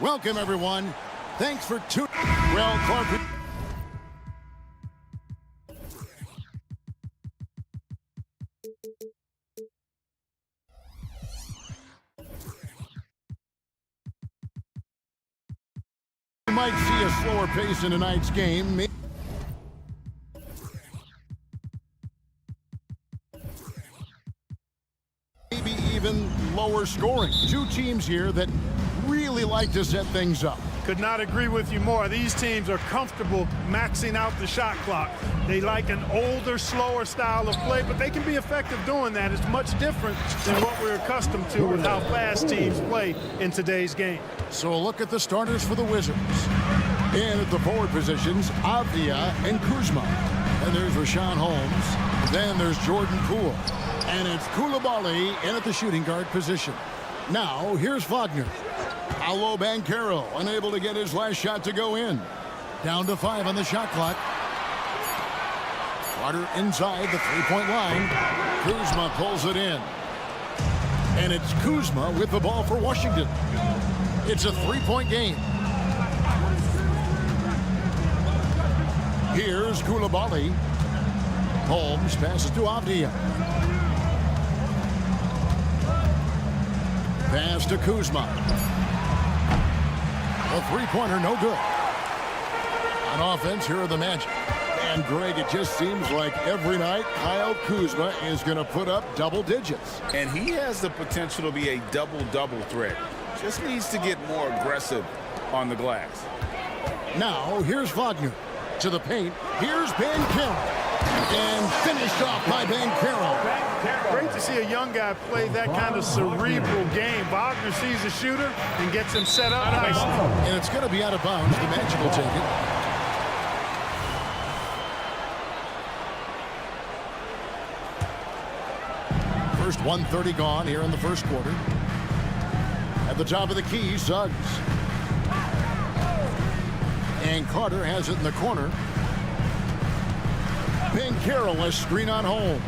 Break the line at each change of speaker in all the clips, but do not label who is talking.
Welcome, everyone. Thanks for tuning. Well, Clark. We might see a slower pace in tonight's game. Maybe even lower scoring. Two teams here that really like to set things up.
Could not agree with you more. These teams are comfortable maxing out the shot clock. They like an older, slower style of play, but they can be effective doing that. It's much different than what we're accustomed to with how fast teams play in today's game.
So a look at the starters for the Wizards. And at the forward positions, Avdia and Kuzma. And there's Rashawn Holmes. Then there's Jordan Poole. And it's Koulibaly in at the shooting guard position. Now, here's Wagner. Paolo Banchero unable to get his last shot to go in. Down to 5 on the shot clock. Carter inside the three-point line. Kuzma pulls it in. And it's Kuzma with the ball for Washington. It's a three-point game. Here's Koulibaly. Holmes passes to Avdia. Pass to Kuzma. A three-pointer, no good. On offense, here are the Magic. And, Greg, it just seems like every night Kyle Kuzma is going to put up double digits.
And he has the potential to be a double-double threat. Just needs to get more aggressive on the glass.
Now, here's Wagner. To the paint. Here's Banchero. And finished off by Banchero.
Great to see a young guy play that kind of cerebral game. Wagner sees a shooter and gets him set up nicely.
And it's going to be out of bounds. The Magic will take it. First 1:30 gone here in the first quarter. At the top of the key, Suggs. And Carter has it in the corner. Banchero, a screen on Holmes.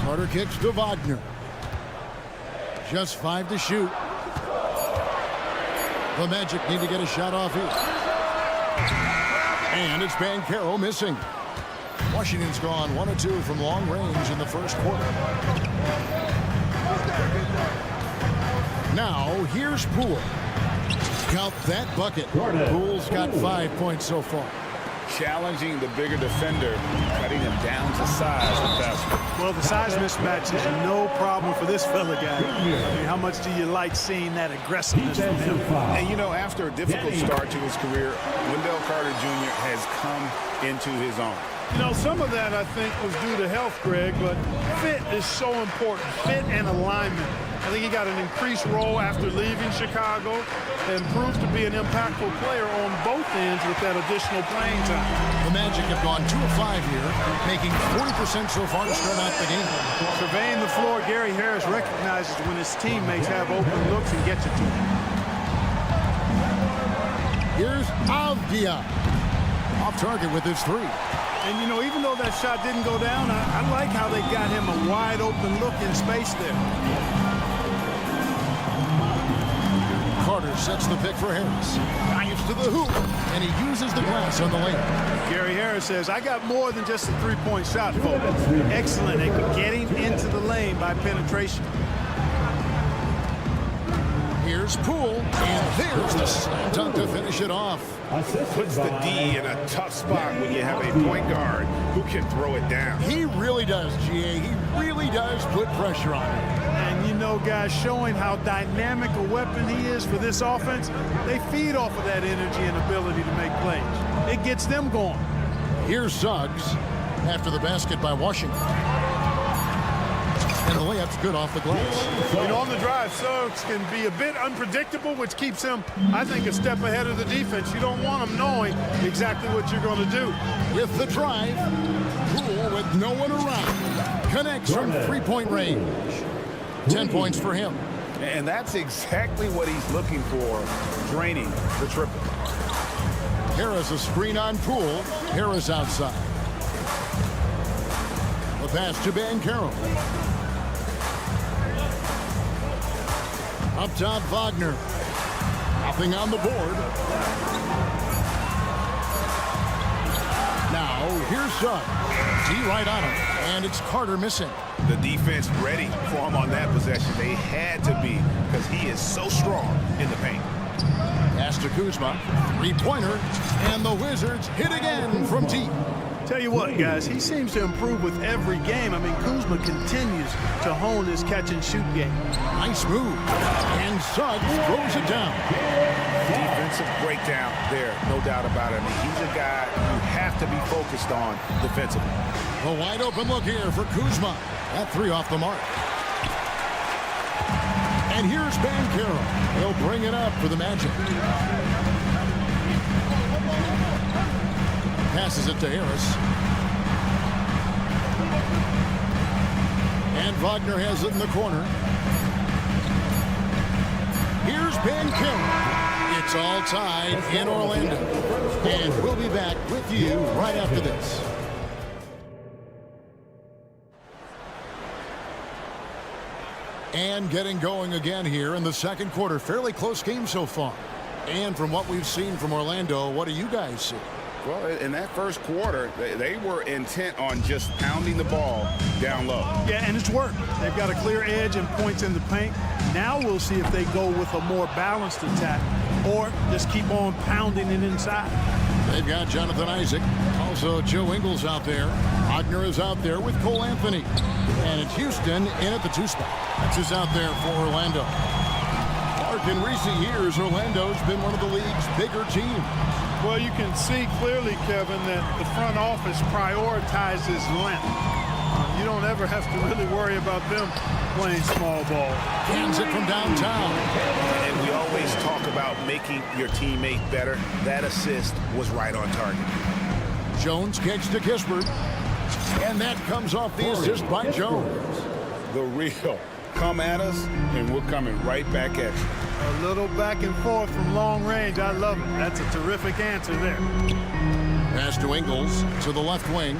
Carter kicks to Wagner. Just 5 to shoot. The Magic need to get a shot off here. And it's Banchero missing. Washington's gone 1 of 2 from long range in the first quarter. Now, here's Poole. Count that bucket. Poole's got 5 points so far.
Challenging the bigger defender, cutting him down to size with that.
Well, the size mismatch is no problem for this fella guy. I mean, how much do you like seeing that aggressiveness from him?
And, you know, after a difficult start to his career, Wendell Carter Jr. has come into his own.
You know, some of that, I think, was due to health, Greg, but fit is so important. Fit and alignment. I think he got an increased role after leaving Chicago and proved to be an impactful player on both ends with that additional playing time.
The Magic have gone 2 of 5 here, making 40% so far to start out the game.
Surveying the floor, Gary Harris recognizes when his teammates have open looks and gets it to him.
Here's Avdia. Off target with his 3.
And, you know, even though that shot didn't go down, I like how they got him a wide open look in space there.
Carter sets the pick for Harris. Dives to the hoop, and he uses the glass on the lane.
Gary Harris says, I got more than just a three-point shot, folks. Excellent at getting into the lane by penetration.
Here's Poole, and there's the slam dunk to finish it off.
Puts the D in a tough spot when you have a point guard who can throw it down.
He really does, GA. He really does put pressure on him.
And, you know, guys, showing how dynamic a weapon he is for this offense, they feed off of that energy and ability to make plays. It gets them going.
Here's Suggs after the basket by Washington. And the layup's good off the glass.
You know, on the drive, Suggs can be a bit unpredictable, which keeps him, I think, a step ahead of the defense. You don't want him knowing exactly what you're going to do.
With the drive, Poole with no one around. Connects from three-point range. 10 points for him.
And that's exactly what he's looking for, draining the triple.
Harris a screen on Poole. Harris outside. The pass to Banchero. Up top, Wagner. Nothing on the board. Now, here's Suggs. D right on him, and it's Carter missing.
The defense ready for him on that possession. They had to be because he is so strong in the paint.
Pass to Kuzma, three-pointer, and the Wizards hit again from deep.
Tell you what, guys, he seems to improve with every game. I mean, Kuzma continues to hone his catch-and-shoot game.
Nice move, and Suggs throws it down.
Defensive breakdown there, no doubt about it. I mean, he's a guy you have to be focused on defensively.
A wide open look here for Kuzma. That three off the mark. And here's Banchero. He'll bring it up for the Magic. Passes it to Harris. And Wagner has it in the corner. Here's Banchero. It's all tied in Orlando. And we'll be back with you right after this. And getting going again here in the second quarter. Fairly close game so far. And from what we've seen from Orlando, what do you guys see?
Well, in that first quarter, they were intent on just pounding the ball down low.
Yeah, and it's worked. They've got a clear edge and points in the paint. Now we'll see if they go with a more balanced attack or just keep on pounding it inside.
They've got Jonathan Isaac. Also, Joe Ingles out there. Wagner is out there with Cole Anthony. And it's Houston in at the two spot. That's who's out there for Orlando. Mark, in recent years, Orlando's been one of the league's bigger teams.
Well, you can see clearly, Kevin, that the front office prioritizes length. You don't ever have to really worry about them playing small ball.
Hands it from downtown.
And we always talk about making your teammate better. That assist was right on target.
Jones kicks to Kispert. And that comes off the assist by Jones.
The real. Come at us, and we're coming right back at you.
A little back and forth from long range. I love it. That's a terrific answer there.
Pass to Ingles to the left wing.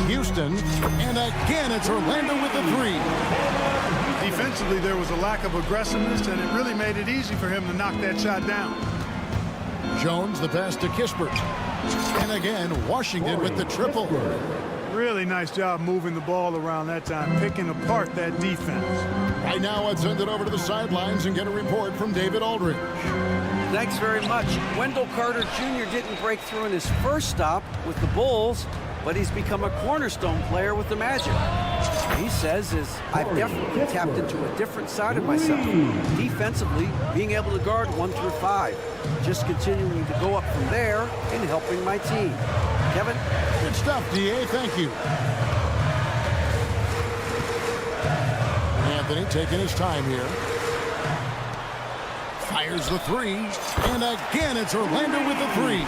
Houston, and again it's Orlando with the three.
Defensively, there was a lack of aggressiveness, and it really made it easy for him to knock that shot down.
Jones, the pass to Kispert. And again, Washington with the triple.
Really nice job moving the ball around that time, picking apart that defense.
Right now, let's send it over to the sidelines and get a report from David Aldridge.
Thanks very much. Wendell Carter Jr. didn't break through in his first stop with the Bulls, but he's become a cornerstone player with the Magic. He says I've definitely tapped into a different side of myself. Defensively, being able to guard 1 through 5. Just continuing to go up from there and helping my team. Kevin?
Good stuff, D.A. Thank you. Anthony taking his time here. Fires the three. And again, it's Orlando with the three.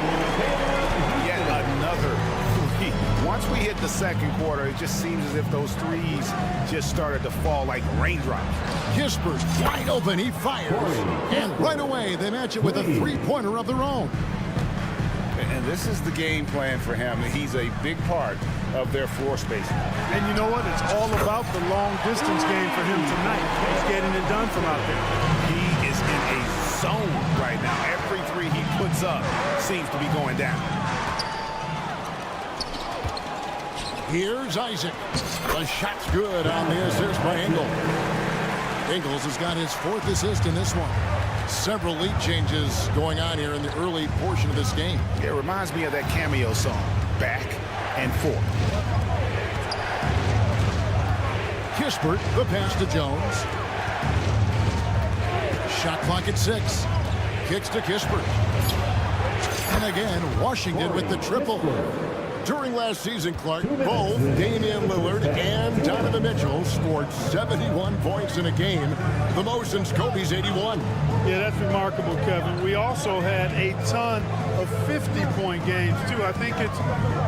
Yet another three. Once we hit the second quarter, it just seems as if those threes just started to fall like raindrops.
Kispert wide open. He fires. And right away, they match it with a three-pointer of their own.
And this is the game plan for him. He's a big part of their floor spacing.
And you know what? It's all about the long-distance game for him tonight. He's getting it done from out there.
He is in a zone right now. Every three he puts up seems to be going down.
Here's Isaac. The shot's good on the assist by Ingles. Ingles has got his 4th assist in this one. Several lead changes going on here in the early portion of this game.
It reminds me of that cameo song, Back and Forth.
Kispert, the pass to Jones. Shot clock at 6. Kicks to Kispert. And again, Washington with the triple. During last season, Clark, both Damian Lillard and Donovan Mitchell scored 71 points in a game, the most since Kobe's 81.
Yeah, that's remarkable, Kevin. We also had a ton of 50-point games, too. I think it's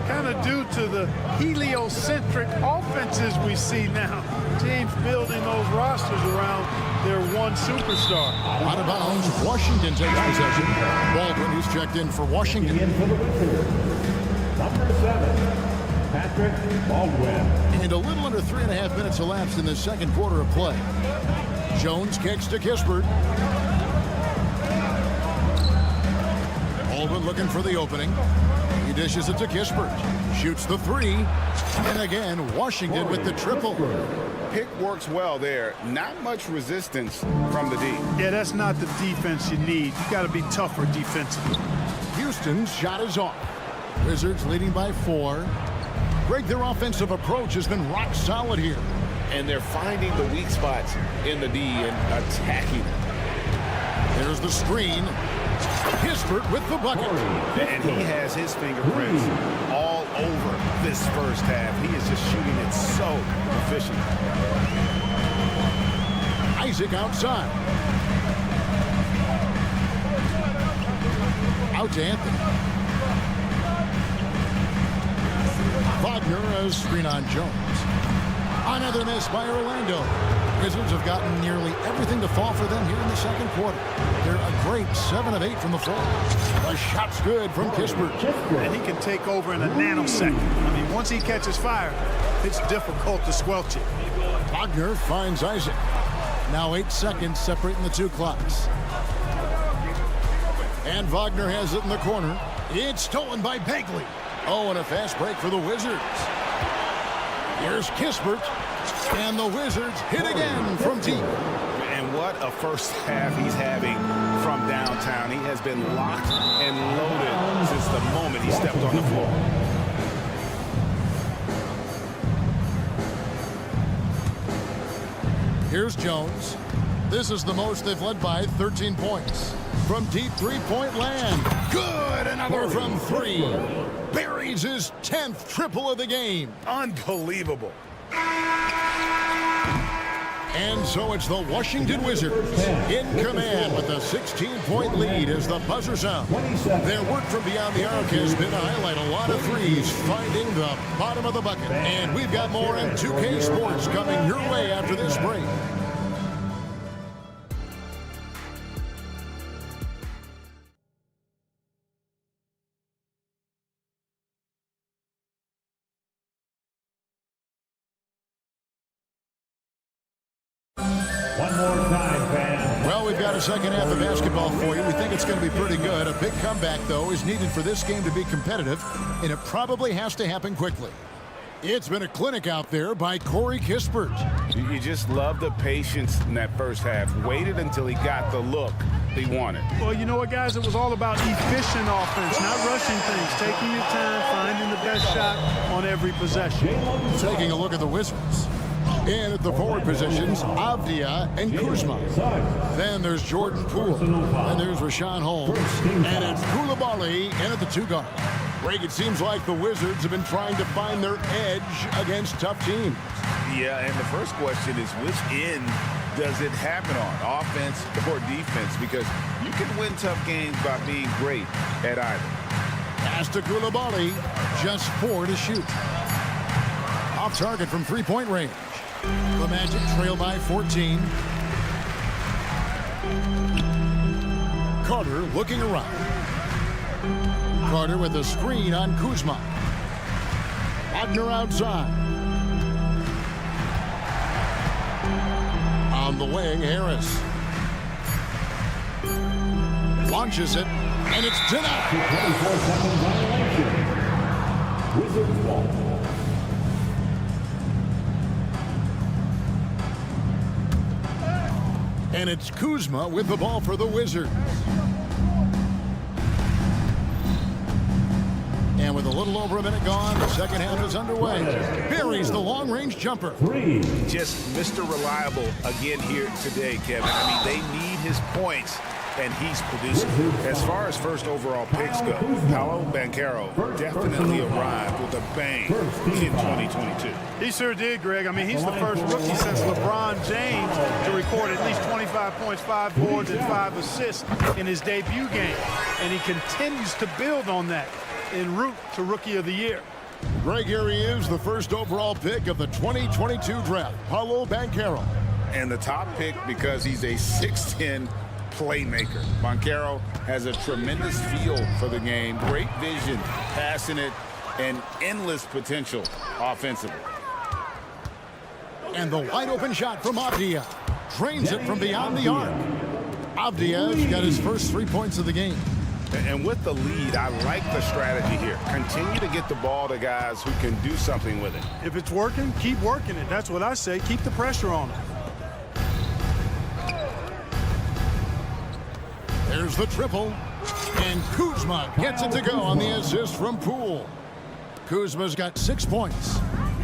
kind of due to the heliocentric offenses we see now. Teams building those rosters around their one superstar.
Out of bounds, Washington takes possession. Baldwin, who's checked in for Washington.
Number 7, Patrick Baldwin.
And a little under 3.5 minutes elapsed in the second quarter of play. Jones kicks to Kispert. Baldwin looking for the opening. He dishes it to Kispert. Shoots the three. And again, Washington with the triple.
Pick works well there. Not much resistance from the D.
Yeah, that's not the defense you need. You got to be tougher defensively.
Houston's shot is off. Wizards leading by 4. Greg, their offensive approach has been rock solid here.
And they're finding the weak spots in the D and attacking it.
There's the screen. Kispert with the bucket.
And he has his fingerprints all over this first half. He is just shooting it so efficient.
Isaac outside. Out to Anthony. Wagner, a screen on Jones. Another miss by Orlando. Wizards have gotten nearly everything to fall for them here in the second quarter. They're a great 7 of 8 from the floor. The shot's good from Kispert.
And he can take over in a nanosecond. I mean, once he catches fire, it's difficult to squelch it.
Wagner finds Isaac. Now 8 seconds separating the two clocks. And Wagner has it in the corner. It's stolen by Bagley. Oh, and a fast break for the Wizards. Here's Kispert. And the Wizards hit again from deep.
And what a first half he's having from downtown. He has been locked and loaded since the moment he stepped on the floor.
Here's Jones. This is the most they've led by 13 points. From deep three-point land. Good! Another from 3. Buries his 10th triple of the game.
Unbelievable.
And so it's the Washington Wizards in command with a 16-point lead as the buzzer sounds. Their work from beyond the arc has been to highlight a lot of threes, finding the bottom of the bucket. And we've got more in 2K Sports coming your way after this break.
One more time, fans.
Well, we've got a second half of basketball for you. We think it's going to be pretty good. A big comeback, though, is needed for this game to be competitive, and it probably has to happen quickly. It's been a clinic out there by Corey Kispert.
You just love the patience in that first half. Waited until he got the look he wanted.
Well, you know what, guys? It was all about efficient offense, not rushing things, taking your time, finding the best shot on every possession.
Taking a look at the Wizards. And at the forward positions, Avdia and Kuzma. Then there's Jordan Poole. And there's Rashawn Holmes. And it's Koulibaly in at the 2 guard. Greg, it seems like the Wizards have been trying to find their edge against tough teams.
Yeah, and the first question is, which end does it happen on, offense or defense? Because you can win tough games by being great at either.
Pass to Koulibaly, just 4 to shoot. Off target from three-point range. The Magic trail by 14. Carter looking around. Carter with a screen on Kuzma. Wagner outside. On the wing, Harris. Launches it, and it's denied.
24-second violation. Wizards ball.
And it's Kuzma with the ball for the Wizards. And with a little over a minute gone, the second half is underway. Buries the long-range jumper.
3.
Just Mr. Reliable again here today, Kevin. I mean, they need his points, and he's producing. As far as first overall picks go, Paolo Banchero definitely arrived with a bang in 2022.
He sure did, Greg. I mean, he's the first rookie since LeBron James to record at least 25 points, 5 boards, and 5 assists in his debut game. And he continues to build on that en route to Rookie of the Year.
Greg, here he is, the first overall pick of the 2022 draft, Paolo Banchero.
And the top pick because he's a 6'10" playmaker. Banchero has a tremendous feel for the game, great vision, passing it, and endless potential offensively.
And the wide open shot from Avdia. Drains it from beyond the arc. Avdia's got his first 3 points of the game.
And with the lead, I like the strategy here. Continue to get the ball to guys who can do something with it.
If it's working, keep working it. That's what I say. Keep the pressure on it.
There's the triple. And Kuzma gets it to go on the assist from Poole. Kuzma's got 6 points.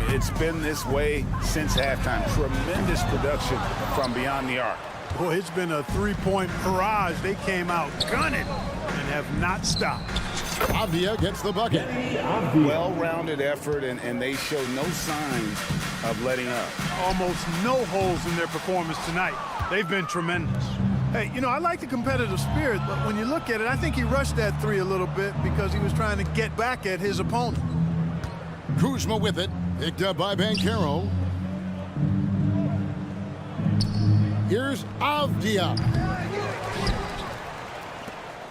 It's been this way since halftime. Tremendous production from beyond the arc.
Boy, it's been a three-point barrage. They came out gunning and have not stopped.
Avdia gets the bucket.
Well-rounded effort, and they show no signs of letting up.
Almost no holes in their performance tonight. They've been tremendous. Hey, you know, I like the competitive spirit, but when you look at it, I think he rushed that three a little bit because he was trying to get back at his opponent.
Kuzma with it. Picked up by Banchero. Here's Avdia.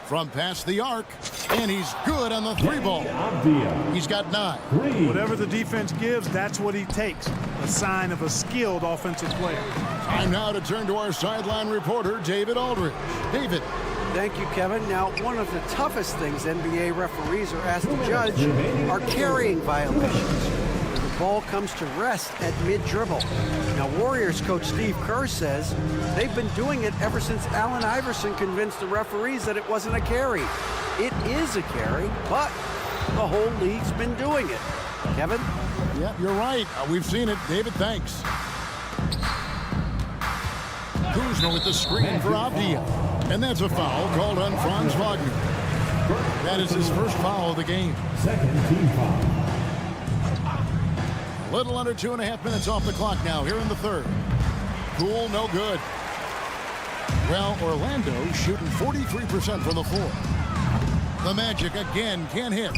From past the arc. And he's good on the three ball. He's got 9.
Whatever the defense gives, that's what he takes. A sign of a skilled offensive player.
Time now to turn to our sideline reporter, David Aldridge. David.
Thank you, Kevin. Now, one of the toughest things NBA referees are asked to judge are carrying violations. The ball comes to rest at mid-dribble. Now, Warriors coach Steve Kerr says they've been doing it ever since Allen Iverson convinced the referees that it wasn't a carry. It is a carry, but the whole league's been doing it. Kevin?
Yep, you're right. We've seen it. David, thanks. Kuzma with the screen for Avdia. And that's a foul called on Franz Wagner. That is his first foul of the game.
Second team foul.
A little under 2.5 minutes off the clock now here in the third. Poole, no good. Well, Orlando shooting 43% from the floor. The Magic again can't hit.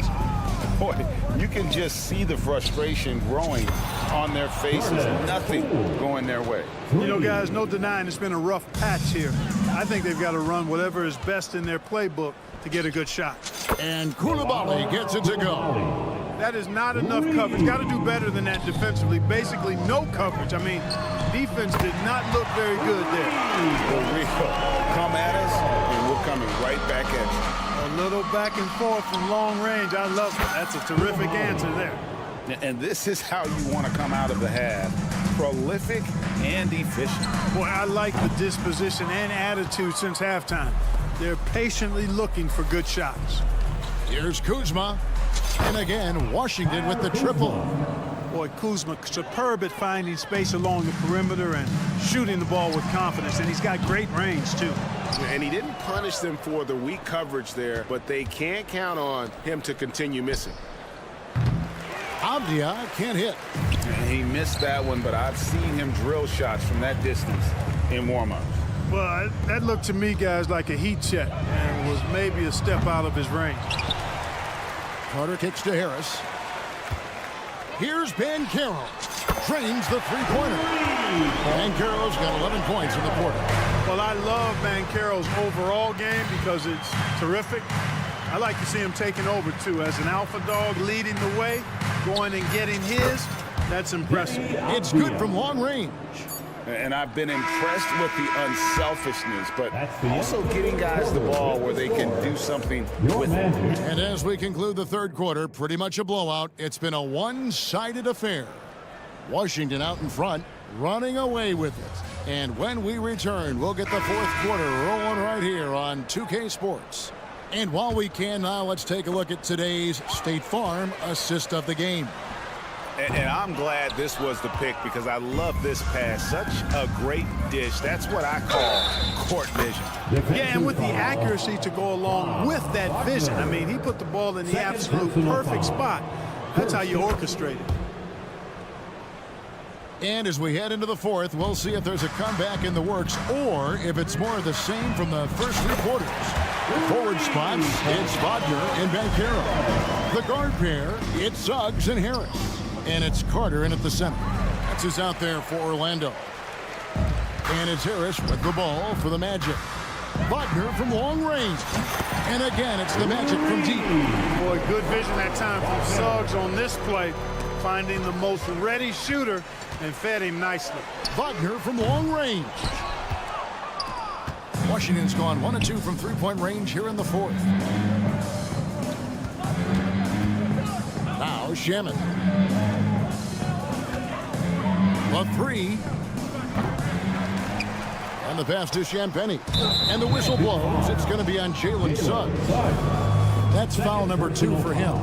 Boy, you can just see the frustration growing on their faces. Nothing going their way.
You know, guys, no denying it's been a rough patch here. I think they've got to run whatever is best in their playbook to get a good shot.
And Coulibaly gets it to go.
That is not enough coverage. Got to do better than that defensively. Basically, no coverage. I mean, defense did not look very good there.
For real. Come at us, and we're coming right back at you.
A little back and forth from long range. I love it. That's a terrific answer there.
And this is how you want to come out of the half. Prolific and efficient.
Boy, I like the disposition and attitude since halftime. They're patiently looking for good shots.
Here's Kuzma. And again, Washington with the triple.
Boy, Kuzma, superb at finding space along the perimeter and shooting the ball with confidence. And he's got great range, too.
And he didn't punish them for the weak coverage there, but they can't count on him to continue missing.
Avdia can't hit.
He missed that one, but I've seen him drill shots from that distance in warm-ups.
Well, that looked to me, guys, like a heat check and was maybe a step out of his range.
Carter kicks to Harris. Here's Banchero. Trains the three-pointer. Banchero's got 11 points in the quarter.
Well, I love Banchero's overall game because it's terrific. I like to see him taking over, too, as an alpha dog leading the way, going and getting his. That's impressive.
It's good from long range.
And I've been impressed with the unselfishness, but also getting guys the ball where they can do something with it.
And as we conclude the third quarter, pretty much a blowout. It's been a one-sided affair. Washington out in front, running away with it. And when we return, we'll get the fourth quarter rolling right here on 2K Sports. And while we can now, let's take a look at today's State Farm assist of the game.
And I'm glad this was the pick because I love this pass. Such a great dish. That's what I call court vision.
Yeah, and with the accuracy to go along with that vision. I mean, he put the ball in the absolute perfect spot. That's how you orchestrate it.
And as we head into the fourth, we'll see if there's a comeback in the works or if it's more of the same from the first three quarters. Forward spots, it's Wagner and Banchero. The guard pair, it's Suggs and Harris. And it's Carter in at the center. That's who's out there for Orlando. And it's Harris with the ball for the Magic. Wagner from long range. And again, it's the Magic from deep.
Boy, good vision that time from Suggs on this play, finding the most ready shooter and fed him nicely.
Wagner from long range. Washington's gone 1 of 2 from three-point range here in the fourth. Now Shaman. A three. And the pass to Champagnie. And the whistle blows. It's going to be on Jalen Suggs. That's foul number 2 for him.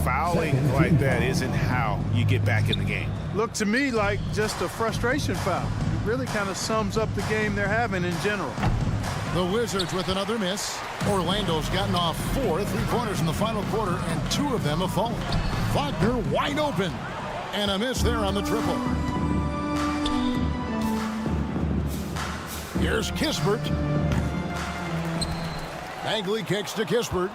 Fouling like that isn't how you get back in the game.
Looked to me like just a frustration foul. It really kind of sums up the game they're having in general.
The Wizards with another miss. Orlando's gotten off 4 three-pointers in the final quarter, and 2 of them have fallen. Wagner wide open. And a miss there on the triple. Here's Kispert. Bagley kicks to Kispert.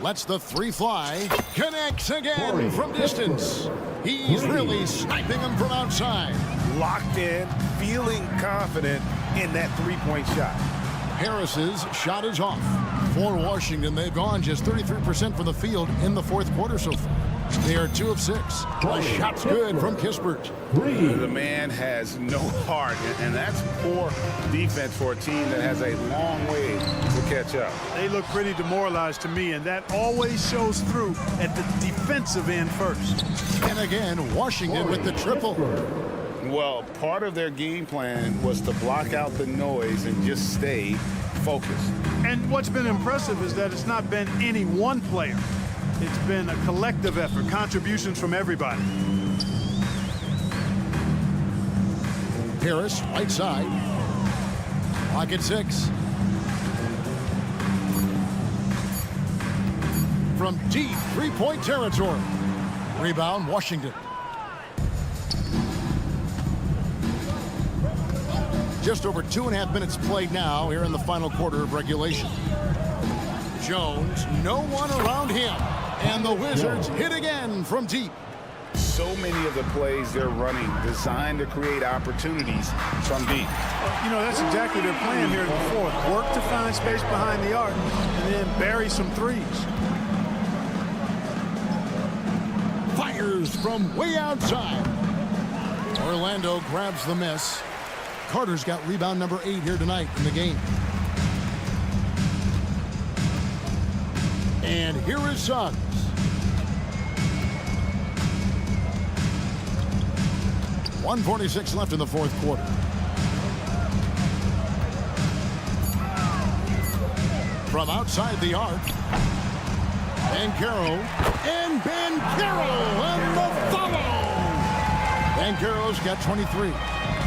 Lets the three fly. Connects again from distance. He's really sniping them from outside.
Locked in, feeling confident in that three-point shot.
Harris's shot is off. For Washington, they've gone just 33% from the field in the fourth quarter so far. They are 2 of 6. The shot's good from Kispert.
The man has no heart, and that's poor defense for a team that has a long way to catch up.
They look pretty demoralized to me, and that always shows through at the defensive end first.
And again, Washington with the triple.
Well, part of their game plan was to block out the noise and just stay focused.
And what's been impressive is that it's not been any one player. It's been a collective effort, contributions from everybody.
Harris, right side. Pocket 6. From deep three-point territory. Rebound, Washington. Just over 2.5 minutes played now here in the final quarter of regulation. Jones, no one around him. And the Wizards hit again from deep.
So many of the plays they're running designed to create opportunities from deep.
You know, that's exactly their plan here in the fourth. Work to find space behind the arc and then bury some threes.
Fires from way outside. Orlando grabs the miss. Carter's got rebound number 8 here tonight in the game. And here is Suggs. .146 left in the fourth quarter. From outside the arc. Banchero. And Banchero on the follow. Banchero's got 23.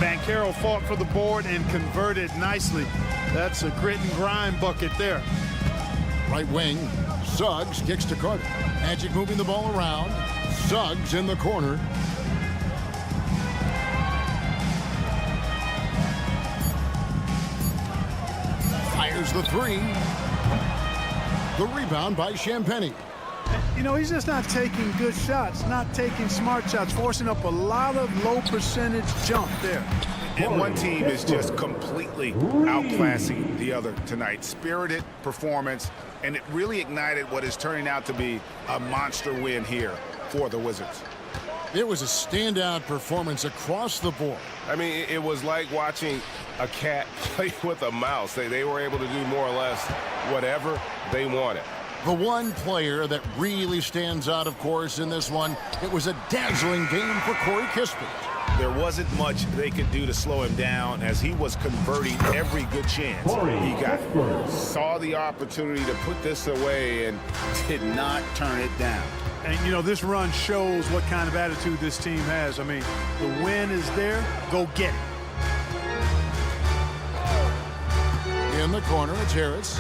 Banchero fought for the board and converted nicely. That's a grit and grind bucket there.
Right wing. Suggs kicks to Carter. Magic moving the ball around. Suggs in the corner. Fires the three. The rebound by Champagnie.
You know, he's just not taking good shots, not taking smart shots, forcing up a lot of low percentage jump there.
And one team is just completely outclassing the other tonight. Spirited performance, and it really ignited what is turning out to be a monster win here for the Wizards.
It was a standout performance across the board.
I mean, it was like watching a cat play with a mouse. They were able to do more or less whatever they wanted.
The one player that really stands out, of course, in this one, it was a dazzling game for Corey Kispert.
There wasn't much they could do to slow him down as he was converting every good chance he got. Saw the opportunity to put this away and did not turn it down.
And, you know, this run shows what kind of attitude this team has. I mean, the win is there. Go get it.
In the corner, it's Harris.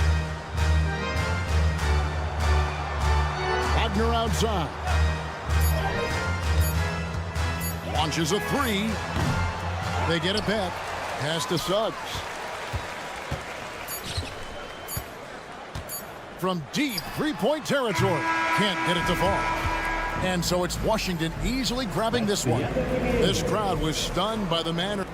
Wagner outside. Launches a three. They get it back. Pass to Suggs. From deep three-point territory. Can't get it to fall. And so it's Washington easily grabbing this one. This crowd was stunned by the manner.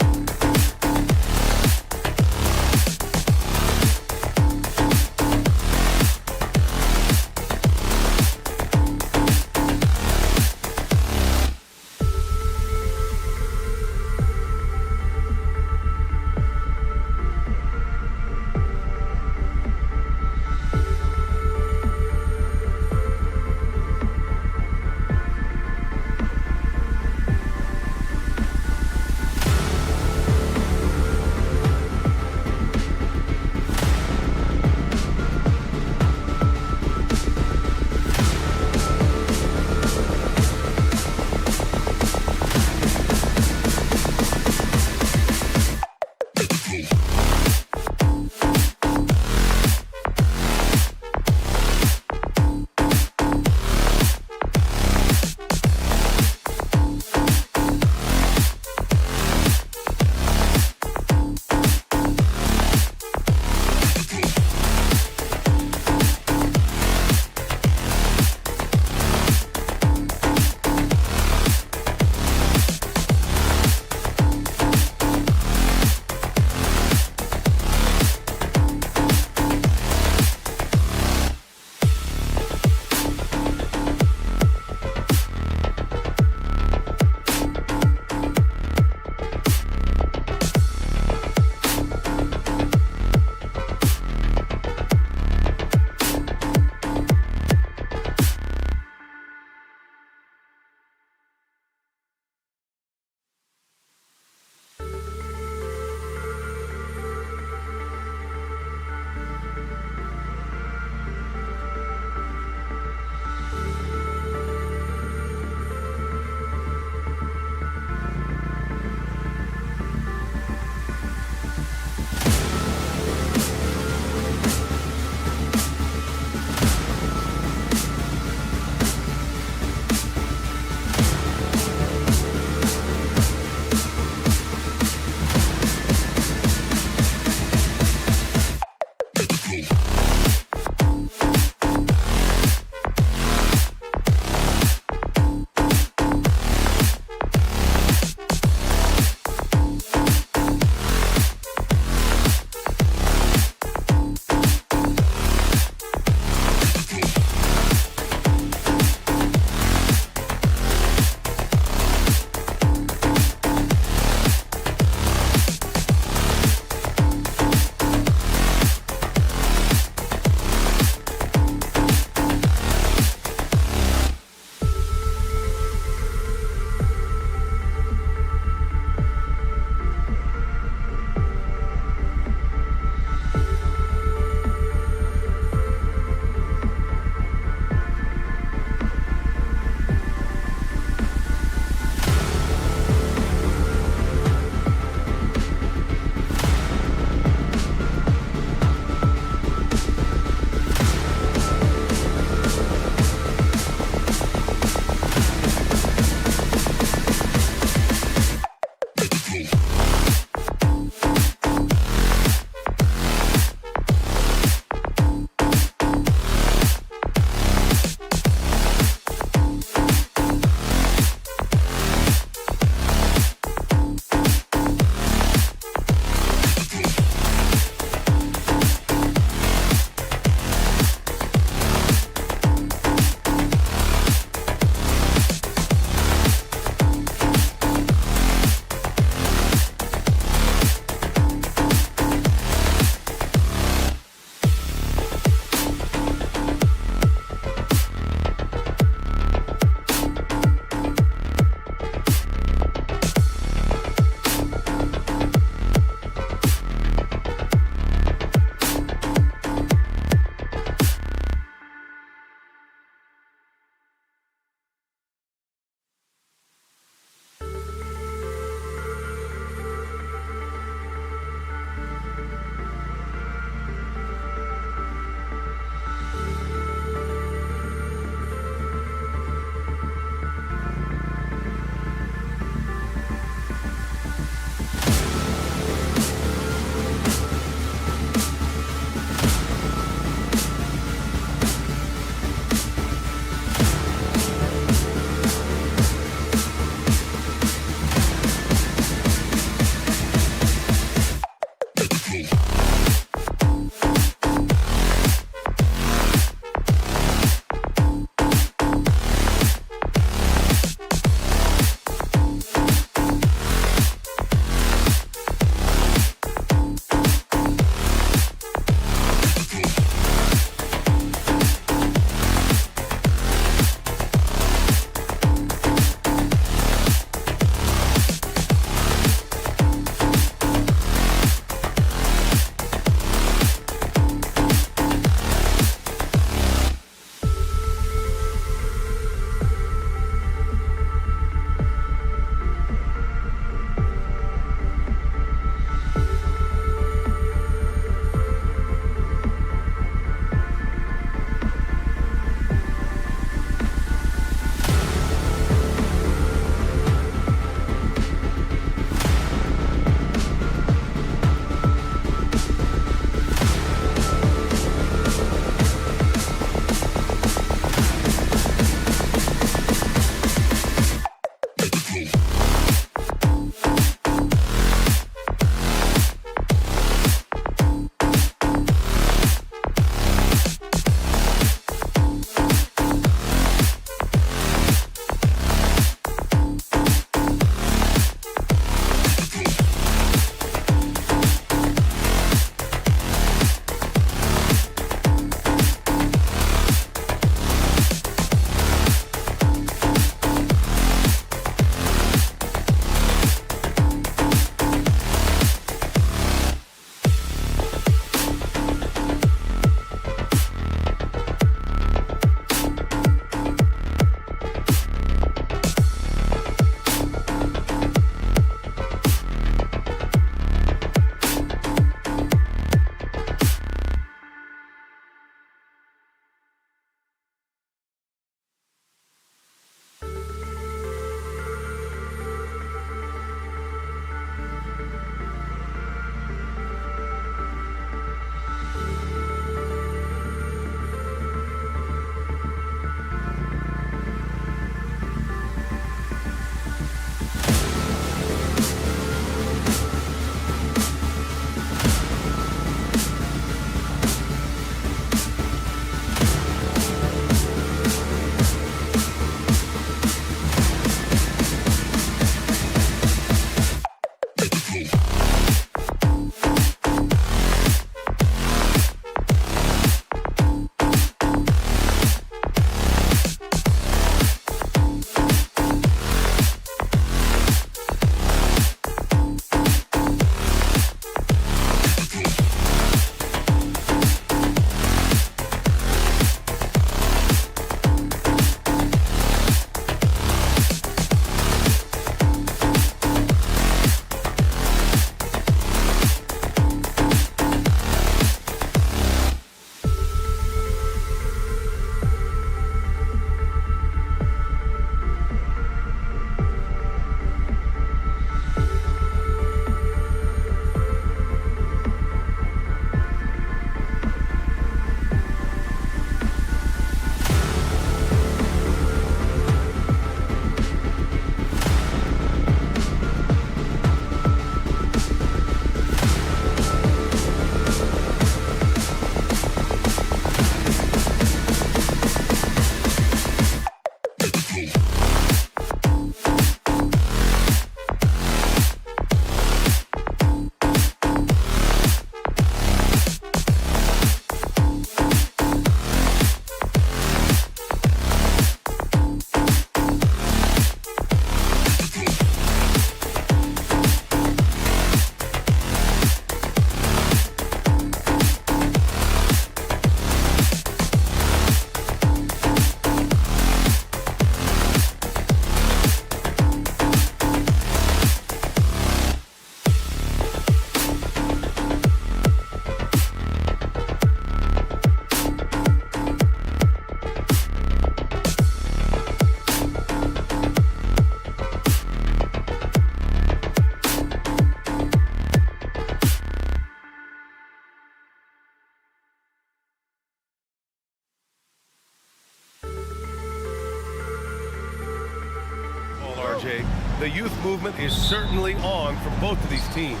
RJ. The youth movement is certainly on for both of these teams.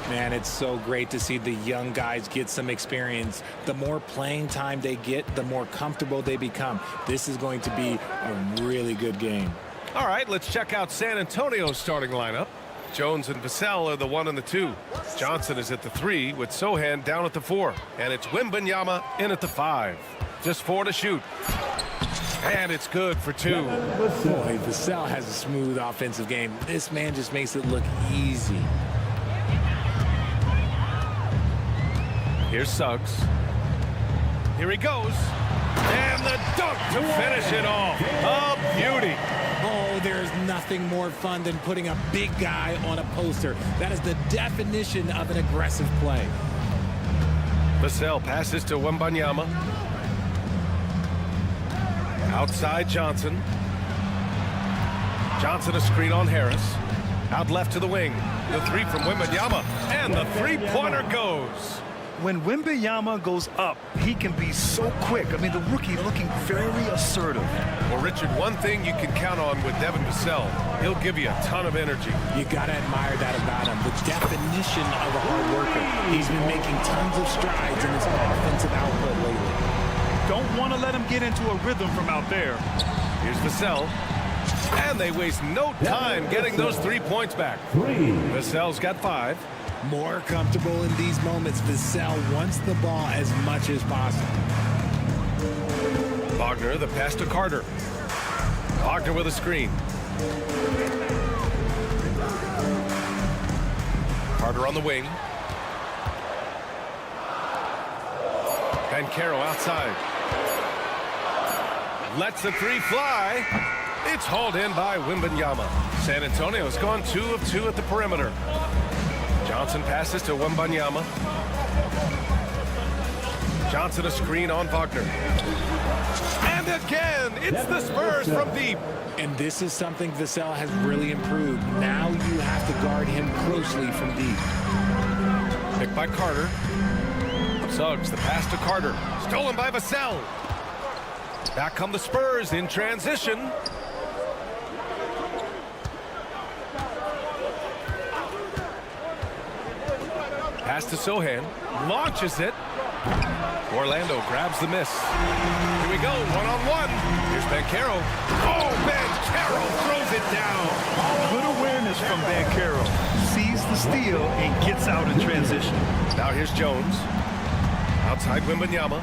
Man, it's so great to see the young guys get some experience. The more playing time they get, the more comfortable they become. This is going to be a really good game.
All right, let's check out San Antonio's starting lineup. Jones and Vassell are the 1 and the 2. Johnson is at the 3 with Sohan down at the 4. And it's Wembanyama in at the 5. Just 4 to shoot. And it's good for 2.
Boy, Vassell has a smooth offensive game. This man just makes it look easy.
Here's Suggs. Here he goes. And the dunk to finish it off. A beauty.
Oh, there's nothing more fun than putting a big guy on a poster. That is the definition of an aggressive play.
Vassell passes to Wembanyama. Outside Johnson. Johnson a screen on Harris. Out left to the wing. The 3 from Wembanyama. And the three-pointer goes.
When Wembanyama goes up, he can be so quick. I mean, the rookie looking very assertive.
Well, Richard, one thing you can count on with Devin Vassell, he'll give you a ton of energy.
You got to admire that about him. The definition of a hard worker. He's been making tons of strides in his offensive output lately.
Don't want to let him get into a rhythm from out there.
Here's Vassell. And they waste no time getting those 3 points back. Vassell's got 5.
More comfortable in these moments. Vassell wants the ball as much as possible.
Wagner, the pass to Carter. Wagner with a screen. Carter on the wing. Banchero outside. Lets the 3 fly. It's hauled in by Wembanyama. San Antonio's gone 2 of 2 at the perimeter. Johnson passes to Wembanyama. Johnson a screen on Wagner. And again, it's the Spurs from deep.
And this is something Vassell has really improved. Now you have to guard him closely from deep.
Picked by Carter. Suggs, the pass to Carter. Stolen by Vassell. Back come the Spurs in transition. Pass to Sohan. Launches it. Orlando grabs the miss. Here we go, one-on-one. Here's Banchero. Oh, Banchero throws it down.
Good awareness from Banchero. Sees the steal and gets out in transition.
Now here's Jones. Outside Wembanyama.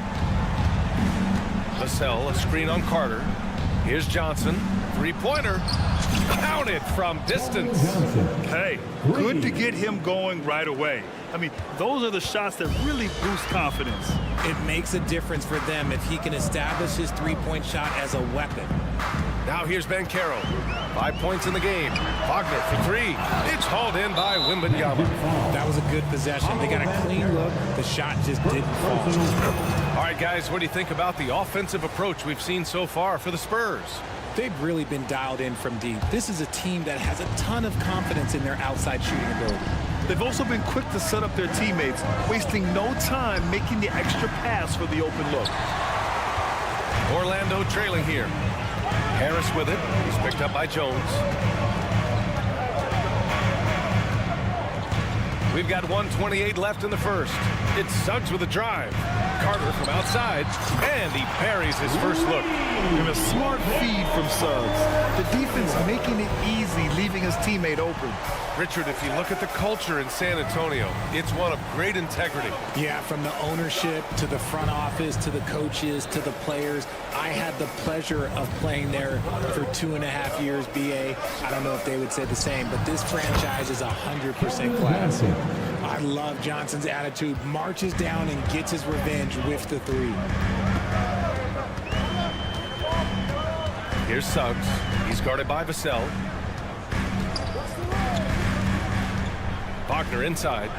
Vassell, a screen on Carter. Here's Johnson. Three-pointer. Counted from distance.
Hey, good to get him going right away. I mean, those are the shots that really boost confidence.
It makes a difference for them if he can establish his three-point shot as a weapon.
Now here's Banchero. 5 points in the game. Wagner for 3. It's hauled in by Wembanyama.
That was a good possession. They got a clean look. The shot just didn't fall.
All right, guys, what do you think about the offensive approach we've seen so far for the Spurs?
They've really been dialed in from deep. This is a team that has a ton of confidence in their outside shooting ability.
They've also been quick to set up their teammates, wasting no time making the extra pass for the open look.
Orlando trailing here. Harris with it. He's picked up by Jones. We've got 1:28 left in the first. It's Suggs with a drive. Carter from outside, and he parries his first look.
And a smart feed from Suggs. The defense making it easy, leaving his teammate open.
Richard, if you look at the culture in San Antonio, it's one of great integrity.
Yeah, from the ownership to the front office to the coaches to the players. I had the pleasure of playing there for 2.5 years, BA. I don't know if they would say the same, but this franchise is 100% class. I love Johnson's attitude. Marches down and gets his revenge with the 3.
Here's Suggs. He's guarded by Vassell. Wagner inside.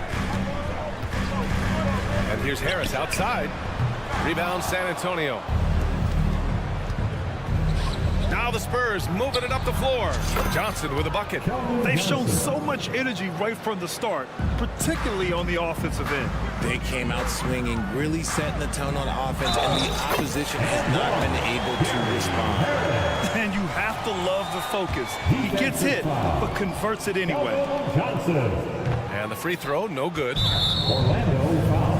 And here's Harris outside. Rebound San Antonio. Now the Spurs moving it up the floor. Johnson with a bucket.
They've shown so much energy right from the start, particularly on the offensive end.
They came out swinging, really setting the tone on offense, and the opposition has not been able to respond.
And you have to love the of focus. He gets hit, but converts it anyway.
Johnson.
And the free throw, no good.
Orlando foul.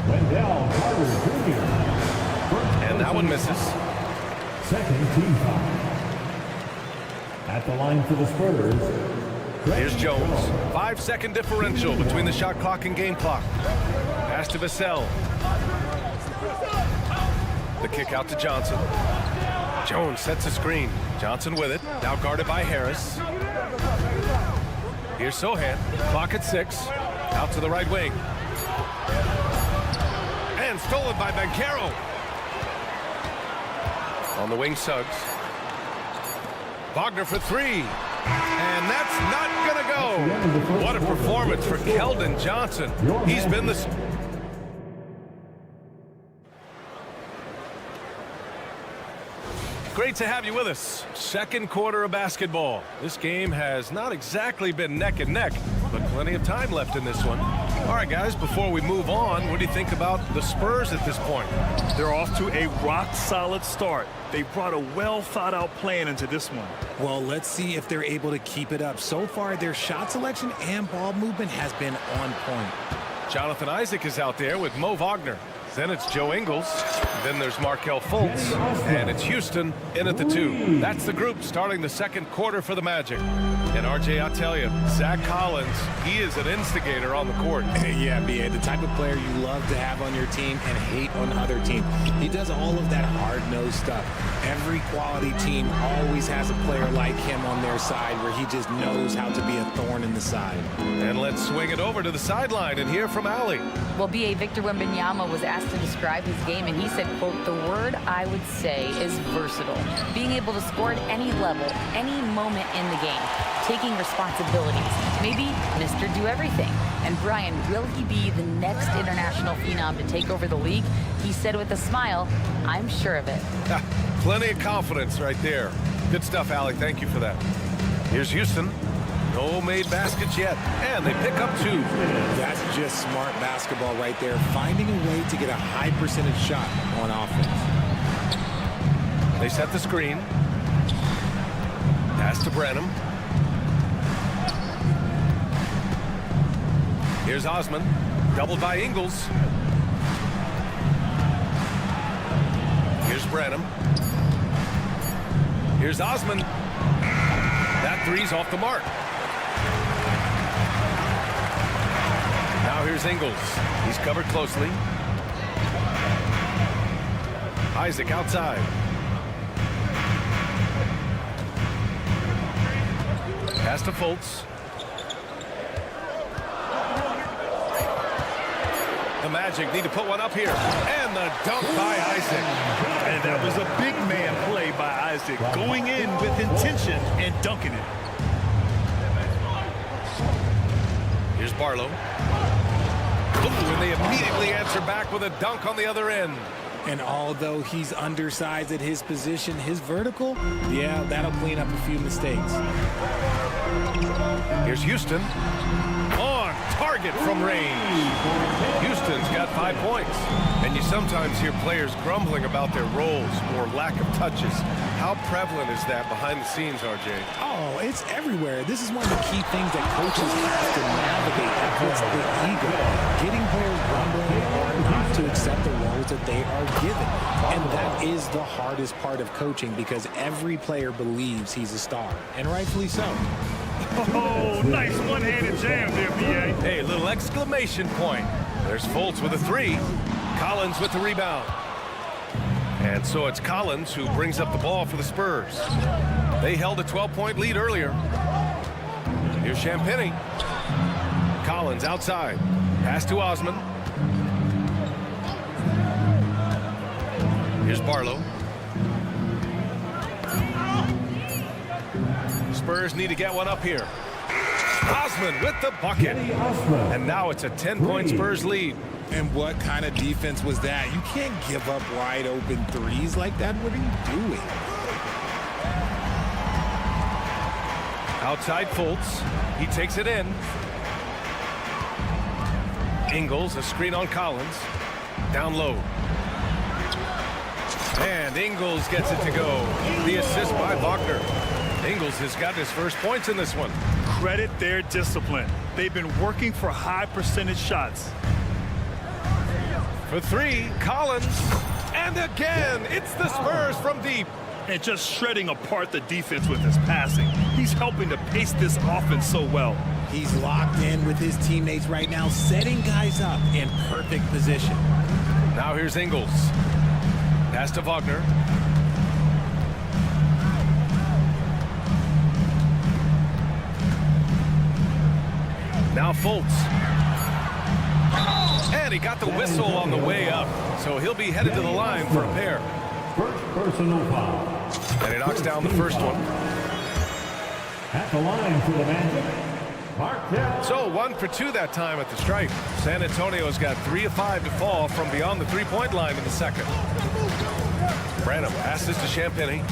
Wendell Carter Jr.
And that one misses.
Second team foul. At the line for the Spurs.
Here's Jones. 5-second differential between the shot clock and game clock. Pass to Vassell. The kick out to Johnson. Jones sets a screen. Johnson with it. Now guarded by Harris. Here's Sohan. Clock at 6. Out to the right wing. And stolen by Banchero. On the wing, Suggs. Wagner for 3. And that's not going to go. What a performance for Keldon Johnson. He's been the... Great to have you with us. Second quarter of basketball. This game has not exactly been neck and neck, but plenty of time left in this one. All right, guys, before we move on, what do you think about the Spurs at this point?
They're off to a rock-solid start. They brought a well-thought-out plan into this one.
Well, let's see if they're able to keep it up. So far, their shot selection and ball movement has been on point.
Jonathan Isaac is out there with Mo Wagner. Then it's Joe Ingles. Then there's Markelle Fultz. And it's Houston in at the 2. That's the group starting the second quarter for the Magic. And RJ, I'll tell you, Zach Collins, he is an instigator on the court.
Yeah, B.A., the type of player you love to have on your team and hate on other teams. He does all of that hard-nosed stuff. Every quality team always has a player like him on their side where he just knows how to be a thorn in the side.
And let's swing it over to the sideline and hear from Allie.
Well, B.A., Victor Wembanyama was asked to describe his game, and he said, quote, "The word I would say is versatile. Being able to score at any level, any moment in the game, taking responsibilities, maybe Mr. Do Everything." And Brian, will he be the next international phenom to take over the league? He said with a smile, "I'm sure of it."
Plenty of confidence right there. Good stuff, Allie. Thank you for that. Here's Houston. No made baskets yet. And they pick up 2.
That's just smart basketball right there. Finding a way to get a high percentage shot on offense.
They set the screen. Pass to Branham. Here's Osman. Doubled by Ingles. Here's Branham. Here's Osman. That three's off the mark. Now here's Ingles. He's covered closely. Isaac outside. Pass to Fultz. The Magic need to put one up here. And the dunk by Isaac.
And that was a big man play by Isaac, going in with intention and dunking it.
Here's Barlow. Ooh, and they immediately answer back with a dunk on the other end.
And although he's undersized at his position, his vertical, yeah, that'll clean up a few mistakes.
Here's Houston. On target from range. Houston's got 5 points. And you sometimes hear players grumbling about their roles or lack of touches. How prevalent is that behind the scenes, RJ?
Oh, it's everywhere. This is one of the key things that coaches have to navigate. It's the ego. Getting players grumbling or not to accept the roles that they are given. And that is the hardest part of coaching because every player believes he's a star. And rightfully so.
Oh, nice one-handed jam there, B.A.
Hey, little exclamation point. There's Fultz with a 3. Collins with the rebound. And so it's Collins who brings up the ball for the Spurs. They held a 12-point lead earlier. Here's Champagnie. Collins outside. Pass to Osman. Here's Barlow. Spurs need to get one up here. Osman with the bucket. And now it's a 10-point Spurs lead.
And what kind of defense was that? You can't give up wide open threes like that. What are you doing?
Outside Fultz. He takes it in. Ingles, a screen on Collins. Down low. And Ingles gets it to go. The assist by Wagner. Ingles has got his first points in this one.
Credit their discipline. They've been working for high percentage shots.
For three, Collins. And again, it's the Spurs from deep.
And just shredding apart the defense with his passing. He's helping to pace this offense so well.
He's locked in with his teammates right now, setting guys up in perfect position.
Now here's Ingles. Pass to Wagner. Now Fultz. And he got the whistle on the way up. So he'll be headed to the line for a pair.
First personal foul.
And he knocks down the first one.
At the line for the Magic, Markel.
So 1 for 2 that time at the stripe. San Antonio's got 3 of 5 to fall from beyond the three-point line in the second. Branham passes to Champagny.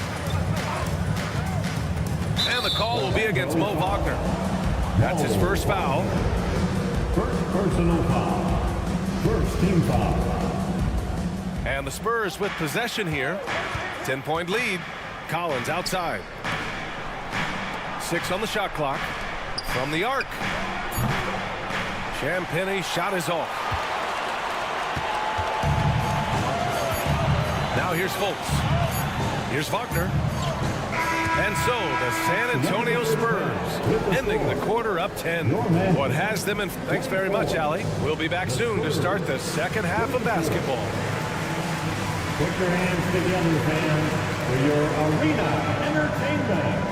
And the call will be against Mo Wagner. That's his first foul.
First personal foul. First team foul.
And the Spurs with possession here. 10-point lead. Collins outside. 6 on the shot clock. From the arc. Champagny shot is off. Now here's Fultz. Here's Wagner. And so the San Antonio Spurs ending the quarter up 10. What has them in... Thanks very much, Allie. We'll be back soon to start the second half of basketball.
Put your hands together, fans, for your arena entertainment.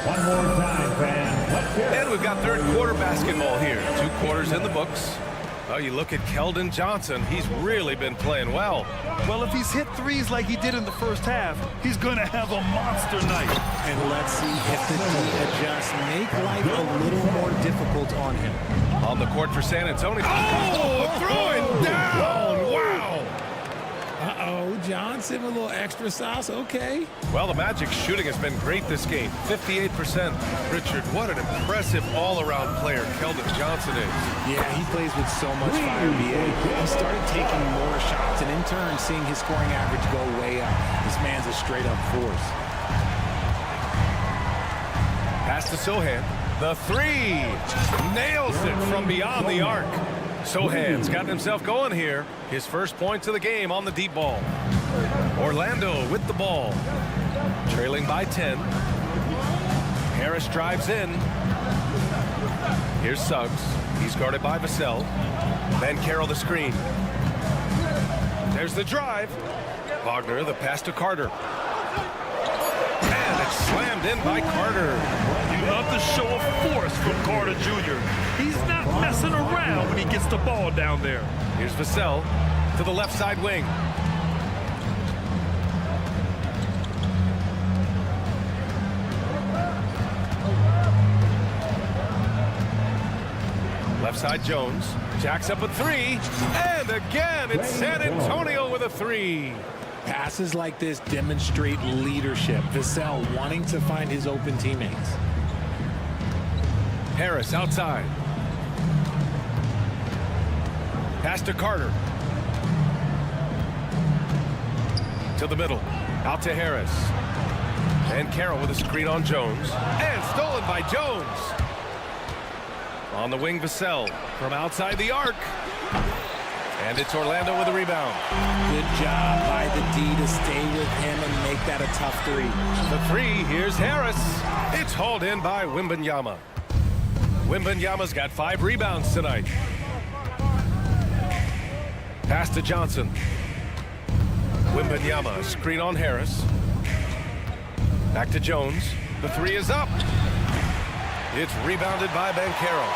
One more time, fans. Let's hear it.
And we've got third quarter basketball here. 2 quarters in the books. Oh, you look at Keldon Johnson. He's really been playing well.
Well, if he's hit threes like he did in the first half, he's going to have a monster night.
And let's see if the team adjusts, make life a little more difficult on him.
On the court for San Antonio. Oh, throwing down. Wow.
Uh-oh, Johnson with a little extra sauce. Okay.
Well, the Magic's shooting has been great this game. 58%. Richard, what an impressive all-around player Keldon Johnson is.
Yeah, he plays with so much fire, BA. He started taking more shots, and in turn, seeing his scoring average go way up. This man's a straight-up force.
Pass to Sohan. The three. Nails it from beyond the arc. Sohan's gotten himself going here. His first points of the game on the deep ball. Orlando with the ball. Trailing by 10. Harris drives in. Here's Suggs. He's guarded by Vassell. Banchero the screen. There's the drive. Wagner, the pass to Carter. And it's slammed in by Carter.
You love the show of force from Carter Jr. He's not messing around when he gets the ball down there.
Here's Vassell to the left side wing. Left side Jones. Jacks up a three. And again, it's San Antonio with a three.
Passes like this demonstrate leadership. Vassell wanting to find his open teammates.
Harris outside. Pass to Carter. To the middle. Out to Harris. And Carroll with a screen on Jones. And stolen by Jones. On the wing, Vassell from outside the arc. And it's Orlando with a rebound.
Good job by the D to stay with him and make that a tough three.
The three, here's Harris. It's hauled in by Wembanyama. Wembanyama's got 5 rebounds tonight. Pass to Johnson. Wembanyama, screen on Harris. Back to Jones. The three is up. It's rebounded by Banchero.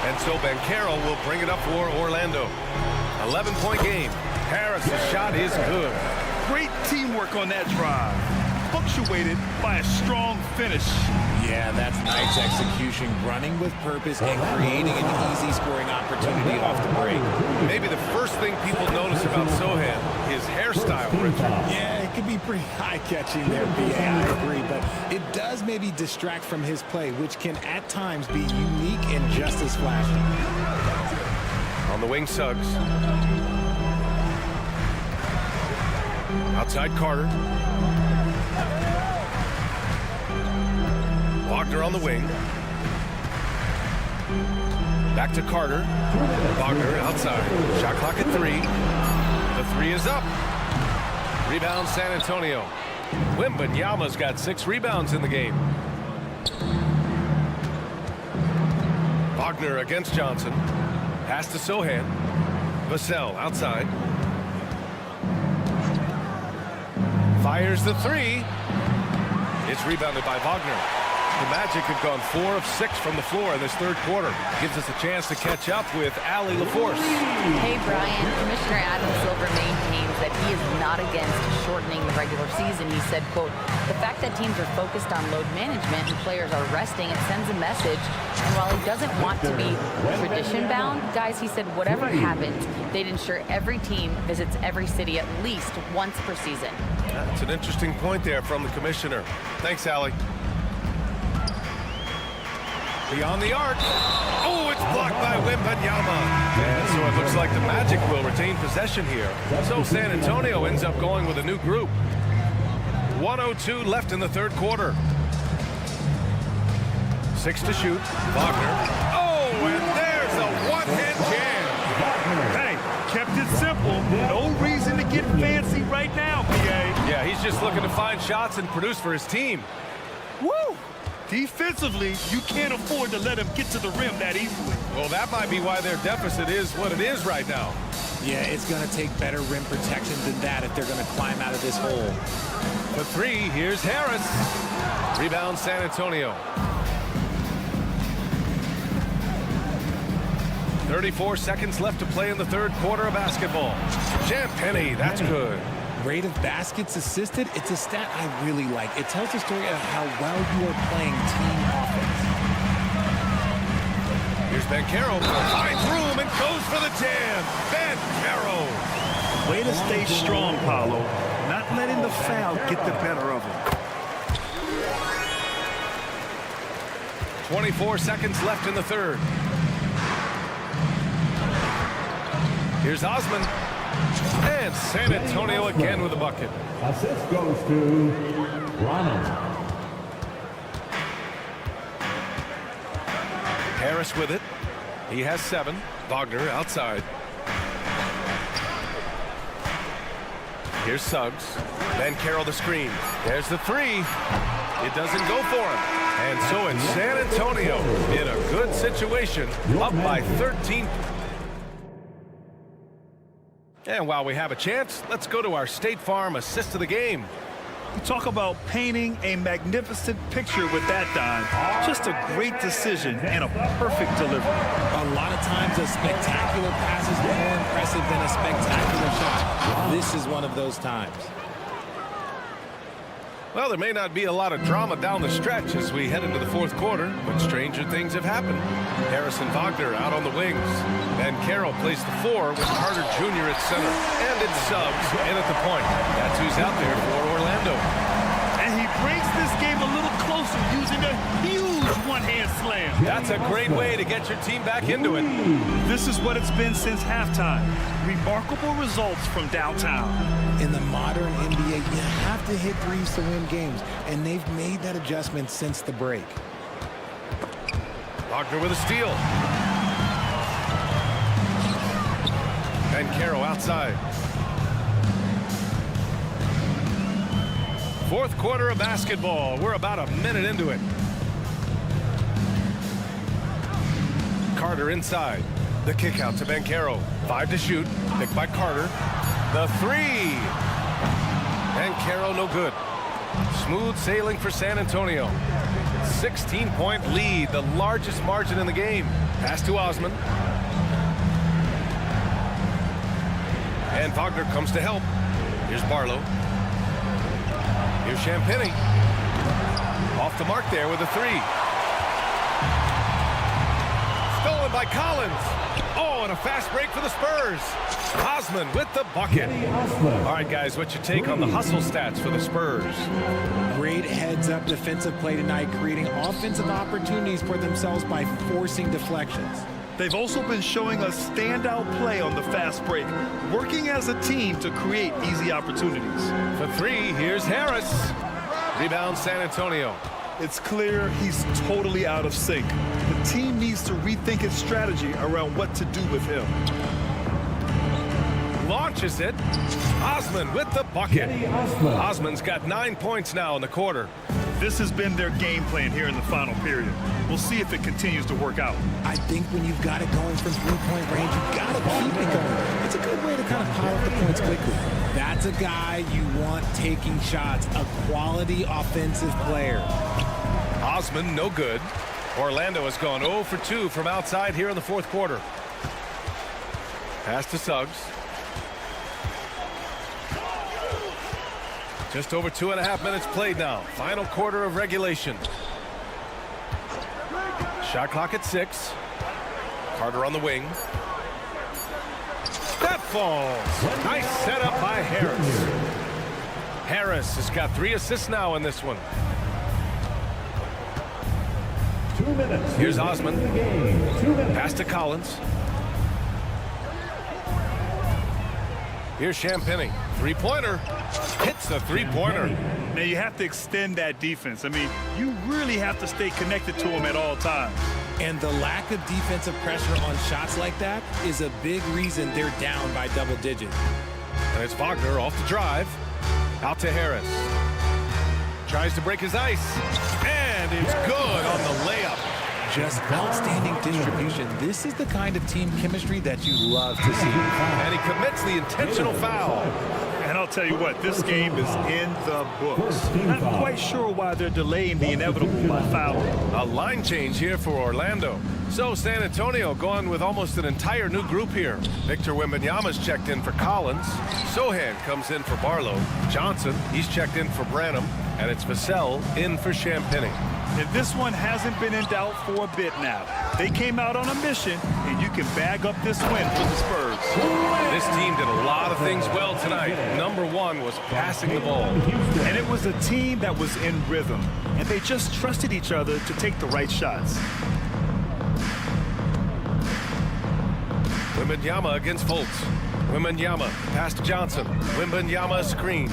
And so Banchero will bring it up for Orlando. 11-point game. Harris' shot is good.
Great teamwork on that drive. punctuated by a strong finish.
Yeah, that's nice execution, running with purpose and creating an easy scoring opportunity off the break.
Maybe the first thing people notice about Sohan, his hairstyle, Richard.
Yeah, it could be pretty eye-catching there, B.A. I agree, but it does maybe distract from his play, which can at times be unique and just as flashy.
On the wing, Suggs. Outside Carter. Wagner on the wing. Back to Carter. Wagner outside. Shot clock at 3. The 3 is up. Rebound San Antonio. Wembanyama's got 6 rebounds in the game. Wagner against Johnson. Pass to Sohan. Vassell outside. Fires the 3. It's rebounded by Wagner. The Magic have gone 4 of 6 from the floor in this third quarter. Gives us a chance to catch up with Allie LaForce.
Hey, Brian. Commissioner Adam Silver maintains that he is not against shortening the regular season. He said, quote, the fact that teams are focused on load management and players are resting, it sends a message. And while he doesn't want to be tradition-bound, guys, he said whatever happens, they'd ensure every team visits every city at least once per season.
That's an interesting point there from the commissioner. Thanks, Allie. Beyond the arc. Oh, it's blocked by Wembanyama. And so it looks like the Magic will retain possession here. So San Antonio ends up going with a new group. 1:02 left in the third quarter. 6 to shoot. Wagner. Oh, and there's a one-hand jam.
Hey, kept it simple. No reason to get fancy right now, PA.
Yeah, he's just looking to find shots and produce for his team.
Woo! Defensively, you can't afford to let him get to the rim that easily.
Well, that might be why their deficit is what it is right now.
Yeah, it's going to take better rim protection than that if they're going to climb out of this hole.
For 3, here's Harris. Rebound San Antonio. 34 seconds left to play in the third quarter of basketball. Champagnie, that's good.
Rate of baskets assisted, it's a stat I really like. It tells the story of how well you are playing team offense.
Here's Banchero. Finds room and goes for the jam. Banchero.
Way to stay strong, Paolo. Not letting the foul get the better of him.
24 seconds left in the third. Here's Osman. And San Antonio again with a bucket.
Assist goes to Ronald.
Harris with it. He has 7. Wagner outside. Here's Suggs. Banchero the screen. There's the 3. It doesn't go for him. And so it's San Antonio in a good situation, up by 13. And while we have a chance, let's go to our State Farm assist of the game.
You talk about painting a magnificent picture with that, Don. Just a great decision and a perfect delivery.
A lot of times a spectacular pass is more impressive than a spectacular shot. This is one of those times.
Well, there may not be a lot of drama down the stretch as we head into the fourth quarter, but stranger things have happened. Harrison Wagner out on the wings. Banchero plays the 4 with Carter Jr. at center. And it's Suggs in at the point. That's who's out there for Orlando.
And he brings this game a little closer using a huge one-hand slam.
That's a great way to get your team back into it.
This is what it's been since halftime. Remarkable results from downtown.
In the modern NBA, you have to hit threes to win games, and they've made that adjustment since the break.
Wagner with a steal. Banchero outside. Fourth quarter of basketball. We're about a minute into it. Carter inside. The kick out to Banchero. 5 to shoot. Picked by Carter. The 3. Banchero no good. Smooth sailing for San Antonio. 16-point lead, the largest margin in the game. Pass to Osman. And Wagner comes to help. Here's Barlow. Here's Champagnie. Off the mark there with a three. Stolen by Collins. Oh, and a fast break for the Spurs. Osman with the bucket. All right, guys, what's your take on the hustle stats for the Spurs?
Great heads-up defensive play tonight, creating offensive opportunities for themselves by forcing deflections.
They've also been showing us standout play on the fast break, working as a team to create easy opportunities.
For three, here's Harris. Rebound San Antonio.
It's clear he's totally out of sync. The team needs to rethink its strategy around what to do with him.
Launches it. Osman with the bucket. Osman's got 9 points now in the quarter.
This has been their game plan here in the final period. We'll see if it continues to work out.
I think when you've got it going from three-point range, you've got to keep it going. It's a good way to kind of pile up the points quickly. That's a guy you want taking shots, a quality offensive player.
Osman, no good. Orlando has gone 0 for 2 from outside here in the fourth quarter. Pass to Suggs. Just over 2.5 minutes played now. Final quarter of regulation. Shot clock at 6. Carter on the wing. That falls. Nice setup by Harris. Harris has got 3 assists now in this one.
2 minutes.
Here's Osman. Pass to Collins. Here's Champagnie. Three-pointer. Hits the three-pointer.
Now you have to extend that defense. I mean, you really have to stay connected to him at all times.
And the lack of defensive pressure on shots like that is a big reason they're down by double digits.
And it's Wagner off the drive. Out to Harris. Tries to break his ice. And it's good on the layup.
Just outstanding distribution. This is the kind of team chemistry that you love to see.
And he commits the intentional foul.
And I'll tell you what, this game is in the books. Not quite sure why they're delaying the inevitable by fouling.
A line change here for Orlando. So San Antonio going with almost an entire new group here. Victor Wembanyama's checked in for Collins. Sohan comes in for Barlow. Johnson, he's checked in for Branham. And it's Vassell in for Champagnie.
And this one hasn't been in doubt for a bit now. They came out on a mission, and you can bag up this win for the Spurs.
This team did a lot of things well tonight. Number one was passing the ball.
And it was a team that was in rhythm, and they just trusted each other to take the right shots.
Wembanyama against Fultz. Wembanyama pass to Johnson. Wembanyama screen.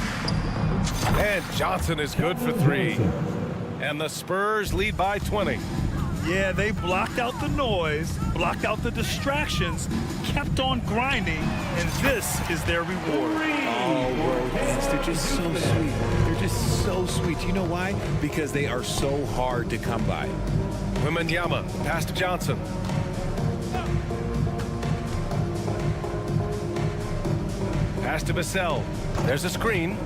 And Johnson is good for 3. And the Spurs lead by 20.
Yeah, they blocked out the noise, blocked out the distractions, kept on grinding, and this is their reward.
Oh, Rogues, they're just so sweet. They're just so sweet. You know why? Because they are so hard to come by.
Wembanyama pass to Johnson. Pass to Vassell. There's a screen.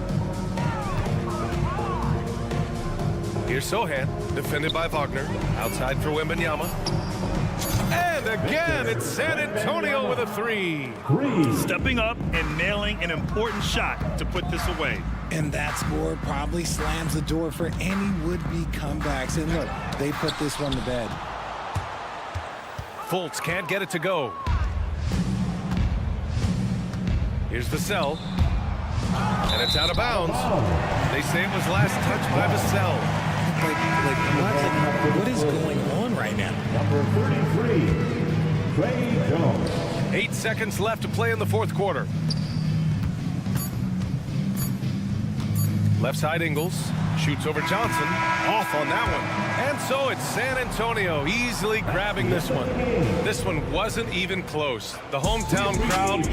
Here's Sohan, defended by Wagner. Outside for Wembanyama. And again, it's San Antonio with a 3.
Stepping up and nailing an important shot to put this away.
And that score probably slams the door for any would-be comebacks. And look, they put this one to bed.
Fultz can't get it to go. Here's Vassell. And it's out of bounds. They say it was last touched by Vassell.
What is going on right now?
Number 33, Trey Jones.
8 seconds left to play in the fourth quarter. Left side Ingles shoots over Johnson. Off on that one. And so it's San Antonio easily grabbing this one. This one wasn't even close. The hometown crowd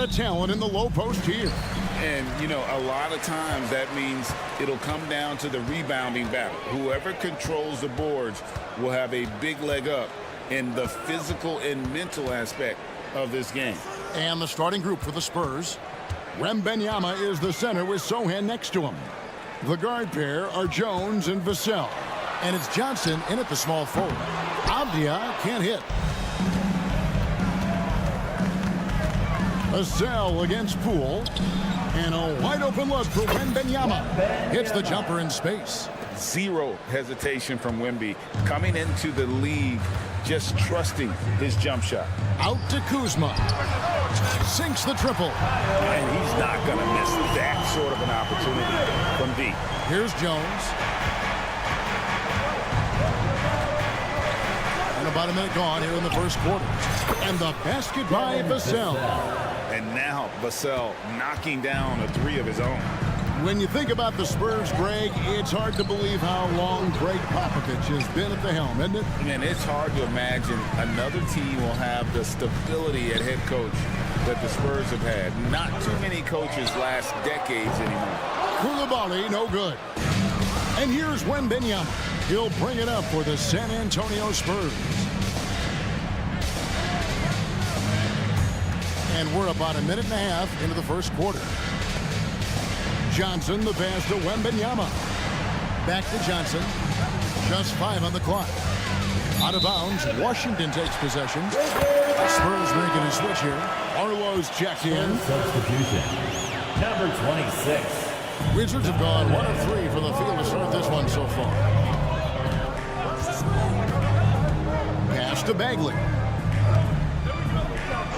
of talent in the low post here.
And, you know, a lot of times that means it'll come down to the rebounding battle. Whoever controls the boards will have a big leg up in the physical and mental aspect of this game.
And the starting group for the Spurs. Wembanyama is the center with Sohan next to him. The guard pair are Jones and Vassell. And it's Johnson in at the small forward. Avdia can't hit. Vassell against Poole. And a wide open look for Wembanyama. Hits the jumper in space.
Zero hesitation from Wemby coming into the league, just trusting his jump shot.
Out to Kuzma. Sinks the triple.
And he's not going to miss that sort of an opportunity from deep.
Here's Jones. And about a minute gone here in the first quarter. And the basket by Vassell.
And now Vassell knocking down a three of his own.
When you think about the Spurs, Greg, it's hard to believe how long Greg Popovich has been at the helm, isn't it?
And it's hard to imagine another team will have the stability at head coach that the Spurs have had. Not too many coaches last decades anymore.
Koulibaly, no good. And here's Wembanyama. He'll bring it up for the San Antonio Spurs. And we're about a minute and a half into the first quarter. Johnson, the pass to Wembanyama. Back to Johnson. Just 5 on the clock. Out of bounds, Washington takes possession. Spurs making a switch here. Arlo's checked in.
Substitution. Number 26.
Wizards have gone 1 of 3 from the field to start this one so far. Pass to Bagley.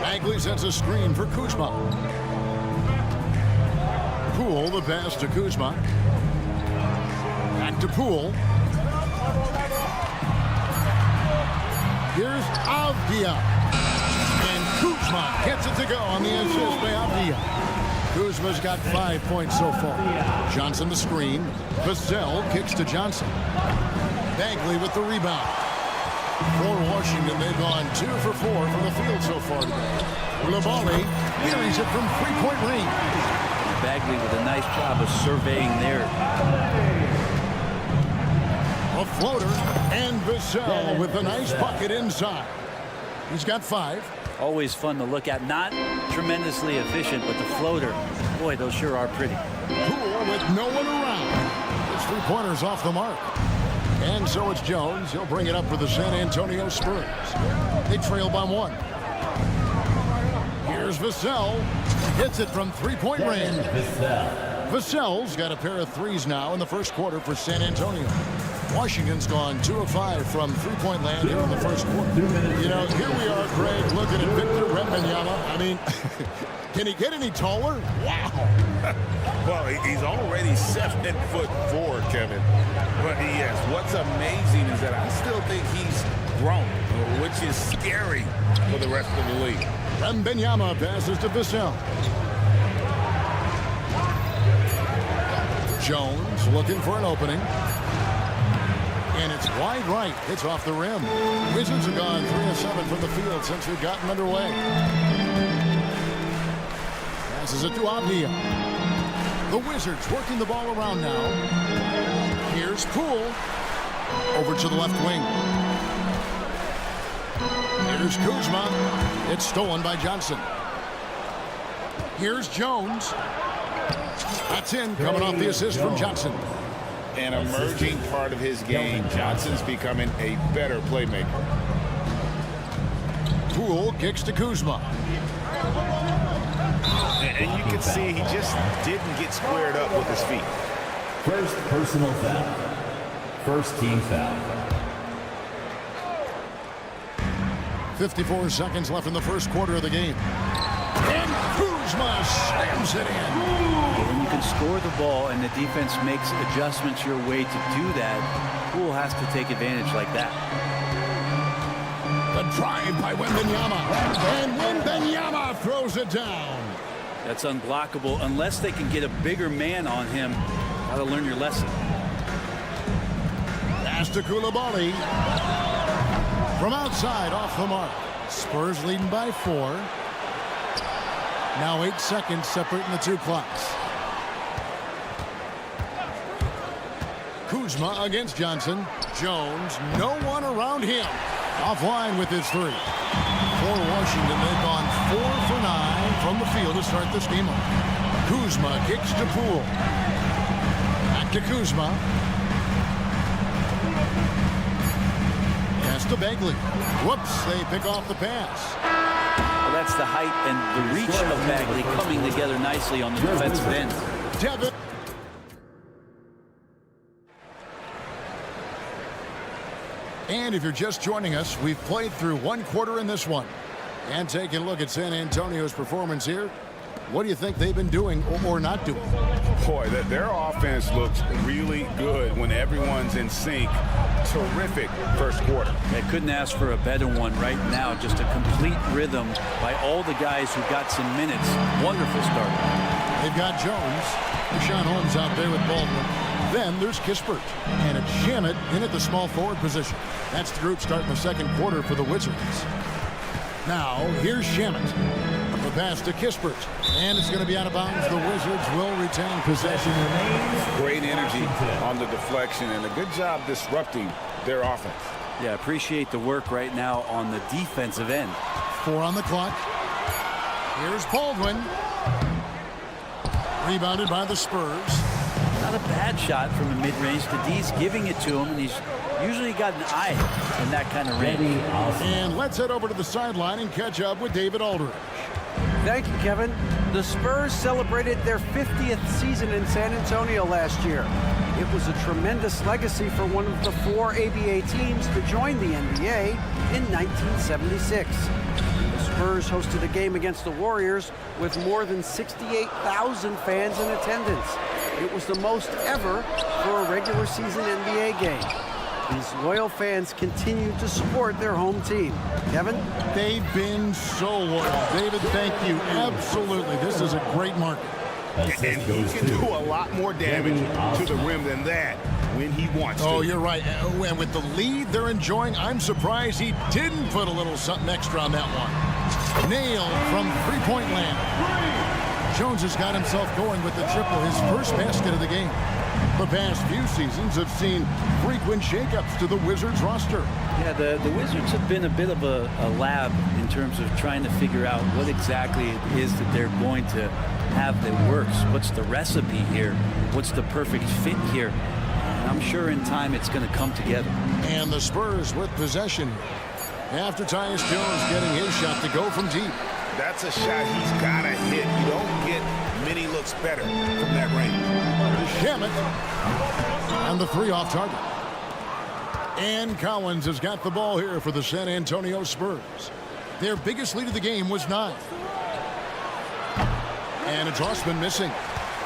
Bagley sets a screen for Kuzma. Poole, the pass to Kuzma. Back to Poole. Here's Avdia. And Kuzma gets it to go on the assist by Avdia. Kuzma's got 5 points so far. Johnson the screen. Vassell kicks to Johnson. Bagley with the rebound. For Washington, they've gone 2 for 4 from the field so far today. Koulibaly carries it from 3-point range.
Bagley with a nice job of surveying there.
A floater, and Vassell with a nice bucket inside. He's got 5.
Always fun to look at. Not tremendously efficient, but the floater, boy, those sure are pretty.
Poole with no one around. His 3-pointers off the mark. And so it's Jones. He'll bring it up for the San Antonio Spurs. They trail by 1. Here's Vassell. Hits it from 3-point range. Vassell's got a pair of threes now in the first quarter for San Antonio. Washington's gone 2 of 5 from 3-point land here in the first quarter. You know, here we are, Greg, looking at Victor Wembanyama. I mean, can he get any taller? Wow.
Well, he's already 7'4", Kevin. But yes, what's amazing is that I still think he's grown, which is scary for the rest of the league.
Wembanyama passes to Vassell. Jones looking for an opening. And it's wide right. It's off the rim. Wizards have gone 3 of 7 from the field since we've gotten underway. Passes it to Avdia. The Wizards working the ball around now. Here's Poole. Over to the left wing. Here's Kuzma. It's stolen by Johnson. Here's Jones. That's in, coming off the assist from Johnson.
An emerging part of his game. Johnson's becoming a better playmaker.
Poole kicks to Kuzma.
And you can see he just didn't get squared up with his feet.
First personal foul. First team foul.
54 seconds left in the first quarter of the game. And Kuzma slams it in.
When you can score the ball and the defense makes adjustments your way to do that, Poole has to take advantage like that.
The drive by Wembanyama. And Wembanyama throws it down.
That's unblockable unless they can get a bigger man on him. Gotta learn your lesson.
Pass to Koulibaly. From outside, off the mark. Spurs leading by 4. Now 8 seconds separating the two clocks. Kuzma against Johnson. Jones, no one around him. Offline with his 3. For Washington, they've gone 4 for 9 from the field to start this game off. Kuzma kicks to Poole. Back to Kuzma. Pass to Bagley. Whoops, they pick off the pass.
Well, that's the height and the reach of Bagley coming together nicely on the defensive end.
Devin. And if you're just joining us, we've played through 1 quarter in this one. And taking a look at San Antonio's performance here, what do you think they've been doing or not doing?
Boy, their offense looks really good when everyone's in sync. Terrific first quarter.
I couldn't ask for a better one right now. Just a complete rhythm by all the guys who got some minutes. Wonderful start.
They've got Jones. Deshaun Holmes out there with Baldwin. Then there's Kispert. And it's Shamet in at the small forward position. That's the group starting the second quarter for the Wizards. Now, here's Shamet. The pass to Kispert. And it's going to be out of bounds. The Wizards will retain possession.
Great energy on the deflection and a good job disrupting their offense.
Yeah, appreciate the work right now on the defensive end.
4 on the clock. Here's Baldwin. Rebounded by the Spurs.
Not a bad shot from the mid-range. The D's giving it to him, and he's usually got an eye in that kind of range.
And let's head over to the sideline and catch up with David Aldridge.
Thank you, Kevin. The Spurs celebrated their 50th season in San Antonio last year. It was a tremendous legacy for one of the 4 ABA teams to join the NBA in 1976. The Spurs hosted a game against the Warriors with more than 68,000 fans in attendance. It was the most ever for a regular season NBA game. These loyal fans continue to support their home team. Kevin?
They've been so loyal. David, thank you. Absolutely. This is a great market.
And he can do a lot more damage to the rim than that when he wants to.
Oh, you're right. And with the lead they're enjoying, I'm surprised he didn't put a little something extra on that one. Nailed from three-point land. Jones has got himself going with the triple, his first basket of the game. The past few seasons have seen frequent shakeups to the Wizards roster.
Yeah, the Wizards have been a bit of a lab in terms of trying to figure out what exactly it is that they're going to have that works. What's the recipe here? What's the perfect fit here? And I'm sure in time it's going to come together.
And the Spurs with possession after Tyus Jones getting his shot to go from deep.
That's a shot he's got to hit. You don't get many looks better from that range.
Shamet. And the 3 off target. And Collins has got the ball here for the San Antonio Spurs. Their biggest lead of the game was 9. And it's Osman missing.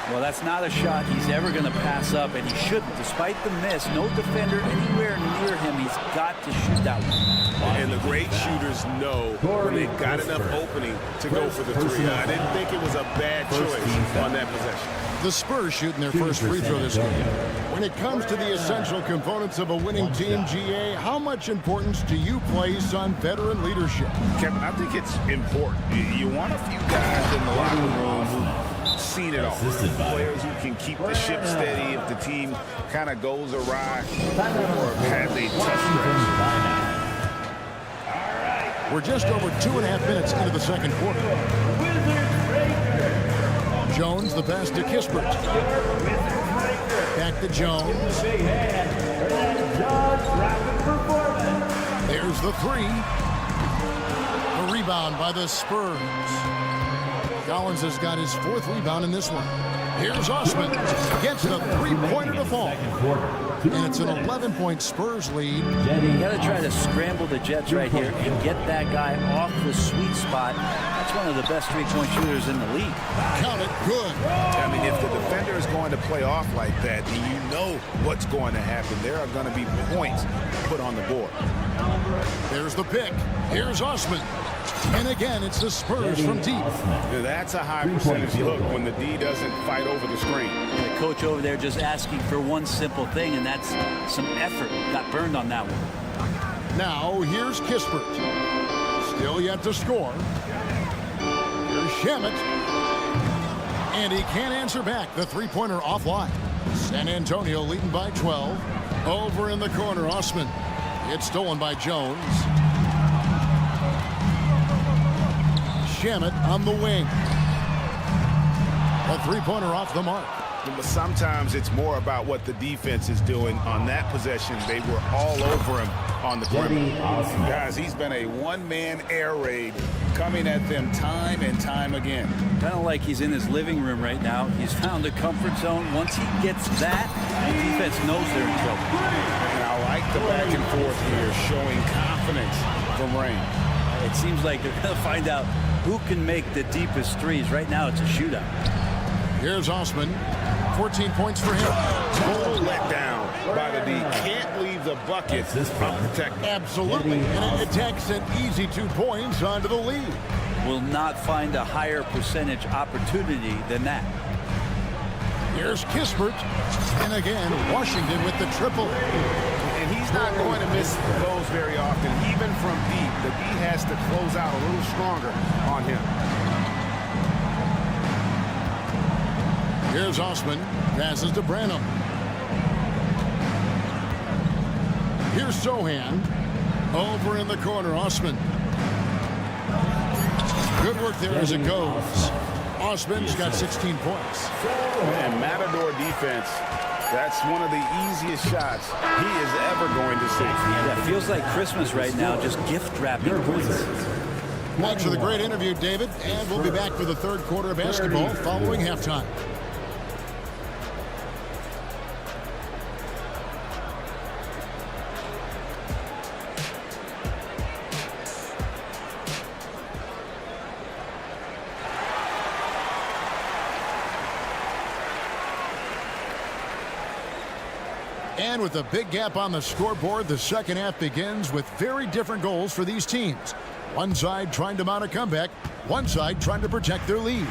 Well, that's not a shot he's ever going to pass up, and he shouldn't. Despite the miss, no defender anywhere near him. He's got to shoot that one.
And the great shooters know when they've got enough opening to go for the 3. I didn't think it was a bad choice on that possession.
The Spurs shooting their first free throw this game. When it comes to the essential components of a winning team, GA, how much importance do you place on veteran leadership?
Kevin, I think it's important. You want a few guys in the locker room who've seen it all. Players who can keep the ship steady if the team kind of goes awry or has a tough stretch.
We're just over 2.5 minutes into the second quarter. Jones, the pass to Kispert. Back to Jones. There's the 3. The rebound by the Spurs. Collins has got his 4th rebound in this one. Here's Osman. Gets the 3-pointer to fall. And it's an 11-point Spurs lead.
You got to try to scramble the Jets right here and get that guy off the sweet spot. That's one of the best 3-point shooters in the league.
Count it, good.
I mean, if the defender is going to play off like that, then you know what's going to happen. There are going to be points put on the board.
There's the pick. Here's Osman. And again, it's the Spurs from deep.
That's a high percentage look when the D doesn't fight over the screen.
The coach over there just asking for one simple thing, and that's some effort. Got burned on that one.
Now, here's Kispert. Still yet to score. Here's Shamet. And he can't answer back. The three-pointer offline. San Antonio leading by 12. Over in the corner, Osman. It's stolen by Jones. Shamet on the wing. A three-pointer off the mark.
But sometimes it's more about what the defense is doing. On that possession, they were all over him on the perimeter. Guys, he's been a one-man air raid coming at them time and time again.
Kind of like he's in his living room right now. He's found a comfort zone. Once he gets that, the defense knows they're in trouble.
And I like the back and forth here, showing confidence from Rain.
It seems like they're going to find out who can make the deepest threes. Right now, it's a shootout.
Here's Osman. 14 points for him.
Total letdown by the D. Can't leave the bucket unprotected.
Absolutely. And it takes an easy 2 points onto the lead.
Will not find a higher percentage opportunity than that.
Here's Kispert. And again, Washington with the triple.
And he's not going to miss those very often. Even from deep, the D has to close out a little stronger on him.
Here's Osman. Passes to Branham. Here's Sohan. Over in the corner, Osman. Good work there as it goes. Osman's got 16 points.
And Matador defense, that's one of the easiest shots he is ever going to see.
Yeah, it feels like Christmas right now, just gift wrapping points.
Thanks for the great interview, David. And we'll be back for the third quarter of basketball following halftime. And with a big gap on the scoreboard, the second half begins with very different goals for these teams. One side trying to mount a comeback, one side trying to protect their lead.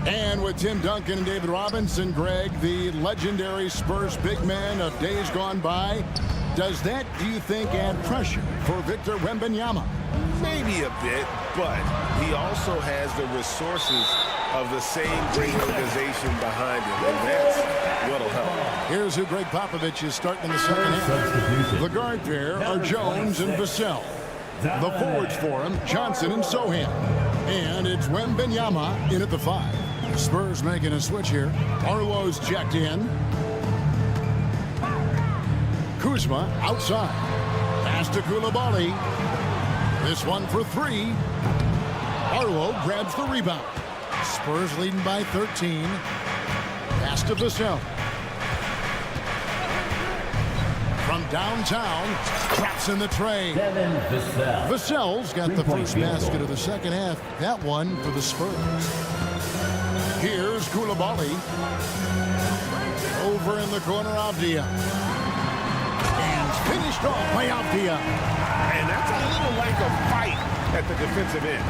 And with Tim Duncan and David Robinson, Greg, the legendary Spurs big man of days gone by, does that, do you think, add pressure for Victor Wembanyama?
Maybe a bit, but he also has the resources of the same great organization behind him, and that's what'll help.
Here's who Greg Popovich is starting in the second half. The guard pair are Jones and Vassell. The forwards for him, Johnson and Sohan. And it's Wembanyama in at the 5. Spurs making a switch here. Arlo's checked in. Kuzma outside. Pass to Coulibaly. This one for 3. Arlo grabs the rebound. Spurs leading by 13. Pass to Vassell. From downtown, traps in the tray. Vassell's got the first basket of the second half. That one for the Spurs. Here's Coulibaly. Over in the corner, Avdia. And finished off by Avdia.
And that's a little like a fight at the defensive end.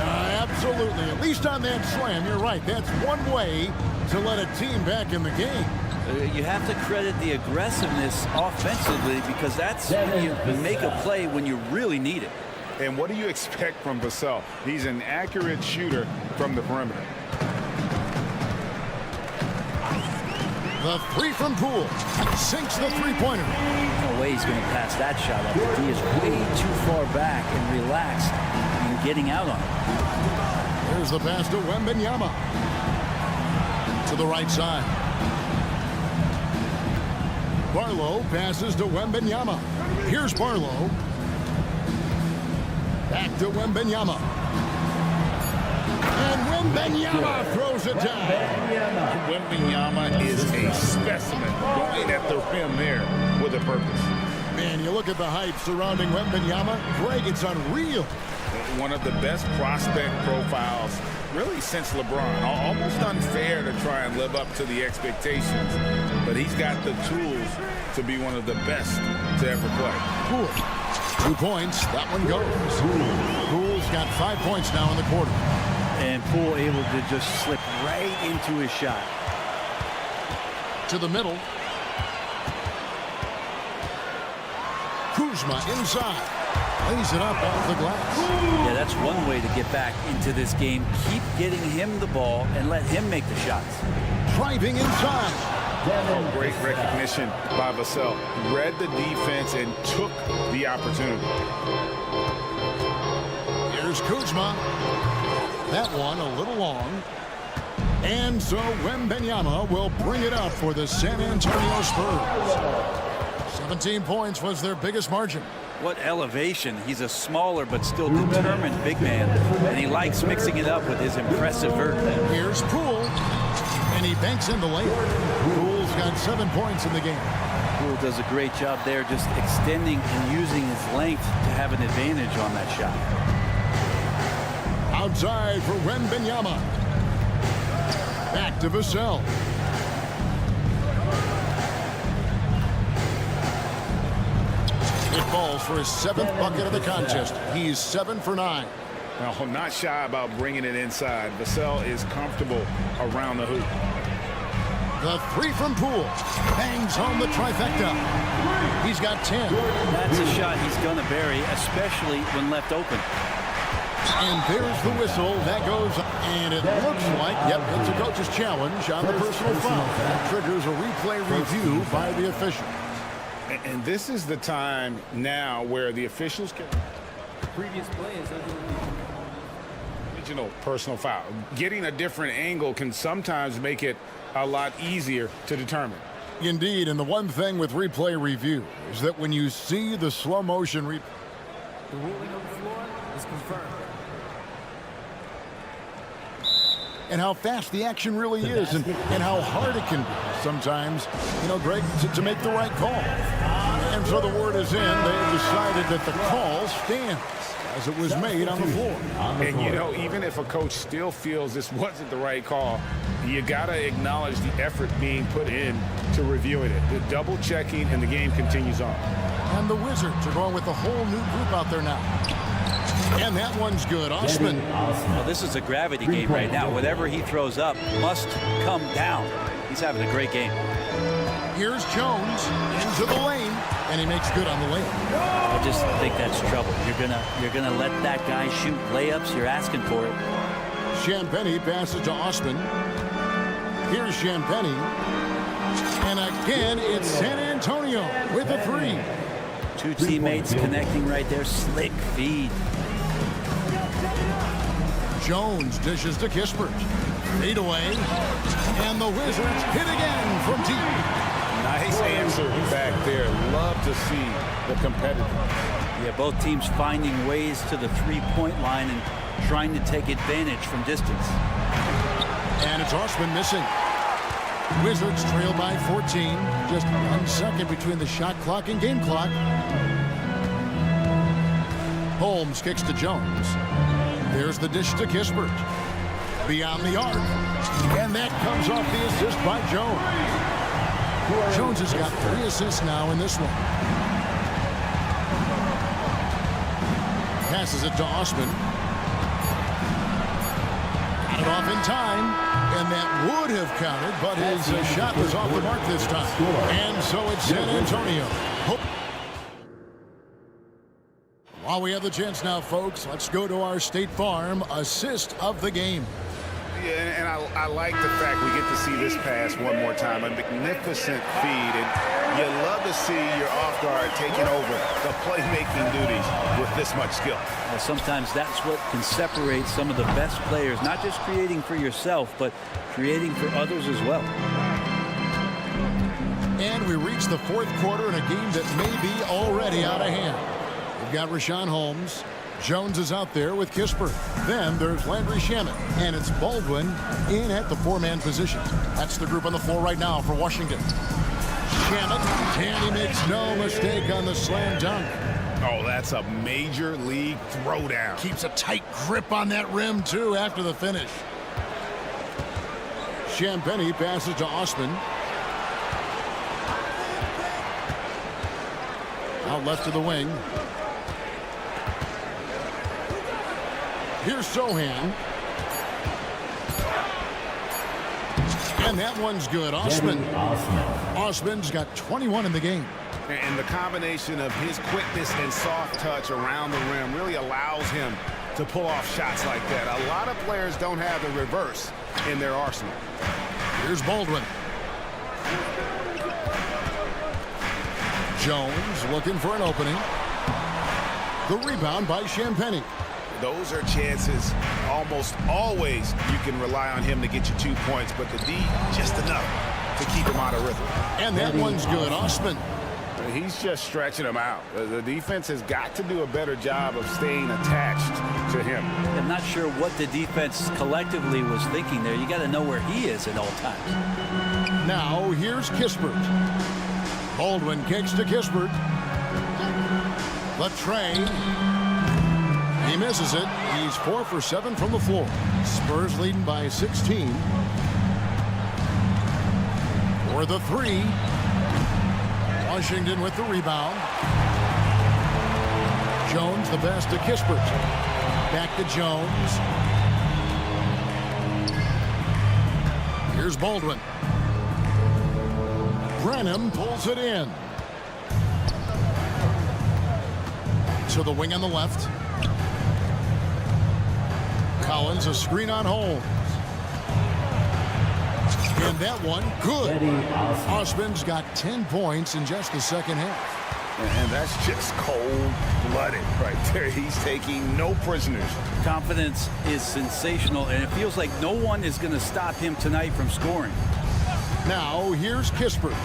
Absolutely. At least on that slam, you're right. That's one way to let a team back in the game.
You have to credit the aggressiveness offensively because that's when you make a play when you really need it.
And what do you expect from Vassell? He's an accurate shooter from the perimeter.
The 3 from Poole. Sinks the three-pointer.
No way he's going to pass that shot up. He is way too far back and relaxed and getting out on it.
There's the pass to Wembanyama. To the right side. Barlow passes to Wembanyama. Here's Barlow. Back to Wembanyama. And Wembanyama throws it down.
Wembanyama is a specimen, going at the rim there with a purpose.
Man, you look at the hype surrounding Wembanyama. Greg, it's unreal.
One of the best prospect profiles really since LeBron. Almost unfair to try and live up to the expectations, but he's got the tools to be one of the best to ever play.
Poole. 2 points. That one goes. Poole's got 5 points now in the quarter.
And Poole able to just slip right into his shot.
To the middle. Kuzma inside. lays it up off the glass.
Yeah, that's one way to get back into this game. Keep getting him the ball and let him make the shots.
Driving inside.
Oh, great recognition by Vassell. Read the defense and took the opportunity.
Here's Kuzma. That one a little long. And so Wembanyama will bring it up for the San Antonio Spurs. 17 points was their biggest margin.
What elevation. He's a smaller but still determined big man. And he likes mixing it up with his impressive vert.
Here's Poole. And he banks in the lane. Poole's got 7 points in the game.
Poole does a great job there just extending and using his length to have an advantage on that shot.
Outside for Wembanyama. Back to Vassell. It falls for his 7th bucket of the contest. He's 7 for 9.
Well, not shy about bringing it inside. Vassell is comfortable around the hoop.
The 3 from Poole. Bangs home the trifecta. He's got 10.
That's a shot he's going to bury, especially when left open.
And there's the whistle. That goes, and it looks like, yep, it's a coach's challenge on the personal foul. That triggers a replay review by the official.
And this is the time now where the officials can...
Previous play is
original personal foul. Getting a different angle can sometimes make it a lot easier to determine.
Indeed, and the one thing with replay review is that when you see the slow motion
the ruling on the floor is confirmed.
and how fast the action really is and how hard it can be sometimes, you know, Greg, to make the right call. And so the word is in. They've decided that the call stands as it was made on the floor.
And, you know, even if a coach still feels this wasn't the right call, you got to acknowledge the effort being put in to reviewing it. The double checking, and the game continues on.
And the Wizards are going with a whole new group out there now. And that one's good. Osman.
Well, this is a gravity game right now. Whatever he throws up must come down. He's having a great game.
Here's Jones into the lane, and he makes good on the lane.
I just think that's trouble. You're gonna let that guy shoot layups. You're asking for it.
Champagny passes to Osman. Here's Champagny. And again, it's San Antonio with a three.
Two teammates connecting right there. Slick feed.
Jones dishes to Kispert. Fade away. And the Wizards hit again from deep.
Nice answer back there. Love to see the competitiveness.
Yeah, both teams finding ways to the three-point line and trying to take advantage from distance.
And it's Osman missing. Wizards trail by 14. Just 1 second between the shot clock and game clock. Holmes kicks to Jones. There's the dish to Kispert. Beyond the arc. And that comes off the assist by Jones. Jones has got 3 assists now in this one. Passes it to Osman. Got it off in time. And that would have counted, but his shot was off the mark this time. And so it's San Antonio. While we have the chance now, folks, let's go to our State Farm assist of the game.
Yeah, and I like the fact we get to see this pass one more time. A magnificent feed, and you love to see your off guard taking over the playmaking duties with this much skill.
Well, sometimes that's what can separate some of the best players, not just creating for yourself, but creating for others as well.
And we reach the 4th quarter in a game that may be already out of hand. We've got Rashawn Holmes. Jones is out there with Kispert. Then there's Landry Shamet. And it's Baldwin in at the 4-man position. That's the group on the floor right now for Washington. Shamet, and he makes no mistake on the slam dunk.
Oh, that's a major league throwdown.
Keeps a tight grip on that rim, too, after the finish. Champagny passes to Osman. Out left to the wing. Here's Sohan. And that one's good. Osman's got 21 in the game.
And the combination of his quickness and soft touch around the rim really allows him to pull off shots like that. A lot of players don't have the reverse in their arsenal.
Here's Baldwin. Jones looking for an opening. The rebound by Champagnie.
Those are chances almost always you can rely on him to get you 2 points, but the D just enough to keep him out of rhythm.
And that one's good. Osman.
He's just stretching him out. The defense has got to do a better job of staying attached to him.
I'm not sure what the defense collectively was thinking there. You got to know where he is at all times.
Now here's Kispert. Baldwin kicks to Kispert. Latre. He misses it. He's 4 for 7 from the floor. Spurs leading by 16. For the three. Washington with the rebound. Jones the best to Kispert. Back to Jones. Here's Baldwin. Branham pulls it in. To the wing on the left. Collins a screen on Holmes. And that one, good. Osman's got 10 points in just the second half.
And that's just cold-blooded right there. He's taking no prisoners.
Confidence is sensational, and it feels like no one is going to stop him tonight from scoring.
Now, here's Kispert.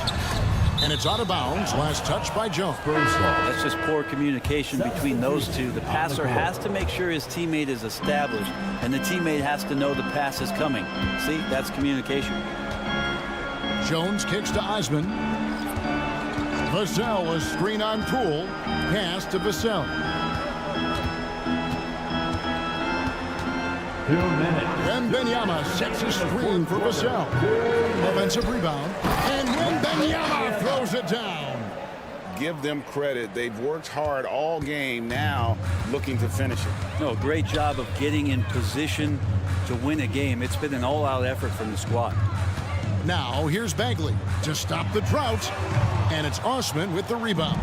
And it's out of bounds. Last touch by Jones.
That's just poor communication between those two. The passer has to make sure his teammate is established, and the teammate has to know the pass is coming. See, that's communication.
Jones kicks to Osman. Vassell, a screen on Poole. Pass to Vassell.
2 minutes.
Wembanyama sets a screen for Vassell. Offensive rebound. And Wembanyama throws it down.
Give them credit. They've worked hard all game, now looking to finish it.
No, great job of getting in position to win a game. It's been an all-out effort from the squad.
Now here's Bagley to stop the drought. And it's Osman with the rebound.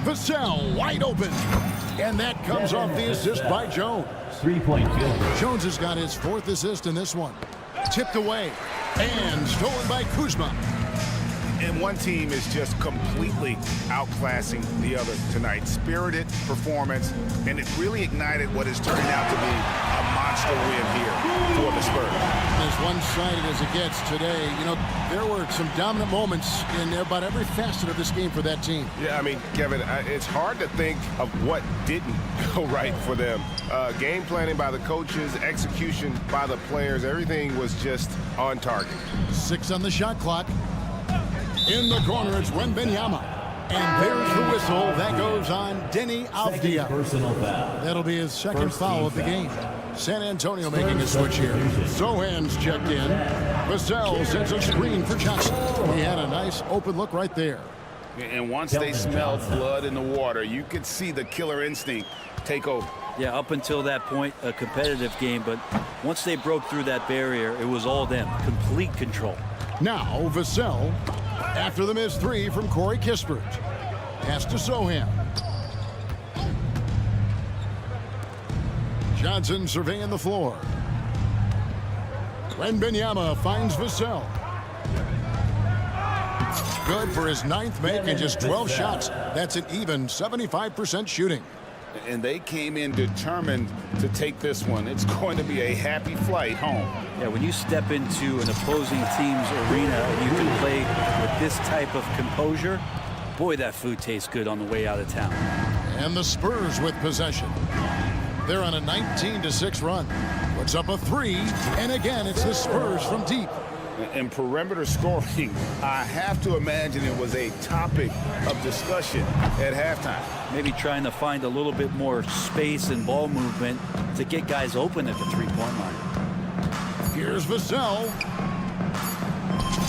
Vassell wide open. And that comes off the assist by Jones.
3-point field goal.
Jones has got his 4th assist in this one. Tipped away. And stolen by Kuzma.
And one team is just completely outclassing the other tonight. Spirited performance, and it really ignited what is turning out to be a monster win here for the Spurs.
As one-sided as it gets today, you know, there were some dominant moments in about every facet of this game for that team.
Yeah, I mean, Kevin, it's hard to think of what didn't go right for them. Game planning by the coaches, execution by the players, everything was just on target.
6 on the shot clock. In the corner, it's Wembanyama. And there's the whistle. That goes on Denny Avdia.
Personal foul.
That'll be his second foul of the game. San Antonio making a switch here. Sohan's checked in. Vassell sends a screen for Johnson. He had a nice open look right there.
And once they smelled blood in the water, you could see the killer instinct take over.
Yeah, up until that point, a competitive game, but once they broke through that barrier, it was all them. Complete control.
Now, Vassell, after the missed 3 from Corey Kispert. Pass to Sohan. Johnson surveying the floor. Wembanyama finds Vassell. Good for his 9th make and just 12 shots. That's an even 75% shooting.
And they came in determined to take this one. It's going to be a happy flight home.
Yeah, when you step into an opposing team's arena and you can play with this type of composure, boy, that food tastes good on the way out of town.
And the Spurs with possession. They're on a 19-6 run. Puts up a 3, and again, it's the Spurs from deep.
And perimeter scoring, I have to imagine it was a topic of discussion at halftime.
Maybe trying to find a little bit more space and ball movement to get guys open at the three-point line.
Here's Vassell.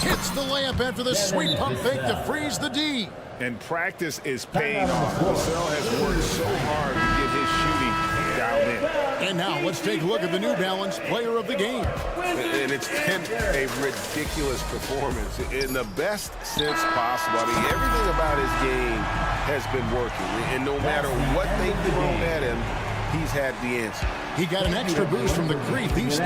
Hits the layup after the sweet pump fake to freeze the D.
And practice is paying off. Vassell has worked so hard to get his shooting dialed in.
And now let's take a look at the New Balance Player of the Game.
And it's been a ridiculous performance in the best sense possible. I mean, everything about his game has been working. And no matter what they've thrown at him, he's had the answer.
He got an extra boost from the grief he's...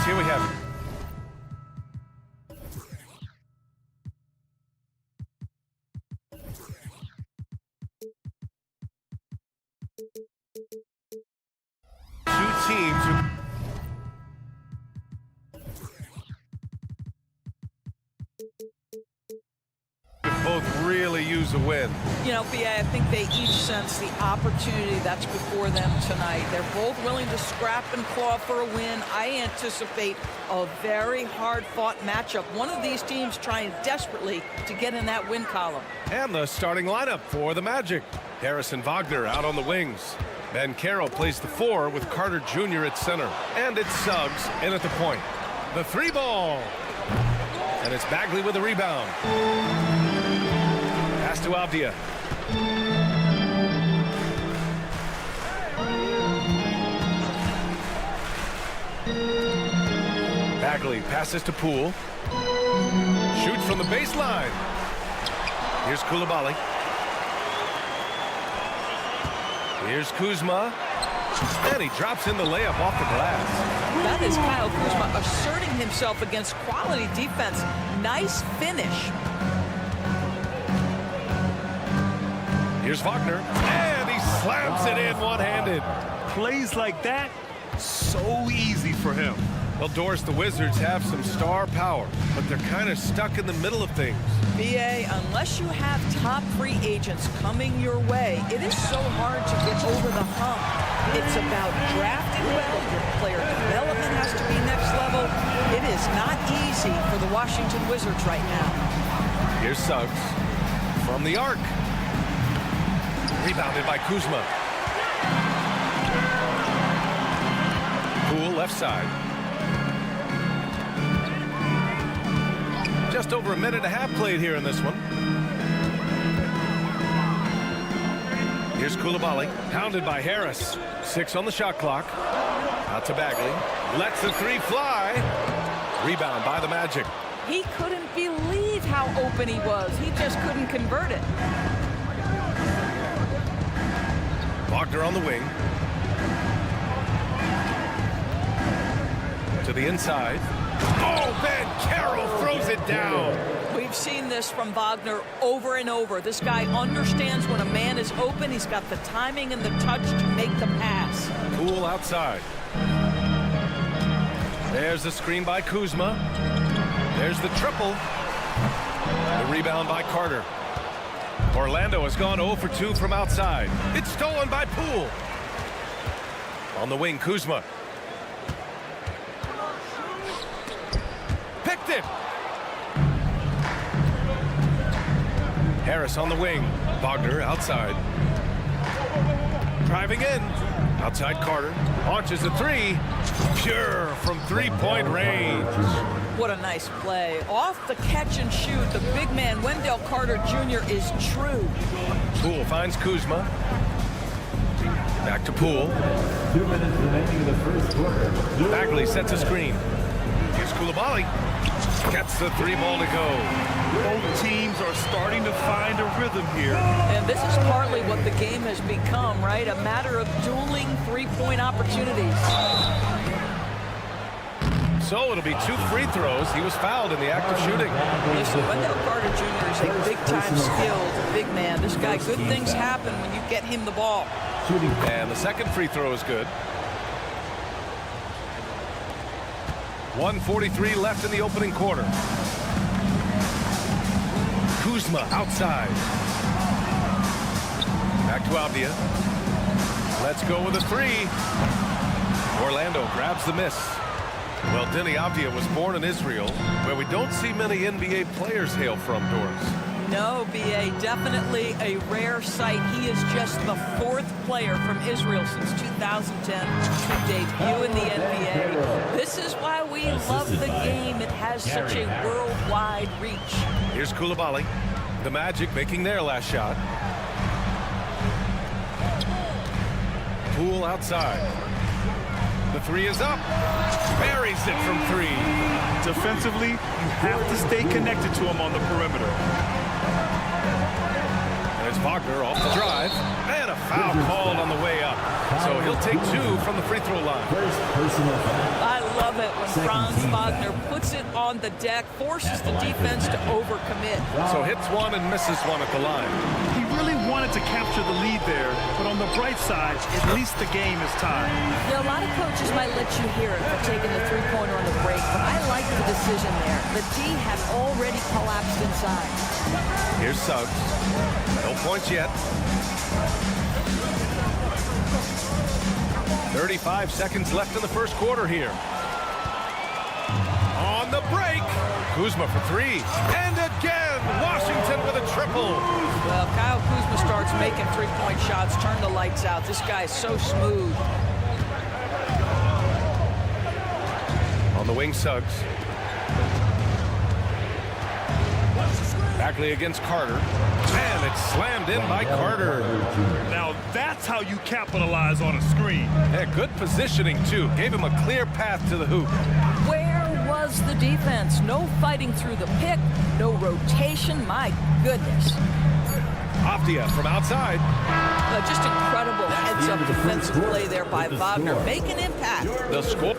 Here we have it. Two teams who both really use a win.
You know, BA, I think they each sense the opportunity that's before them tonight. They're both willing to scrap and claw for a win. I anticipate a very hard-fought matchup. One of these teams trying desperately to get in that win column.
And the starting lineup for the Magic. Harrison Wagner out on the wings. Banchero plays the 4 with Carter Jr. at center. And it's Suggs in at the point. The 3 ball. And it's Bagley with the rebound. Pass to Avdia. Bagley passes to Poole. Shoots from the baseline. Here's Koulibaly. Here's Kuzma. And he drops in the layup off the glass.
That is Kyle Kuzma asserting himself against quality defense. Nice finish.
Here's Wagner. And he slams it in one-handed.
Plays like that, so easy for him.
Well, Doris, the Wizards have some star power, but they're kind of stuck in the middle of things.
BA, unless you have top free agents coming your way, it is so hard to get over the hump. It's about drafting well. Your player development has to be next level. It is not easy for the Washington Wizards right now.
Here's Suggs from the arc. Rebounded by Kuzma. Poole left side. Just over a minute and a half played here in this one. Here's Koulibaly, pounded by Harris. 6 on the shot clock. Out to Bagley. Lets the 3 fly. Rebound by the Magic.
He couldn't believe how open he was. He just couldn't convert it.
Wagner on the wing. To the inside. Oh, Banchero throws it down.
We've seen this from Wagner over and over. This guy understands when a man is open. He's got the timing and the touch to make the pass.
Poole outside. There's the screen by Kuzma. There's the triple. The rebound by Carter. Orlando has gone 0 for 2 from outside. It's stolen by Poole. On the wing, Kuzma. Picked it. Harris on the wing. Wagner outside. Driving in. Outside Carter. Launches a 3. Pure from three-point range.
What a nice play. Off the catch and shoot, the big man, Wendell Carter Jr. is true.
Poole finds Kuzma. Back to Poole.
2 minutes remaining in the first quarter.
Bagley sets a screen. Here's Koulibaly. Gets the 3 ball to go.
Both teams are starting to find a rhythm here.
And this is partly what the game has become, right? A matter of dueling three-point opportunities.
So it'll be 2 free throws. He was fouled in the act of shooting.
Listen, Wendell Carter Jr. is a big-time skilled big man. This guy, good things happen when you get him the ball.
And the second free throw is good. 1:43 left in the opening quarter. Kuzma outside. Back to Avdia. Let's go with a three. Orlando grabs the miss. Well, Denny Avdia was born in Israel, where we don't see many NBA players hail from, Doris.
No, B.A., definitely a rare sight. He is just the 4th player from Israel since 2010 to debut in the NBA. This is why we love the game. It has such a worldwide reach.
Here's Coulibaly. The Magic making their last shot. Poole outside. The three is up. Buries it from 3.
Defensively, you have to stay connected to him on the perimeter.
There's Wagner off the drive. And a foul called on the way up. So he'll take 2 from the free throw line.
I love it when Franz Wagner puts it on the deck, forces the defense to overcommit.
So hits 1 and misses 1 at the line.
He really wanted to capture the lead there, but on the bright side, at least the game is tied.
Now, a lot of coaches might let you hear it for taking the three-pointer on the break, but I like the decision there. The D had already collapsed inside.
Here's Suggs. No points yet. 35 seconds left in the first quarter here. On the break, Kuzma for 3. And again, Washington with a triple.
Well, Kyle Kuzma starts making three-point shots, turn the lights out. This guy is so smooth.
On the wing, Suggs. Bagley against Carter. And it's slammed in by Carter.
Now that's how you capitalize on a screen.
Yeah, good positioning, too. Gave him a clear path to the hoop.
Where was the defense? No fighting through the pick, no rotation. My goodness.
Avdia from outside.
Just incredible heads-up defensive play there by Wagner. Make an impact.
The score.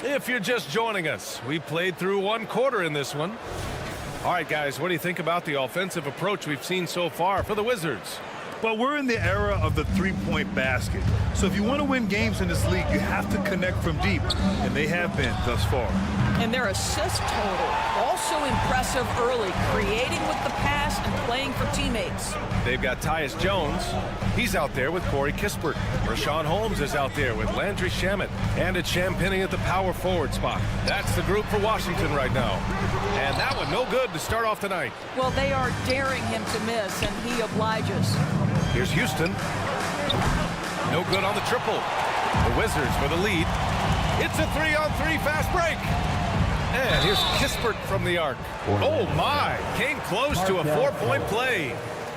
If you're just joining us, we played through 1 quarter in this one. All right, guys, what do you think about the offensive approach we've seen so far for the Wizards?
Well, we're in the era of the three-point basket. So if you want to win games in this league, you have to connect from deep, and they have been thus far.
And their assist total, also impressive early, creating with the pass and playing for teammates.
They've got Tyus Jones. He's out there with Corey Kispert. Rashawn Holmes is out there with Landry Shamet. And it's Champagnie at the power forward spot. That's the group for Washington right now. And that one no good to start off the night.
Well, they are daring him to miss, and he obliges.
Here's Houston. No good on the triple. The Wizards for the lead. It's a 3-on-3 fast break. And here's Kispert from the arc. Oh, my. Came close to a 4-point play.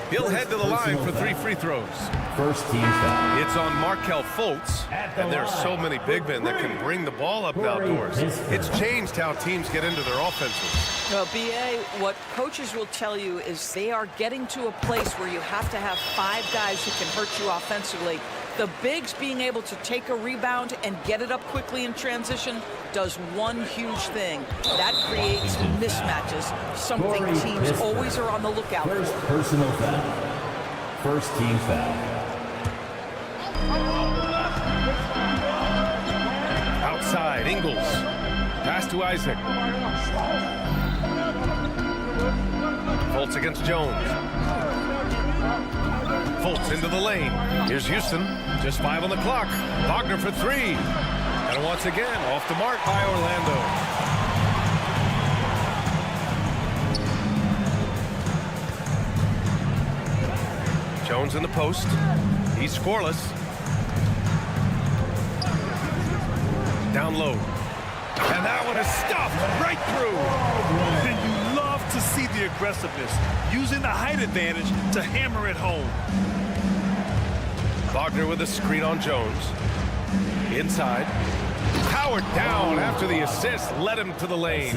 He'll head to the line for 3 free throws.
First team foul.
It's on Markelle Fultz. And there are so many big men that can bring the ball up outdoors. It's changed how teams get into their offenses.
Well, B.A., what coaches will tell you is they are getting to a place where you have to have 5 guys who can hurt you offensively. The bigs being able to take a rebound and get it up quickly in transition does one huge thing. That creates mismatches, something teams always are on the lookout for.
First personal foul. First team foul.
Outside, Ingles. Pass to Isaac. Fultz against Jones. Fultz into the lane. Here's Houston. Just 5 on the clock. Wagner for 3. And once again, off the mark by Orlando. Jones in the post. He's scoreless. Down low. And that one is stuffed right through.
And you love to see the aggressiveness, using the height advantage to hammer it home.
Wagner with a screen on Jones. Inside. Powered down after the assist led him to the lane.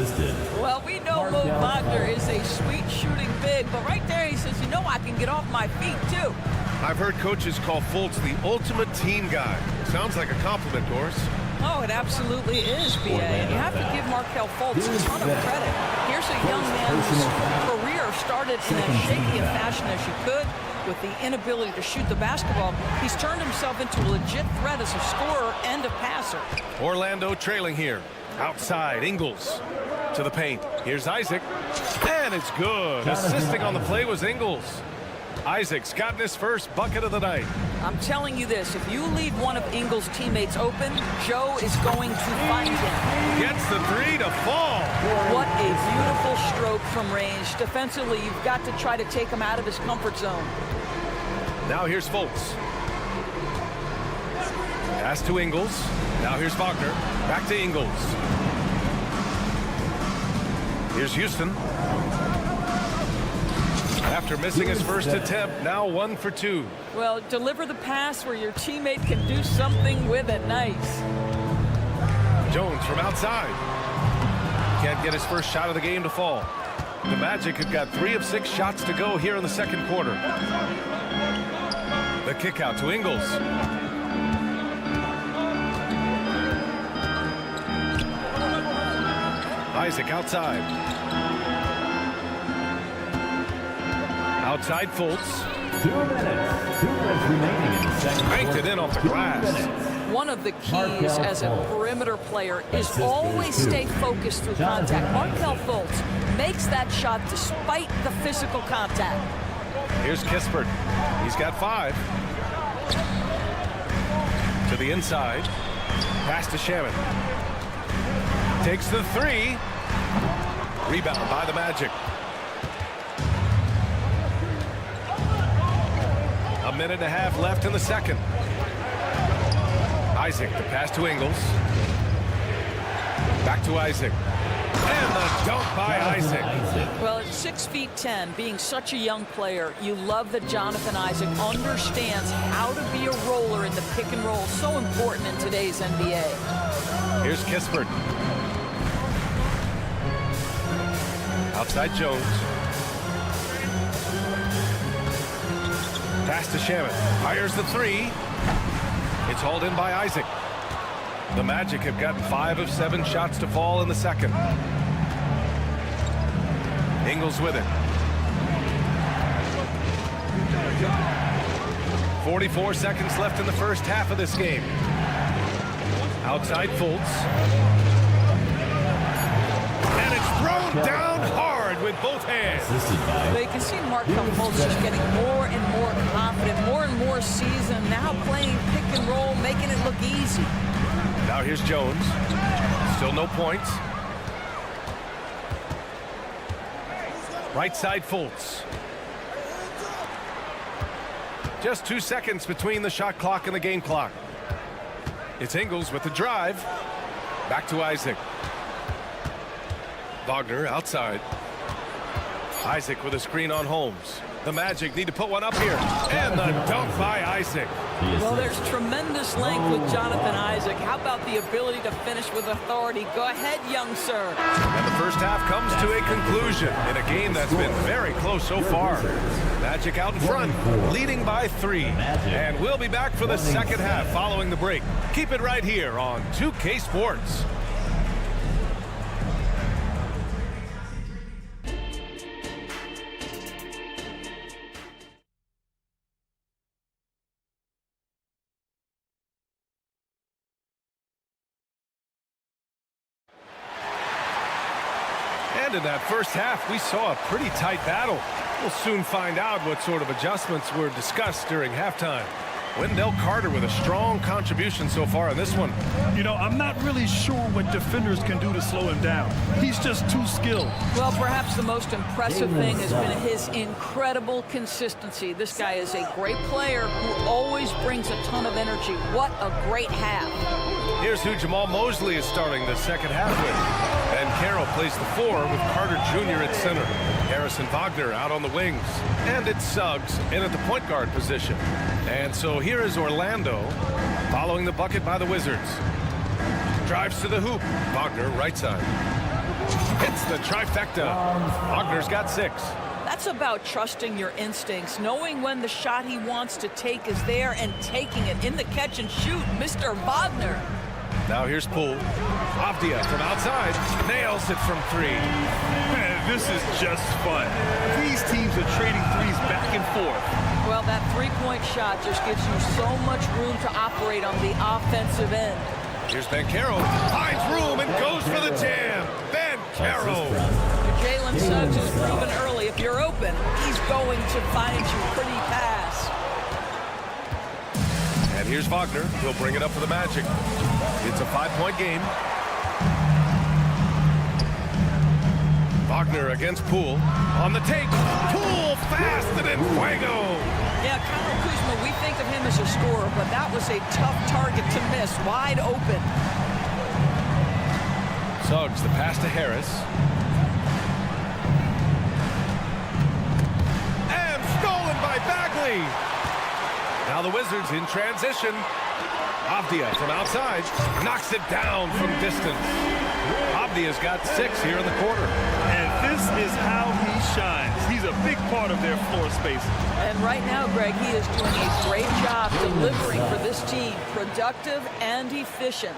Well, we know Mo Wagner is a sweet shooting big, but right there he says, you know, I can get off my feet too.
I've heard coaches call Fultz the ultimate team guy. Sounds like a compliment, Doris.
Oh, it absolutely is, B.A. And you have to give Markelle Fultz a ton of credit. Here's a young man whose career started in as shaky a fashion as you could. With the inability to shoot the basketball, he's turned himself into a legit threat as a scorer and a passer.
Orlando trailing here. Outside, Ingles. To the paint. Here's Isaac. And it's good. Assisting on the play was Ingles. Isaac's gotten his first bucket of the night.
I'm telling you this, if you leave one of Ingles' teammates open, Joe is going to find him.
Gets the three to fall.
What a beautiful stroke from range. Defensively, you've got to try to take him out of his comfort zone.
Now here's Fultz. Pass to Ingles. Now here's Wagner. Back to Ingles. Here's Houston. After missing his first attempt, now 1 for 2.
Well, deliver the pass where your teammate can do something with it. Nice.
Jones from outside. Can't get his first shot of the game to fall. The Magic have got 3 of 6 shots to go here in the second quarter. The kick out to Ingles. Isaac outside. Outside Fultz.
2 minutes remaining in the second.
Banked it in off the glass.
One of the keys as a perimeter player is always stay focused through contact. Markelle Fultz makes that shot despite the physical contact.
Here's Kispert. He's got 5. To the inside. Pass to Shaman. Takes the 3. Rebound by the Magic. A minute and a half left in the second. Isaac, the pass to Ingles. Back to Isaac. And the dunk by Isaac.
Well, at 6'10", being such a young player, you love that Jonathan Isaac understands how to be a roller in the pick and roll. So important in today's NBA.
Here's Kispert. Outside Jones. Pass to Shaman. Fires the 3. It's hauled in by Isaac. The Magic have gotten 5 of 7 shots to fall in the second. Ingles with it. 44 seconds left in the first half of this game. Outside Fultz. And it's thrown down hard with both hands.
But you can see Markelle Fultz just getting more and more confident, more and more seasoned, now playing pick and roll, making it look easy.
Now here's Jones. Still no points. Right side Fultz. Just 2 seconds between the shot clock and the game clock. It's Ingles with the drive. Back to Isaac. Wagner outside. Isaac with a screen on Holmes. The Magic need to put one up here. And the dunk by Isaac.
Well, there's tremendous length with Jonathan Isaac. How about the ability to finish with authority? Go ahead, young sir.
And the first half comes to a conclusion in a game that's been very close so far. Magic out in front, leading by 3. And we'll be back for the second half following the break. Keep it right here on 2K Sports. In that first half, we saw a pretty tight battle. We'll soon find out what sort of adjustments were discussed during halftime. Wendell Carter with a strong contribution so far in this one.
You know, I'm not really sure what defenders can do to slow him down. He's just too skilled.
Well, perhaps the most impressive thing has been his incredible consistency. This guy is a great player who always brings a ton of energy. What a great half.
Here's who Jamal Mosley is starting the second half with. And Carroll plays the 4 with Carter Jr. at center. Harrison Wagner out on the wings. And it's Suggs in at the point guard position. And so here is Orlando following the bucket by the Wizards. Drives to the hoop. Wagner right side. Hits the trifecta. Wagner's got 6.
That's about trusting your instincts, knowing when the shot he wants to take is there and taking it in the catch and shoot. Mr. Wagner.
Now here's Poole. Avdia from outside. Nails it from 3.
Man, this is just fun. These teams are trading threes back and forth.
Well, that three-point shot just gives you so much room to operate on the offensive end.
Here's Banchero. Finds room and goes for the jam. Banchero Bankero.
Jalen Suggs has proven early, if you're open, he's going to find you pretty fast.
And here's Wagner. He'll bring it up for the Magic. It's a 5-point game. Wagner against Poole. On the take. Poole fast and in fuego.
Yeah, Kyle Kuzma, we think of him as a scorer, but that was a tough target to miss. Wide open.
Suggs, the pass to Harris. And stolen by Bagley. Now the Wizards in transition. Avdia from outside knocks it down from distance. Avdia's got 6 here in the quarter.
And this is how he shines. He's a big part of their floor space.
And right now, Greg, he is doing a great job delivering for this team. Productive and efficient.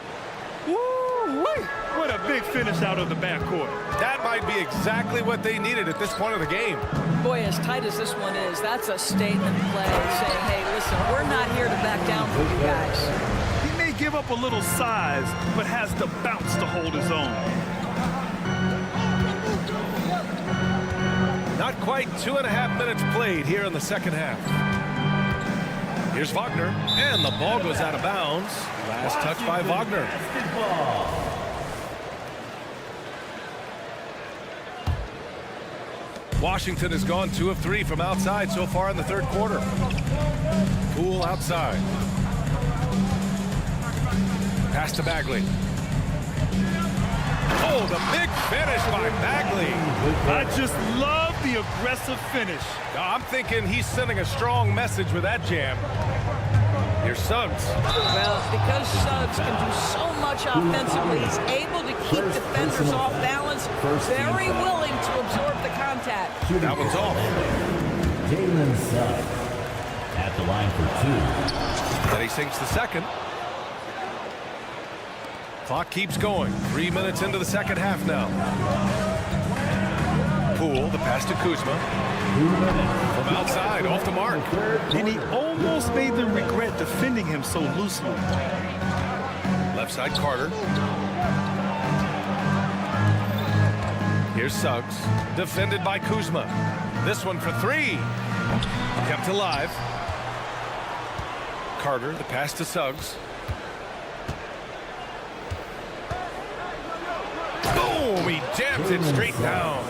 Woo-wee! What a big finish out of the backcourt.
That might be exactly what they needed at this point of the game.
Boy, as tight as this one is, that's a statement play saying, hey, listen, we're not here to back down for you guys.
He may give up a little size, but has the bounce to hold his own.
Not quite 2.5 minutes played here in the second half. Here's Wagner, and the ball goes out of bounds. Last touch by Wagner. Washington has gone 2 of 3 from outside so far in the third quarter. Poole outside. Pass to Bagley. Oh, the big finish by Bagley.
I just love the aggressive finish.
I'm thinking he's sending a strong message with that jam. Here's Suggs.
Well, because Suggs can do so much offensively, he's able to keep defenders off balance, very willing to absorb the contact.
That one's off.
Jalen Suggs at the line for 2.
Then he sinks the second. Clock keeps going. 3 minutes into the second half now. Poole, the pass to Kuzma. From outside, off the mark.
And he almost made them regret defending him so loosely.
Left side, Carter. Here's Suggs, defended by Kuzma. This one for 3. Kept alive. Carter, the pass to Suggs. Boom! He jams it straight down.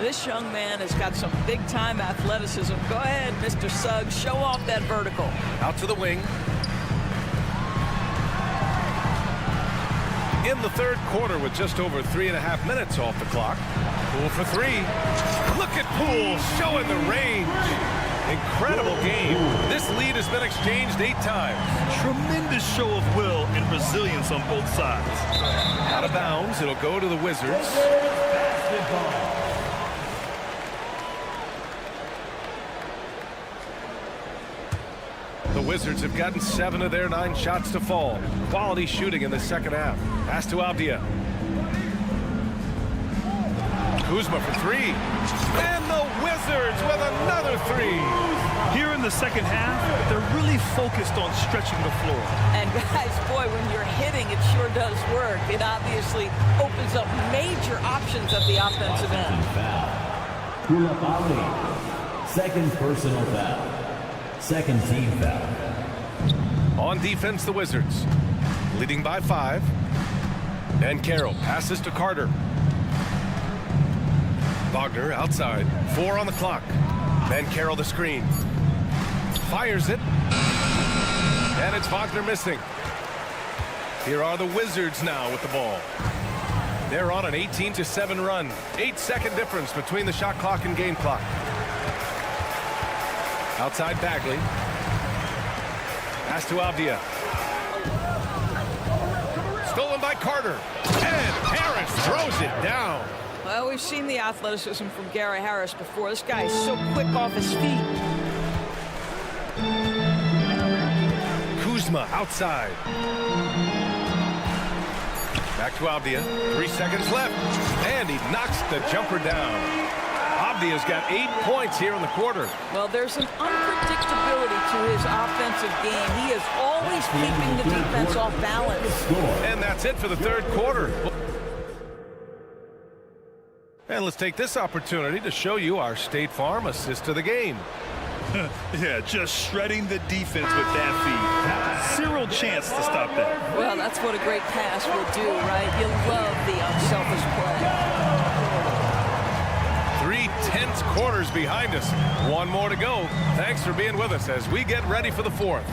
This young man has got some big-time athleticism. Go ahead, Mr. Suggs. Show off that vertical.
Out to the wing. In the third quarter with just over 3.5 minutes off the clock. Poole for 3. Look at Poole showing the range. Incredible game. This lead has been exchanged 8 times.
Tremendous show of will and resilience on both sides.
Out of bounds. It'll go to the Wizards. The Wizards have gotten 7 of their 9 shots to fall. Quality shooting in the second half. Pass to Avdia. Kuzma for 3. And the Wizards with another 3.
Here in the second half, they're really focused on stretching the floor.
And guys, boy, when you're hitting, it sure does work. It obviously opens up major options at the offensive end.
CLA-PL. Second personal foul. Second team foul.
On defense, the Wizards. Leading by 5. And Carroll passes to Carter. Wagner outside. 4 on the clock. Then Carroll the screen. Fires it. And it's Wagner missing. Here are the Wizards now with the ball. They're on an 18-7 run. 8-second difference between the shot clock and game clock. Outside Bagley. Pass to Avdia. Stolen by Carter. And Harris throws it down.
Well, we've seen the athleticism from Gary Harris before. This guy is so quick off his feet.
Kuzma outside. Back to Avdia. 3 seconds left. And he knocks the jumper down. Avdia's got 8 points here in the quarter.
Well, there's an unpredictability to his offensive game. He is always keeping the defense off balance.
And that's it for the third quarter. And let's take this opportunity to show you our State Farm assist of the game.
Yeah, just shredding the defense with that feed. Zero chance to stop that.
Well, that's what a great pass will do, right? You love the unselfish play.
3 tense quarters behind us. One more to go. Thanks for being with us as we get ready for the 4th.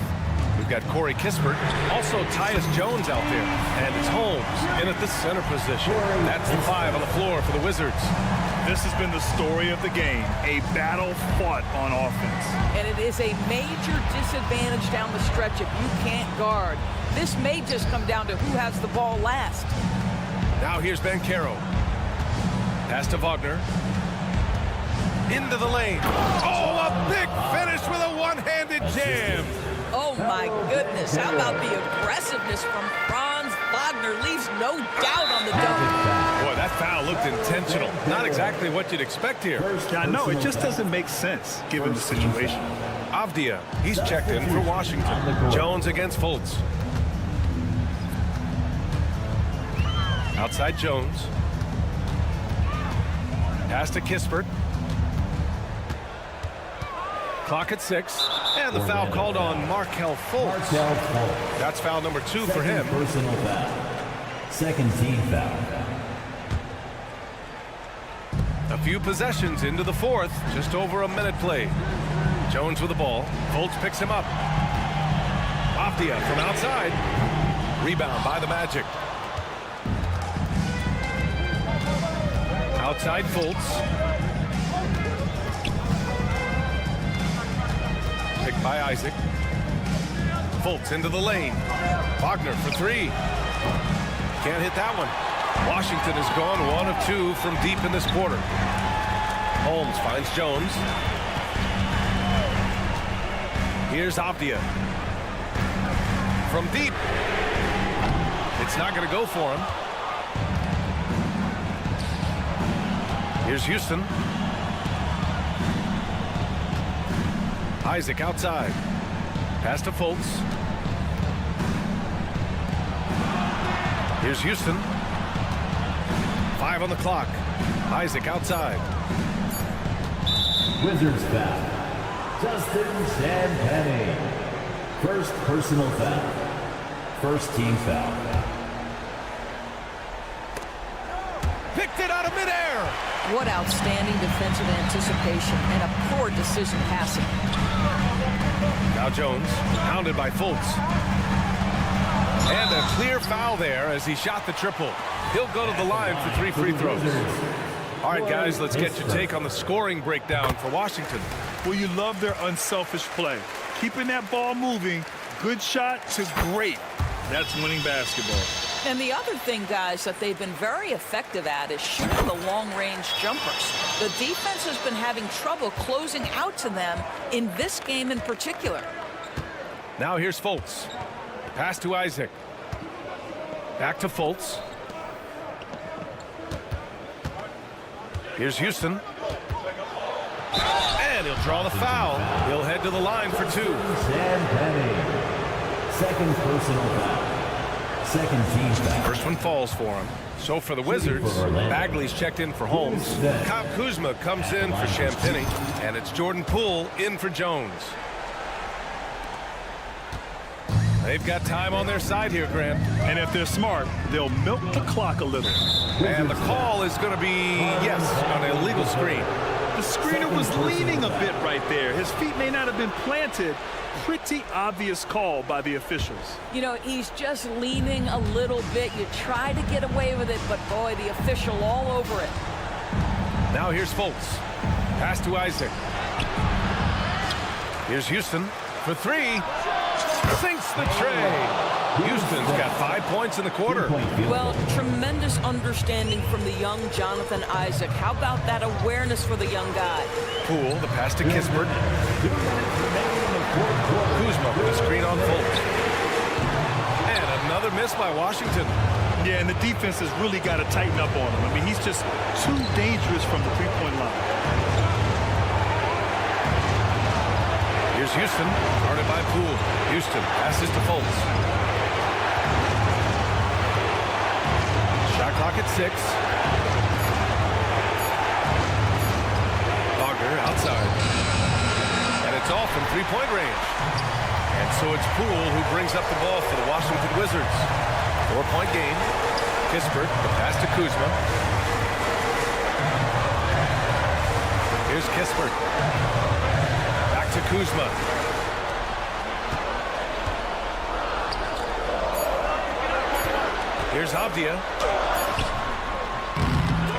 We've got Corey Kispert, also Tyus Jones out there, and it's Holmes in at the center position. That's the 5 on the floor for the Wizards.
This has been the story of the game, a battle fought on offense.
And it is a major disadvantage down the stretch if you can't guard. This may just come down to who has the ball last.
Now here's Banchero. Pass to Wagner. Into the lane. Oh, a big finish with a one-handed jam.
Oh, my goodness. How about the aggressiveness from Franz Wagner? Leaves no doubt on the dunk.
Boy, that foul looked intentional. Not exactly what you'd expect here.
Yeah, no, it just doesn't make sense given the situation.
Avdia, he's checked in for Washington. Jones against Fultz. Outside Jones. Pass to Kispert. Clock at 6, and the foul called on Markelle Fultz. That's foul number 2 for him.
Personal foul. Second team foul.
A few possessions into the 4th, just over a minute played. Jones with the ball. Fultz picks him up. Avdia from outside. Rebound by the Magic. Outside Fultz. Picked by Isaac. Fultz into the lane. Wagner for 3. Can't hit that one. Washington has gone 1 of 2 from deep in this quarter. Holmes finds Jones. Here's Avdia. From deep. It's not going to go for him. Here's Houston. Isaac outside. Pass to Fultz. Here's Houston. 5 on the clock. Isaac outside.
Wizards foul. Justin Sandpenny. First personal foul. First team foul.
Picked it out of midair.
What outstanding defensive anticipation and a poor decision passing.
Now Jones, pounded by Fultz. And a clear foul there as he shot the triple. He'll go to the line for 3 free throws. All right, guys, let's get your take on the scoring breakdown for Washington.
Well, you love their unselfish play. Keeping that ball moving, good shot to great. That's winning basketball.
And the other thing, guys, that they've been very effective at is shooting the long-range jumpers. The defense has been having trouble closing out to them in this game in particular.
Now here's Fultz. Pass to Isaac. Back to Fultz. Here's Houston. And he'll draw the foul. He'll head to the line for 2.
Sandpenny. Second personal foul. Second team foul.
First one falls for him. So for the Wizards, Bagley's checked in for Holmes. Kyle Kuzma comes in for Champagny. And it's Jordan Poole in for Jones. They've got time on their side here, Grant.
And if they're smart, they'll milk the clock a little.
And the call is going to be, yes, on an illegal screen.
The screener was leaning a bit right there. His feet may not have been planted. Pretty obvious call by the officials.
You know, he's just leaning a little bit. You try to get away with it, but boy, the official all over it.
Now here's Fultz. Pass to Isaac. Here's Houston for 3. Sinks the tray. Houston's got 5 points in the quarter.
Well, tremendous understanding from the young Jonathan Isaac. How about that awareness for the young guy?
Poole, the pass to Kispert. Kuzma with a screen on Fultz. And another miss by Washington.
Yeah, and the defense has really got to tighten up on him. I mean, he's just too dangerous from the three-point line.
Here's Houston, guarded by Poole. Houston passes to Fultz. Shot clock at 6. side. And it's off from three-point range. And so it's Poole who brings up the ball for the Washington Wizards. 4-point game. Kispert, the pass to Kuzma. Here's Kispert. Back to Kuzma. Here's Avdia.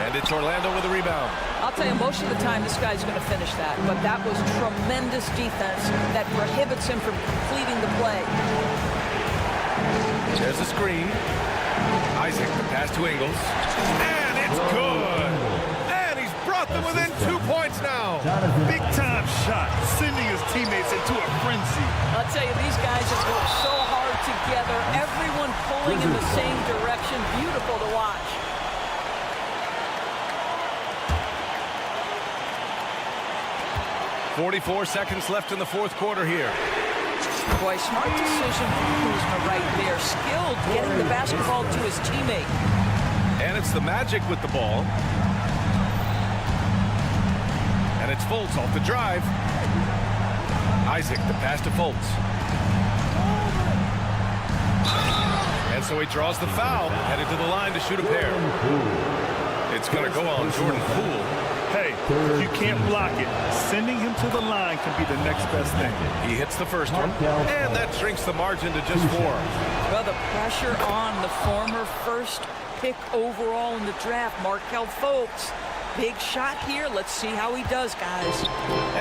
And it's Orlando with a rebound.
I'll tell you, most of the time this guy's going to finish that, but that was tremendous defense that prohibits him from completing the play.
There's a screen. Isaac, the pass to Ingles. And it's good. And he's brought them within 2 points now.
Big time shot, sending his teammates into a frenzy.
I'll tell you, these guys have worked so hard together, everyone pulling in the same direction. Beautiful to watch.
.44 seconds left in the fourth quarter here.
Boy, smart decision from Kuzma right there. Skilled getting the basketball to his teammate.
And it's the Magic with the ball. And it's Fultz off the drive. Isaac, the pass to Fultz. And so he draws the foul, headed to the line to shoot a pair. It's going to go on Jordan Poole.
Hey, if you can't block it, sending him to the line can be the next best thing.
He hits the first one, and that shrinks the margin to just 4.
Well, the pressure on the former first pick overall in the draft, Markelle Fultz. Big shot here. Let's see how he does, guys.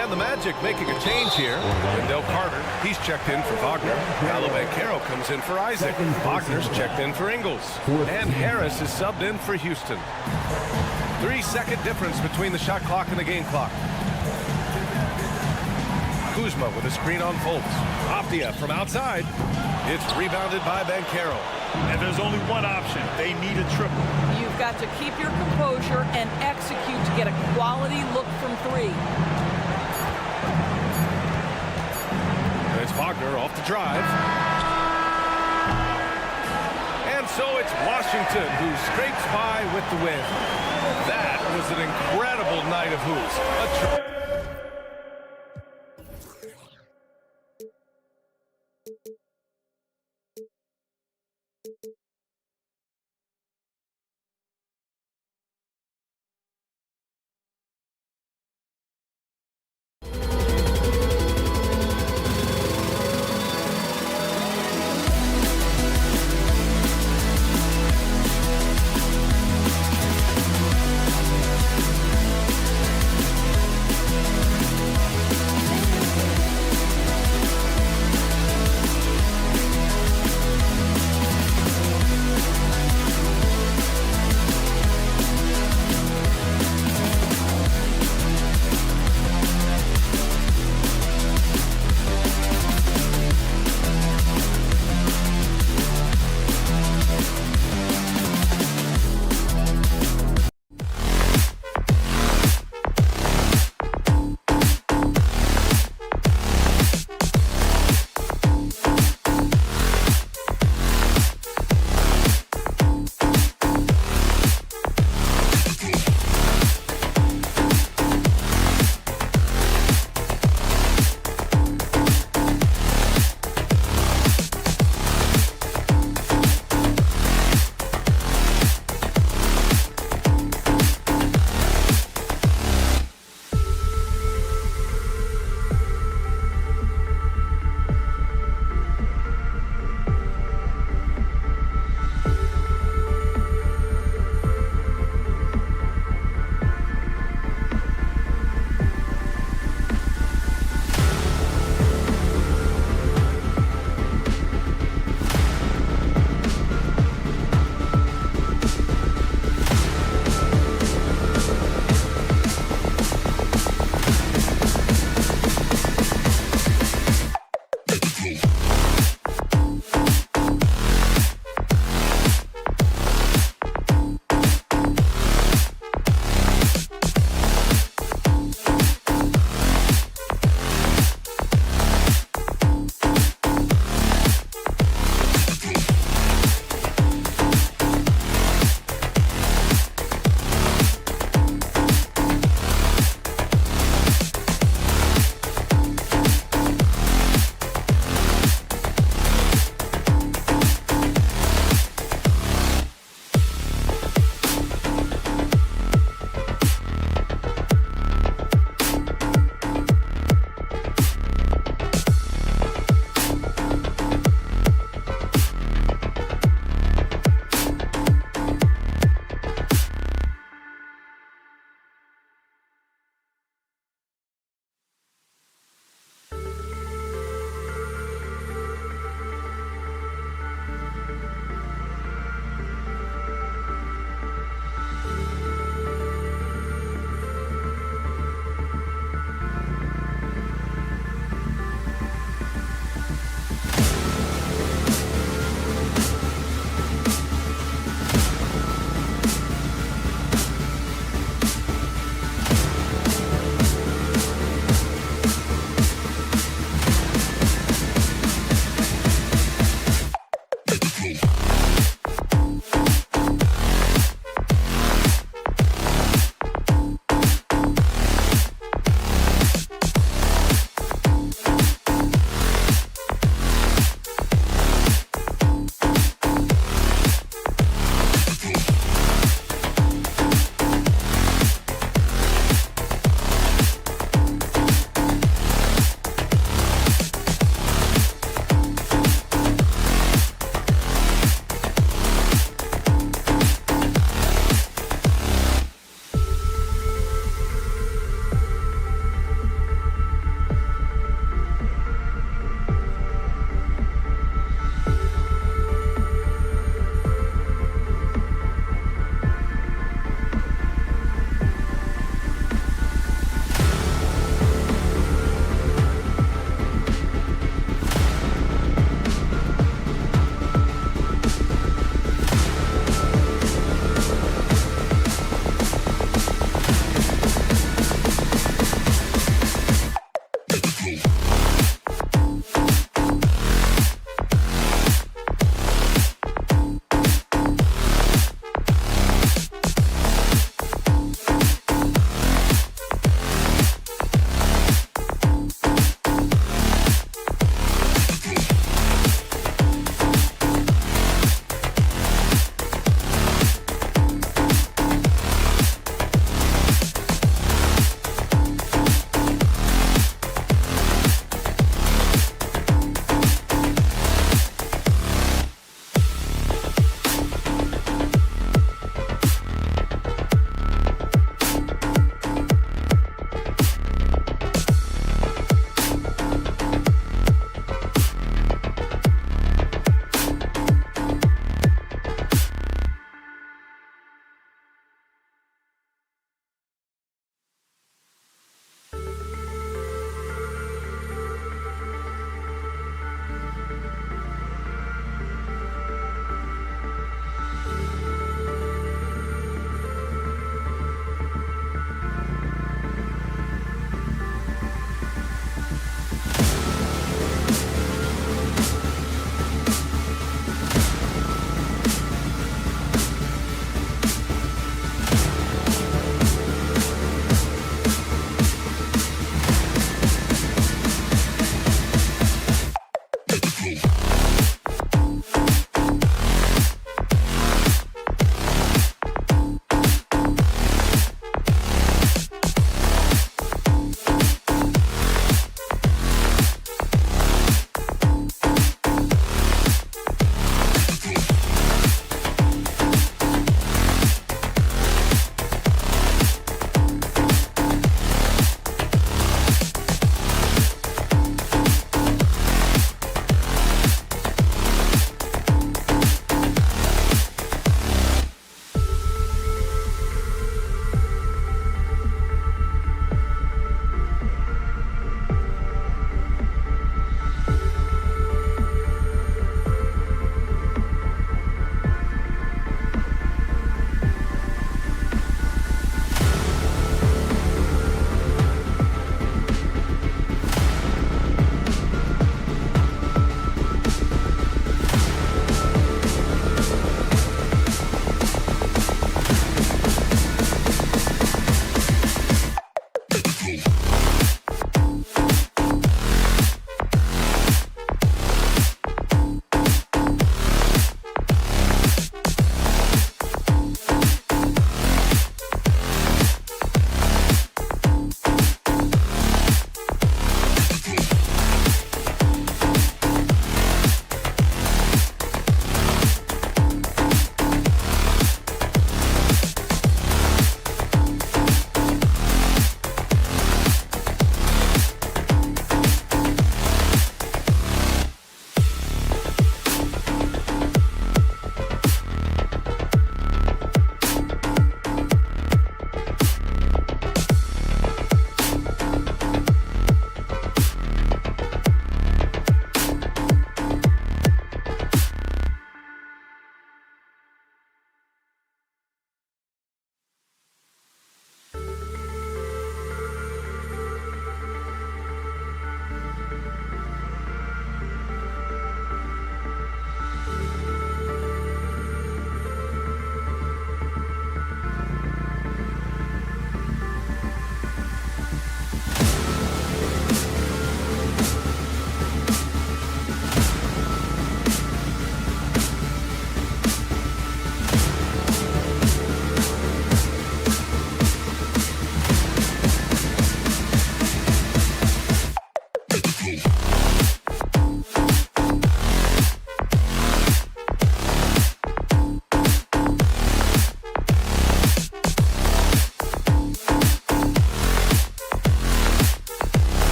And the Magic making a change here. Wendell Carter, he's checked in for Wagner. Paolo Banchero comes in for Isaac. Wagner's checked in for Ingles. And Harris is subbed in for Houston. 3-second difference between the shot clock and the game clock. Kuzma with a screen on Fultz. Avdia from outside. It's rebounded by Banchero.
And there's only one option. They need a triple.
You've got to keep your composure and execute to get a quality look from 3.
And it's Wagner off the drive. And so it's Washington who scrapes by with the win. That was an incredible night of hoops.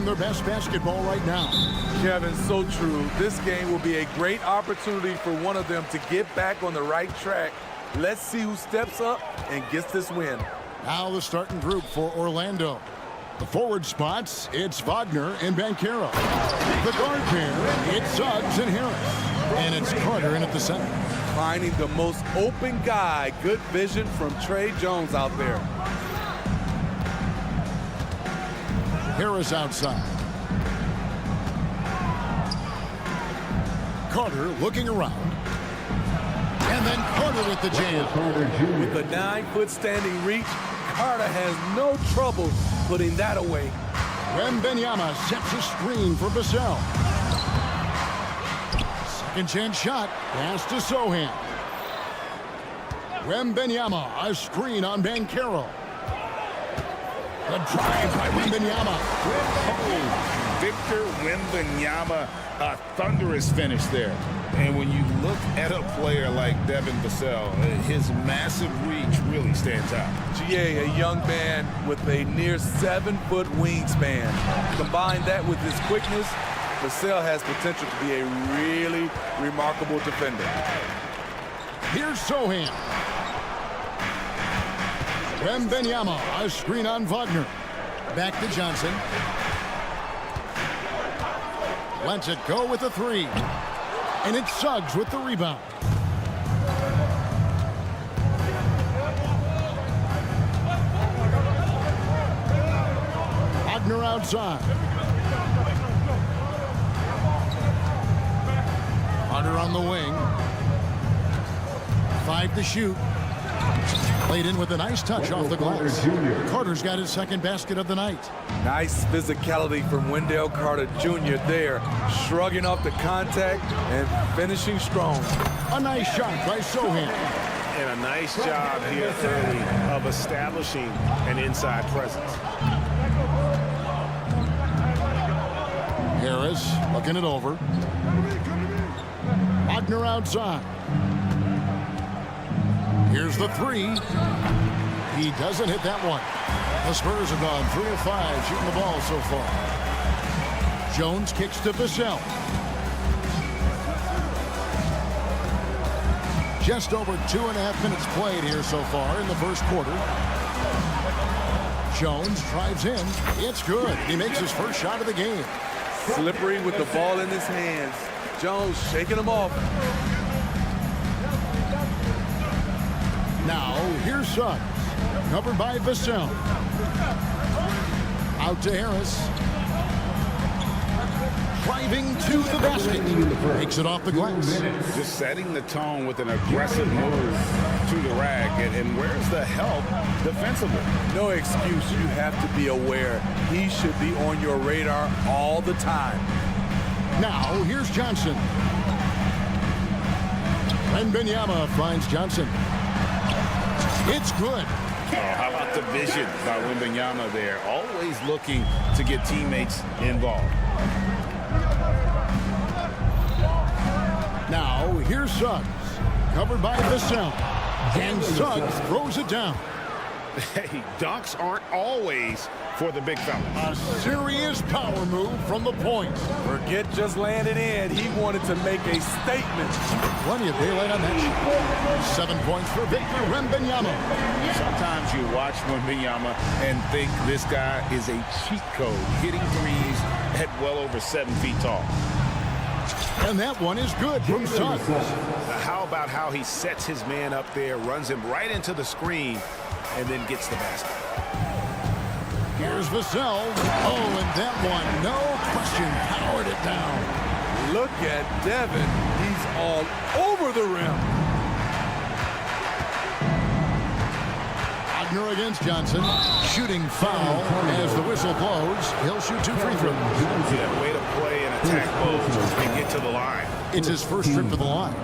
playing their best basketball right now.
Kevin, so true. This game will be a great opportunity for one of them to get back on the right track. Let's see who steps up and gets this win.
Now the starting group for Orlando. The forward spots, it's Wagner and Banchero. The guard pair, it's Suggs and Harris. And it's Carter in at the center.
Finding the most open guy. Good vision from Trey Jones out there.
Harris outside. Carter looking around. And then Carter with the jam.
With a 9-foot standing reach, Carter has no trouble putting that away.
Wembanyama sets a screen for Vassell. Second chance shot. Pass to Sohan. Wembanyama, a screen on Banchero. The drive by Wembanyama.
Oh, Victor Wembanyama, a thunderous finish there. And when you look at a player like Devin Vassell, his massive reach really stands out.
GA, a young man with a near 7-foot wingspan. Combine that with his quickness, Vassell has potential to be a really remarkable defender.
Here's Sohan. Wembanyama, a screen on Wagner. Back to Johnson. Lets it go with a three. And it's Suggs with the rebound. Wagner outside. Hunter on the wing. 5 to shoot. Played in with a nice touch off the glass. Carter's got his second basket of the night.
Nice physicality from Wendell Carter Jr. there, shrugging off the contact and finishing strong.
A nice shot by Sohan.
And a nice job here early of establishing an inside presence.
Harris looking it over. Wagner outside. Here's the three. He doesn't hit that one. The Spurs have gone 3 of 5 shooting the ball so far. Jones kicks to Vassell. Just over 2.5 minutes played here so far in the first quarter. Jones drives in. It's good. He makes his first shot of the game.
Slippery with the ball in his hands. Jones shaking him off.
Now, here's Suggs. Covered by Vassell. Out to Harris. Driving to the basket. Makes it off the glass.
Just setting the tone with an aggressive move to the rack. And where's the help defensively?
No excuse. You have to be aware. He should be on your radar all the time.
Now, here's Johnson. Wembanyama finds Johnson. It's good.
Oh, how about the vision by Wembanyama there? Always looking to get teammates involved.
Now, here's Suggs. Covered by Vassell. And Suggs throws it down.
Hey, dunks aren't always for the big fella.
A serious power move from the point.
Forget just landing in. He wanted to make a statement.
Plenty of daylight on that shot. 7 points for Victor Wembanyama.
Sometimes you watch Wembanyama and think this guy is a cheat code, hitting threes at well over 7 feet tall.
And that one is good from Suggs.
How about how he sets his man up there, runs him right into the screen, and then gets the basket.
Here's Vassell. Oh, and that one, no question, powered it down.
Look at Devin. He's all over the rim.
Wagner against Johnson. Shooting foul as the whistle blows. He'll shoot 2 free throws.
Yeah, way to play and attack both and get to the line.
It's his first trip to the line.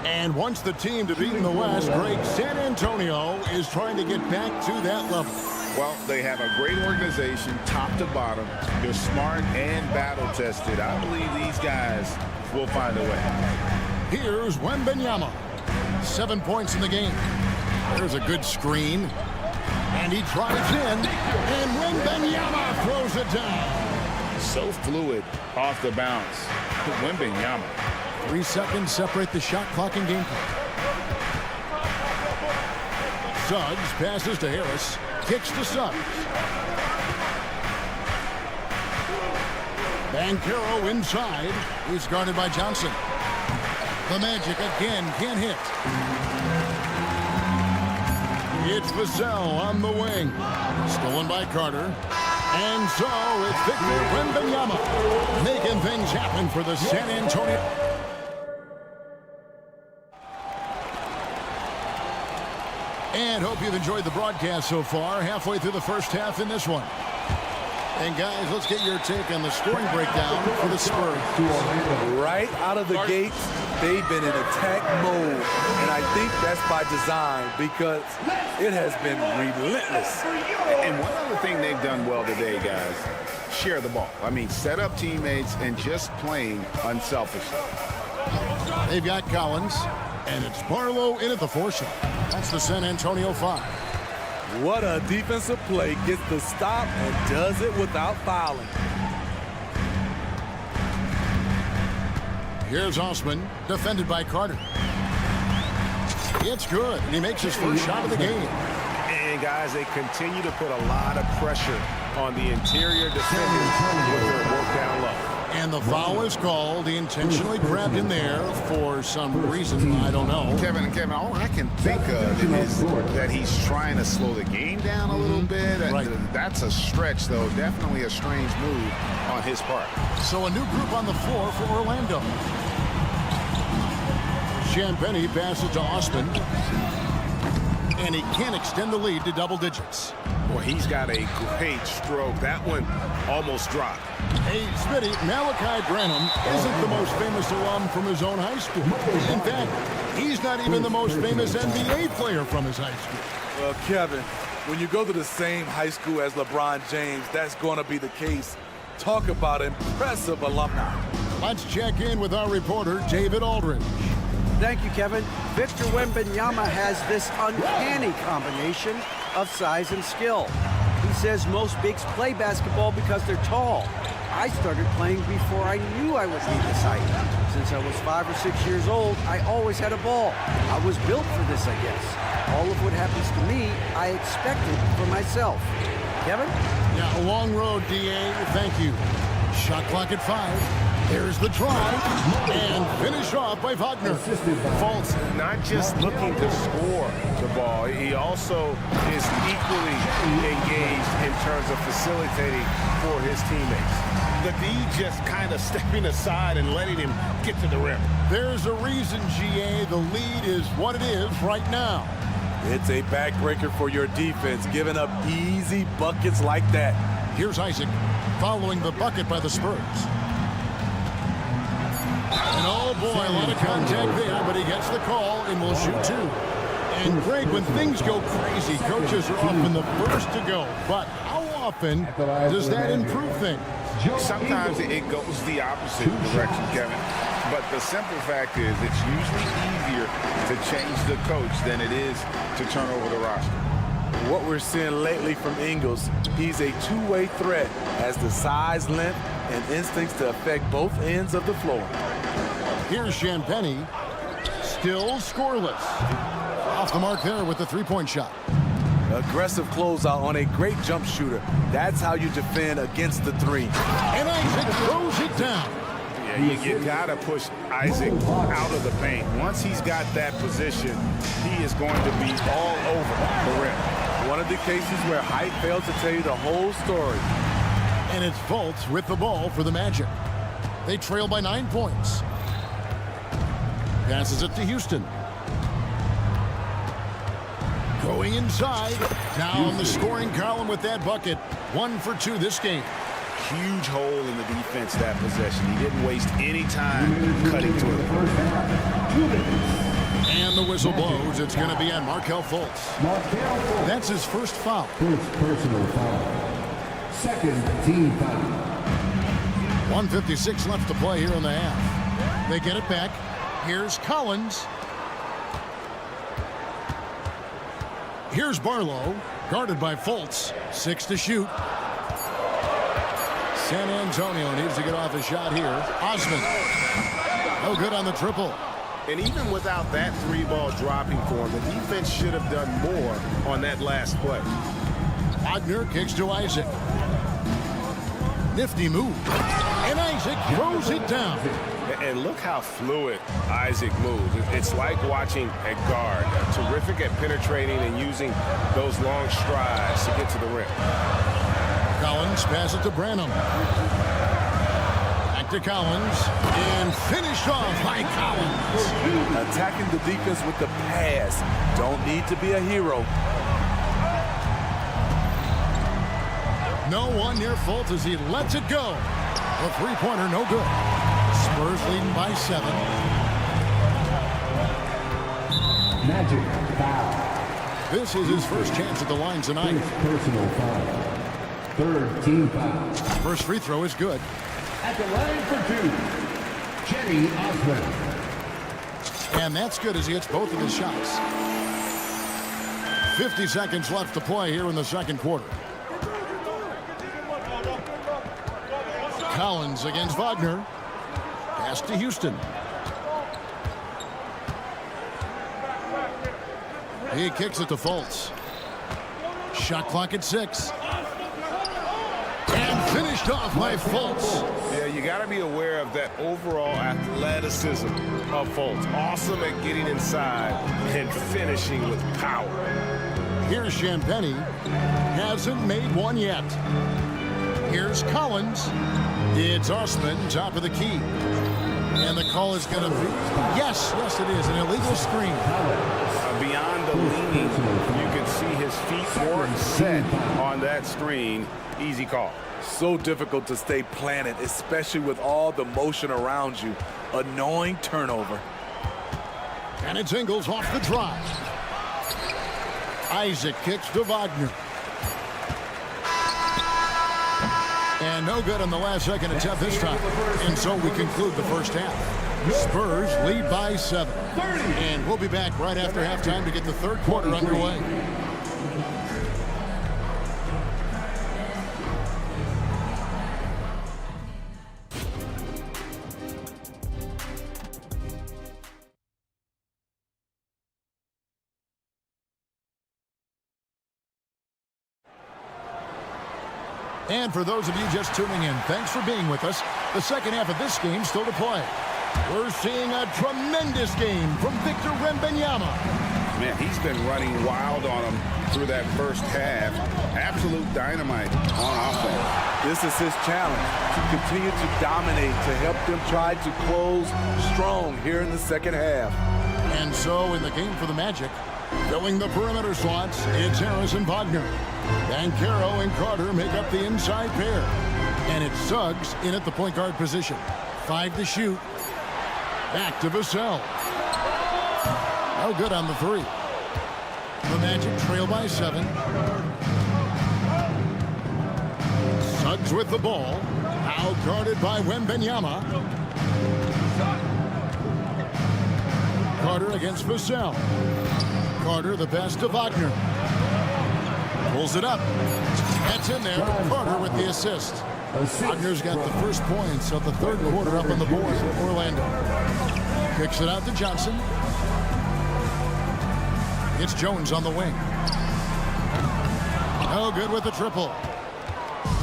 And once the team to beat in the West, Greg, San Antonio is trying to get back to that level.
Well, they have a great organization, top to bottom. They're smart and battle-tested. I believe these guys will find a way.
Here's Wembanyama. 7 points in the game. There's a good screen. And he drives in. And Wembanyama throws it down.
so fluid off the bounce. Wembanyama.
3 seconds separate the shot clock and game clock. Suggs passes to Harris. Kicks to Suggs. Banchero inside. He's guarded by Johnson. The Magic again can't hit. It's Vassell on the wing. Stolen by Carter. And so it's Victor Wembanyama making things happen for the San Antonio. And hope you've enjoyed the broadcast so far. Halfway through the first half in this one. And guys, let's get your take on the scoring breakdown for the Spurs.
Right out of the gates, they've been in attack mode. And I think that's by design because it has been relentless.
And one other thing they've done well today, guys, share the ball. I mean, set up teammates and just playing unselfishly.
They've got Collins, and it's Barlow in at the 4 shot. That's the San Antonio 5.
What a defensive play. Gets the stop and does it without fouling.
Here's Osman, defended by Carter. It's good, and he makes his first shot of the game.
And guys, they continue to put a lot of pressure on the interior defenders with their work down low.
And the foul is called. He intentionally grabbed him there for some reason. I don't know.
Kevin, all I can think of is that he's trying to slow the game down a little bit.
Right.
That's a stretch, though. Definitely a strange move on his part.
So a new group on the floor for Orlando. Champagnie passes to Osman. And he can't extend the lead to double digits.
Boy, he's got a great stroke. That one almost dropped.
Hey, Smitty, Malachi Branham isn't the most famous alum from his own high school. In fact, he's not even the most famous NBA player from his high school.
Well, Kevin, when you go to the same high school as LeBron James, that's going to be the case. Talk about impressive alumni.
Let's check in with our reporter, David Aldridge.
Thank you, Kevin. Victor Wembanyama has this uncanny combination of size and skill. He says most bigs play basketball because they're tall. I started playing before I knew I would need this height. Since I was 5 or 6 years old, I always had a ball. I was built for this, I guess. All of what happens to me, I expected for myself. Kevin?
Yeah, a long road, D.A. Thank you. Shot clock at 5. There's the try, and finish off by Wagner.
Fultz not just looking to score the ball, he also is equally engaged in terms of facilitating for his teammates. The D just kind of stepping aside and letting him get to the rim.
There's a reason, G.A., the lead is what it is right now.
It's a backbreaker for your defense, giving up easy buckets like that.
Here's Isaac, following the bucket by the Spurs. And oh boy, a lot of contact there, but he gets the call and will shoot 2. And Greg, when things go crazy, coaches are often the first to go. But how often does that improve things?
Sometimes it goes the opposite direction, Kevin. But the simple fact is it's usually easier to change the coach than it is to turn over the roster.
What we're seeing lately from Ingles, he's a two-way threat, has the size, length, and instincts to affect both ends of the floor.
Here's Champagnie, still scoreless. Off the mark there with the three-point shot.
Aggressive closeout on a great jump shooter. That's how you defend against the 3.
And Isaac throws it down.
Yeah, you got to push Isaac out of the paint. Once he's got that position, he is going to be all over the rim.
One of the cases where height fails to tell you the whole story.
And it's Fultz with the ball for the Magic. They trail by 9 points. Passes it to Houston. Going inside. Down the scoring column with that bucket. 1 for 2 this game.
Huge hole in the defense that possession. He didn't waste any time cutting to it.
And the whistle blows. It's going to be on Markelle Fultz. That's his first foul.
First personal foul. Second team foul.
1:56 left to play here in the half. They get it back. Here's Collins. Here's Barlow, guarded by Fultz. 6 to shoot. San Antonio needs to get off a shot here. Osman. No good on the triple.
And even without that 3-ball dropping for him, the defense should have done more on that last play.
Wagner kicks to Isaac. Nifty move. And Isaac throws it down.
And look how fluid Isaac moves. It's like watching a guard. Terrific at penetrating and using those long strides to get to the rim.
Collins pass it to Branham. Back to Collins. And finished off by Collins.
Attacking the defense with the pass. Don't need to be a hero.
No one near fault as he lets it go. The three-pointer no good. Spurs leading by 7.
Magic foul.
This is his first chance at the line tonight.
Personal foul. Third team foul.
First free throw is good.
At the line for 2, Jenny Osman.
And that's good as he hits both of his shots. 50 seconds left to play here in the second quarter. Collins against Wagner. Pass to Houston. He kicks it to Fultz. Shot clock at 6. And finished off by Fultz.
Yeah, you got to be aware of that overall athleticism of Fultz. Awesome at getting inside and finishing with power.
Here's Champagny. Hasn't made one yet. Here's Collins. It's Osman, top of the key. And the call is going to be, yes, it is, an illegal screen.
Beyond the leaning, you can see his feet weren't set on that screen. Easy call.
So difficult to stay planted, especially with all the motion around you. Annoying turnover.
And it's Ingles off the drive. Isaac kicks to Wagner. And no good on the last second attempt this time. And so we conclude the first half. Spurs lead by 7. And we'll be back right after halftime to get the third quarter underway. And for those of you just tuning in, thanks for being with us. The second half of this game still to play. We're seeing a tremendous game from Victor Wembanyama.
Man, he's been running wild on him through that first half. Absolute dynamite on offense.
This is his challenge, to continue to dominate, to help them try to close strong here in the second half.
And so in the game for the Magic, filling the perimeter slots, it's Harris and Wagner. Banchero and Carter make up the inside pair. And it's Suggs in at the point guard position. 5 to shoot. Back to Vassell. No good on the 3. The Magic trail by 7. Suggs with the ball. Out guarded by Wembanyama. Carter against Vassell. Carter the pass to Wagner. Pulls it up. That's in there. Carter with the assist. Wagner's got the first points of the third quarter up on the board for Orlando. Kicks it out to Johnson. It's Jones on the wing. No good with the triple.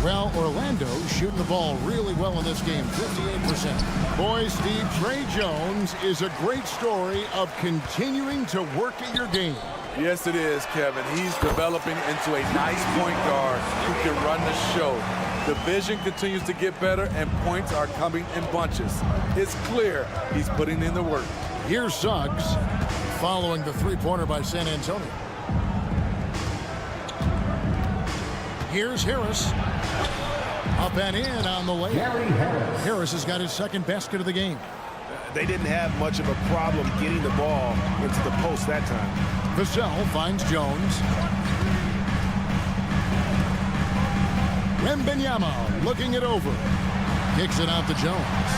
Well, Orlando shooting the ball really well in this game, 58%. Boy, Steve, Trey Jones is a great story of continuing to work at your game.
Yes, it is, Kevin. He's developing into a nice point guard who can run the show. The vision continues to get better, and points are coming in bunches. It's clear he's putting in the work.
Here's Suggs following the three-pointer by San Antonio. Here's Harris. Up and in on the layup. Harris has got his second basket of the game.
They didn't have much of a problem getting the ball into the post that time.
Vassell finds Jones. Wembanyama looking it over. Kicks it out to Jones.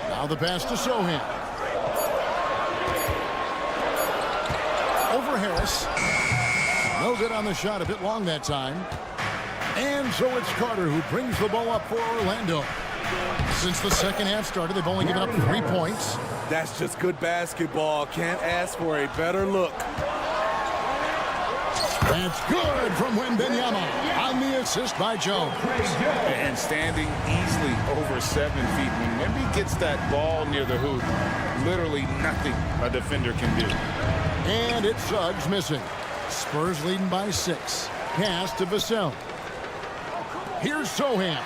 Now the pass to Sohan. Over Harris. No good on the shot, a bit long that time. And so it's Carter who brings the ball up for Orlando. Since the second half started, they've only given up 3 points.
That's just good basketball. Can't ask for a better look.
That's good from Wembanyama on the assist by Jones.
And standing easily over 7 feet. When Wemby gets that ball near the hoop, literally nothing a defender can do.
And it's Suggs missing. Spurs leading by 6. Pass to Vassell. Here's Sohan.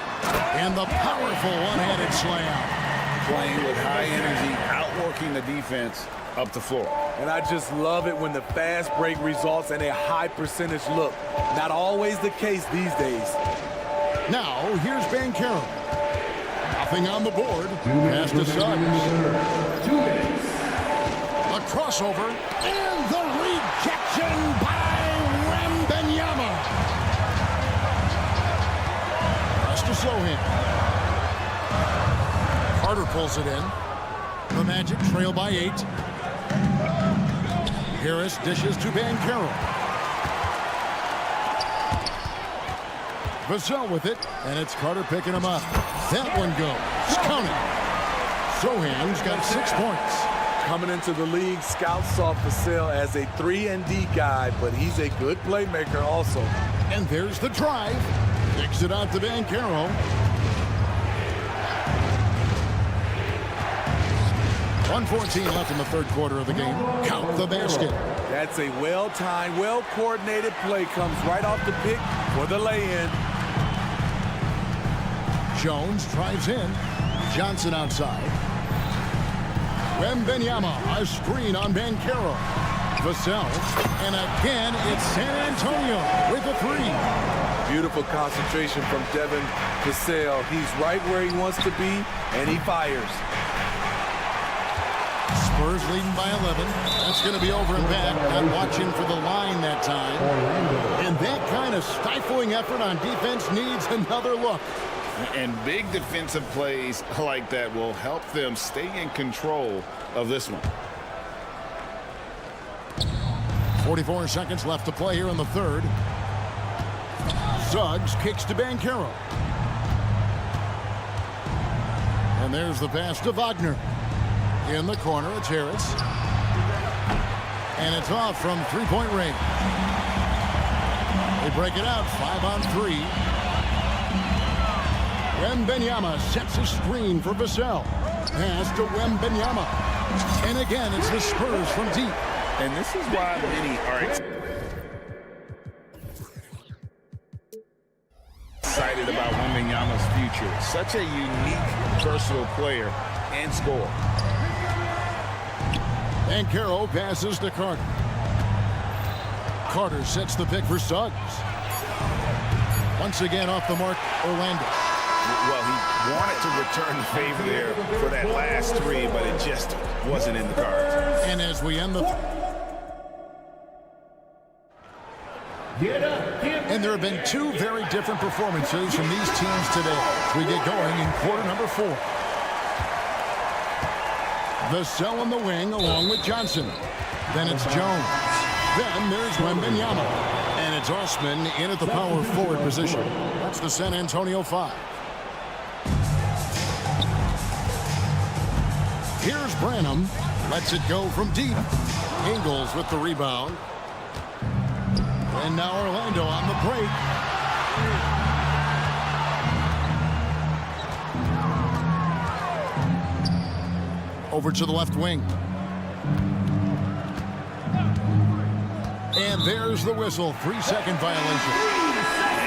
And the powerful one-handed slam.
Playing with high energy, outworking the defense up the floor.
And I just love it when the fast break results in a high percentage look. Not always the case these days.
Now, here's Banchero. Nothing on the board. Pass to Suggs.
2 minutes.
A crossover. And the rejection by Wembanyama. Pass to Sohan. Carter pulls it in. The Magic trail by 8. Harris dishes to Banchero. Vassell with it, and it's Carter picking him up. That one goes. Count it. Sohan's got 6 points.
Coming into the league, scouts saw Vassell as a 3-and-D guy, but he's a good playmaker also.
And there's the drive. Kicks it out to Banchero. 1:14 left in the third quarter of the game. Count the basket.
That's a well-timed, well-coordinated play. Comes right off the pick for the lay-in.
Jones drives in. Johnson outside. Wembanyama, a screen on Banchero. Vassell, and again it's San Antonio with a 3.
Beautiful concentration from Devin Vassell. He's right where he wants to be, and he fires.
Spurs leading by 11. That's going to be over and back. Not watching for the line that time. And that kind of stifling effort on defense needs another look.
And big defensive plays like that will help them stay in control of this one.
44 seconds left to play here in the third. Suggs kicks to Banchero. And there's the pass to Wagner. In the corner, it's Harris. And it's off from three-point range. They break it out, 5-on-3. Wembanyama sets a screen for Vassell. Pass to Wembanyama. And again, it's the Spurs from deep.
And this is why many are excited about Wembanyama's future. Such a unique, versatile player and scorer.
And Banchero passes to Carter. Carter sets the pick for Suggs. Once again off the mark, Orlando.
Well, he wanted to return the favor there for that last 3, but it just wasn't in the cards.
And as we end the... And there have been 2 very different performances from these teams today as we get going in quarter number 4. Vassell on the wing along with Johnson. Then it's Jones. Then there's Wembanyama. And it's Osman in at the power forward position. That's the San Antonio 5. Here's Branham. Lets it go from deep. Ingles with the rebound. And now Orlando on the break. Over to the left wing. And there's the whistle. 3-second violation.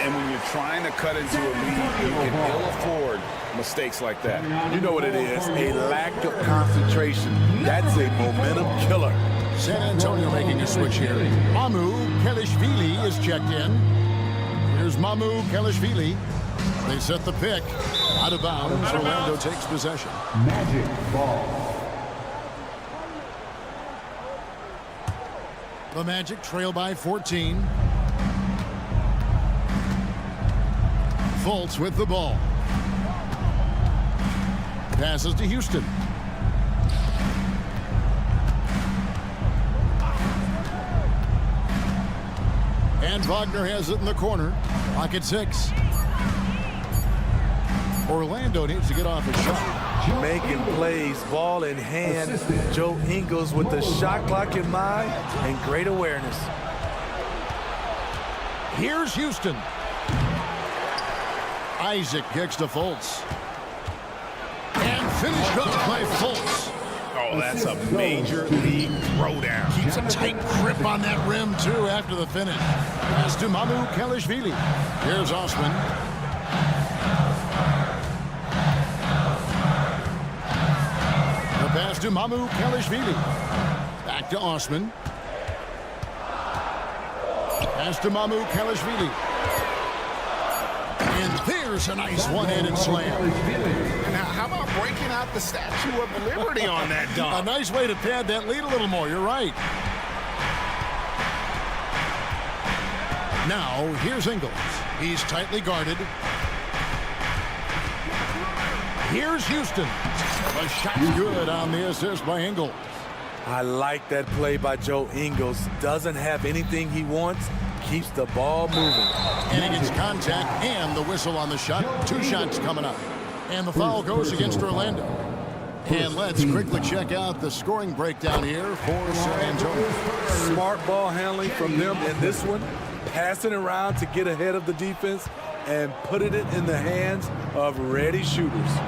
And when you're trying to cut into a lead, you can ill afford mistakes like that.
You know what it is, a lack of concentration. That's a momentum killer.
San Antonio making a switch here. Mamu Kelishvili is checked in. Here's Mamu Kelishvili. They set the pick. Out of bounds. Orlando takes possession.
Magic ball.
The Magic trail by 14. Fultz with the ball. Passes to Houston. And Wagner has it in the corner. Clock at 6. Orlando needs to get off a shot.
Making plays, ball in hand. Joe Ingles with the shot clock in mind and great awareness.
Here's Houston. Isaac kicks to Fultz. And finished up by Fultz.
Oh, that's a major league throwdown.
Keeps a tight grip on that rim, too, after the finish. Pass to Mamu Kelishvili. Here's Osman. The pass to Mamu Kelishvili. Back to Osman. Pass to Mamu Kelishvili. And there's a nice one-handed slam.
Now, how about breaking out the Statue of Liberty on that dunk?
A nice way to pad that lead a little more. You're right. Now, here's Ingles. He's tightly guarded. Here's Houston. The shot's good on the assist by Ingles.
I like that play by Joe Ingles. Doesn't have anything he wants. Keeps the ball moving.
And he gets contact and the whistle on the shot. 2 shots coming up. And the foul goes against Orlando. And let's quickly check out the scoring breakdown here for San Antonio.
Smart ball handling from them in this one. Passing around to get ahead of the defense and putting it in the hands of ready shooters.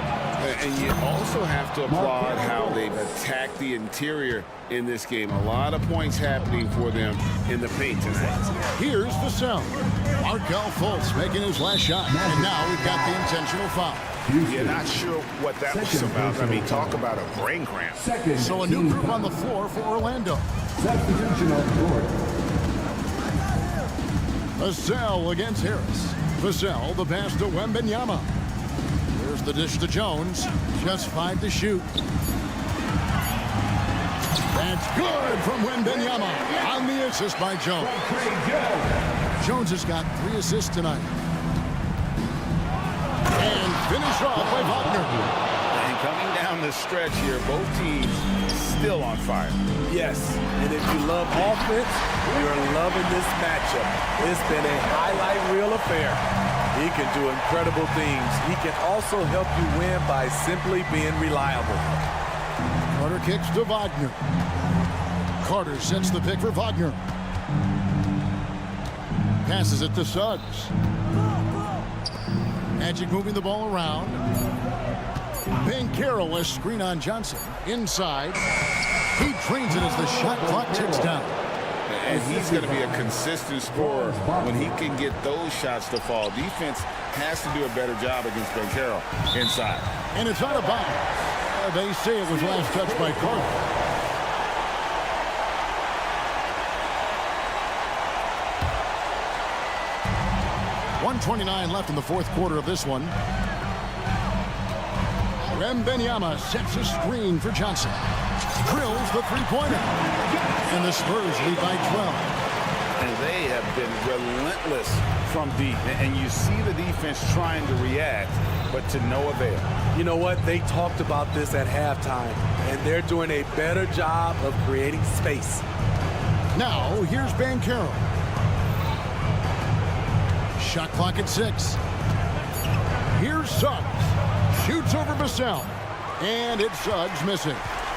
And you also have to applaud how they've attacked the interior in this game. A lot of points happening for them in the paint tonight.
Here's the sound. Markel Fultz making his last shot. And now we've got the intentional foul.
You're not sure what that was about. I mean, talk about a brain cramp.
So a new group on the floor for Orlando.
Substitution on the board.
Vassell against Harris. Vassell, the pass to Wembanyama. Here's the dish to Jones. Just 5 to shoot. That's good from Wembanyama on the assist by Jones. Jones has got 3 assists tonight. And finish off by Wagner.
And coming down the stretch here, both teams still on fire.
Yes, and if you love offense, you're loving this matchup. It's been a highlight reel affair. He can do incredible things. He can also help you win by simply being reliable.
Carter kicks to Wagner. Carter sets the pick for Wagner. Passes it to Suggs. Magic moving the ball around. Banchero, a screen on Johnson. Inside. He drains it as the shot clock ticks down.
And he's going to be a consistent scorer when he can get those shots to fall. Defense has to do a better job against Banchero inside.
And it's out of bounds. They say it was last touched by Carter. .129 left in the 4th quarter of this one. Wembanyama sets a screen for Johnson. Drills the three-pointer. And the Spurs lead by 12.
And they have been relentless from deep. And you see the defense trying to react, but to no avail.
You know what? They talked about this at halftime, and they're doing a better job of creating space.
Now, here's Banchero. Shot clock at 6. Here's Suggs. Shoots over Vassell. And it's Suggs missing.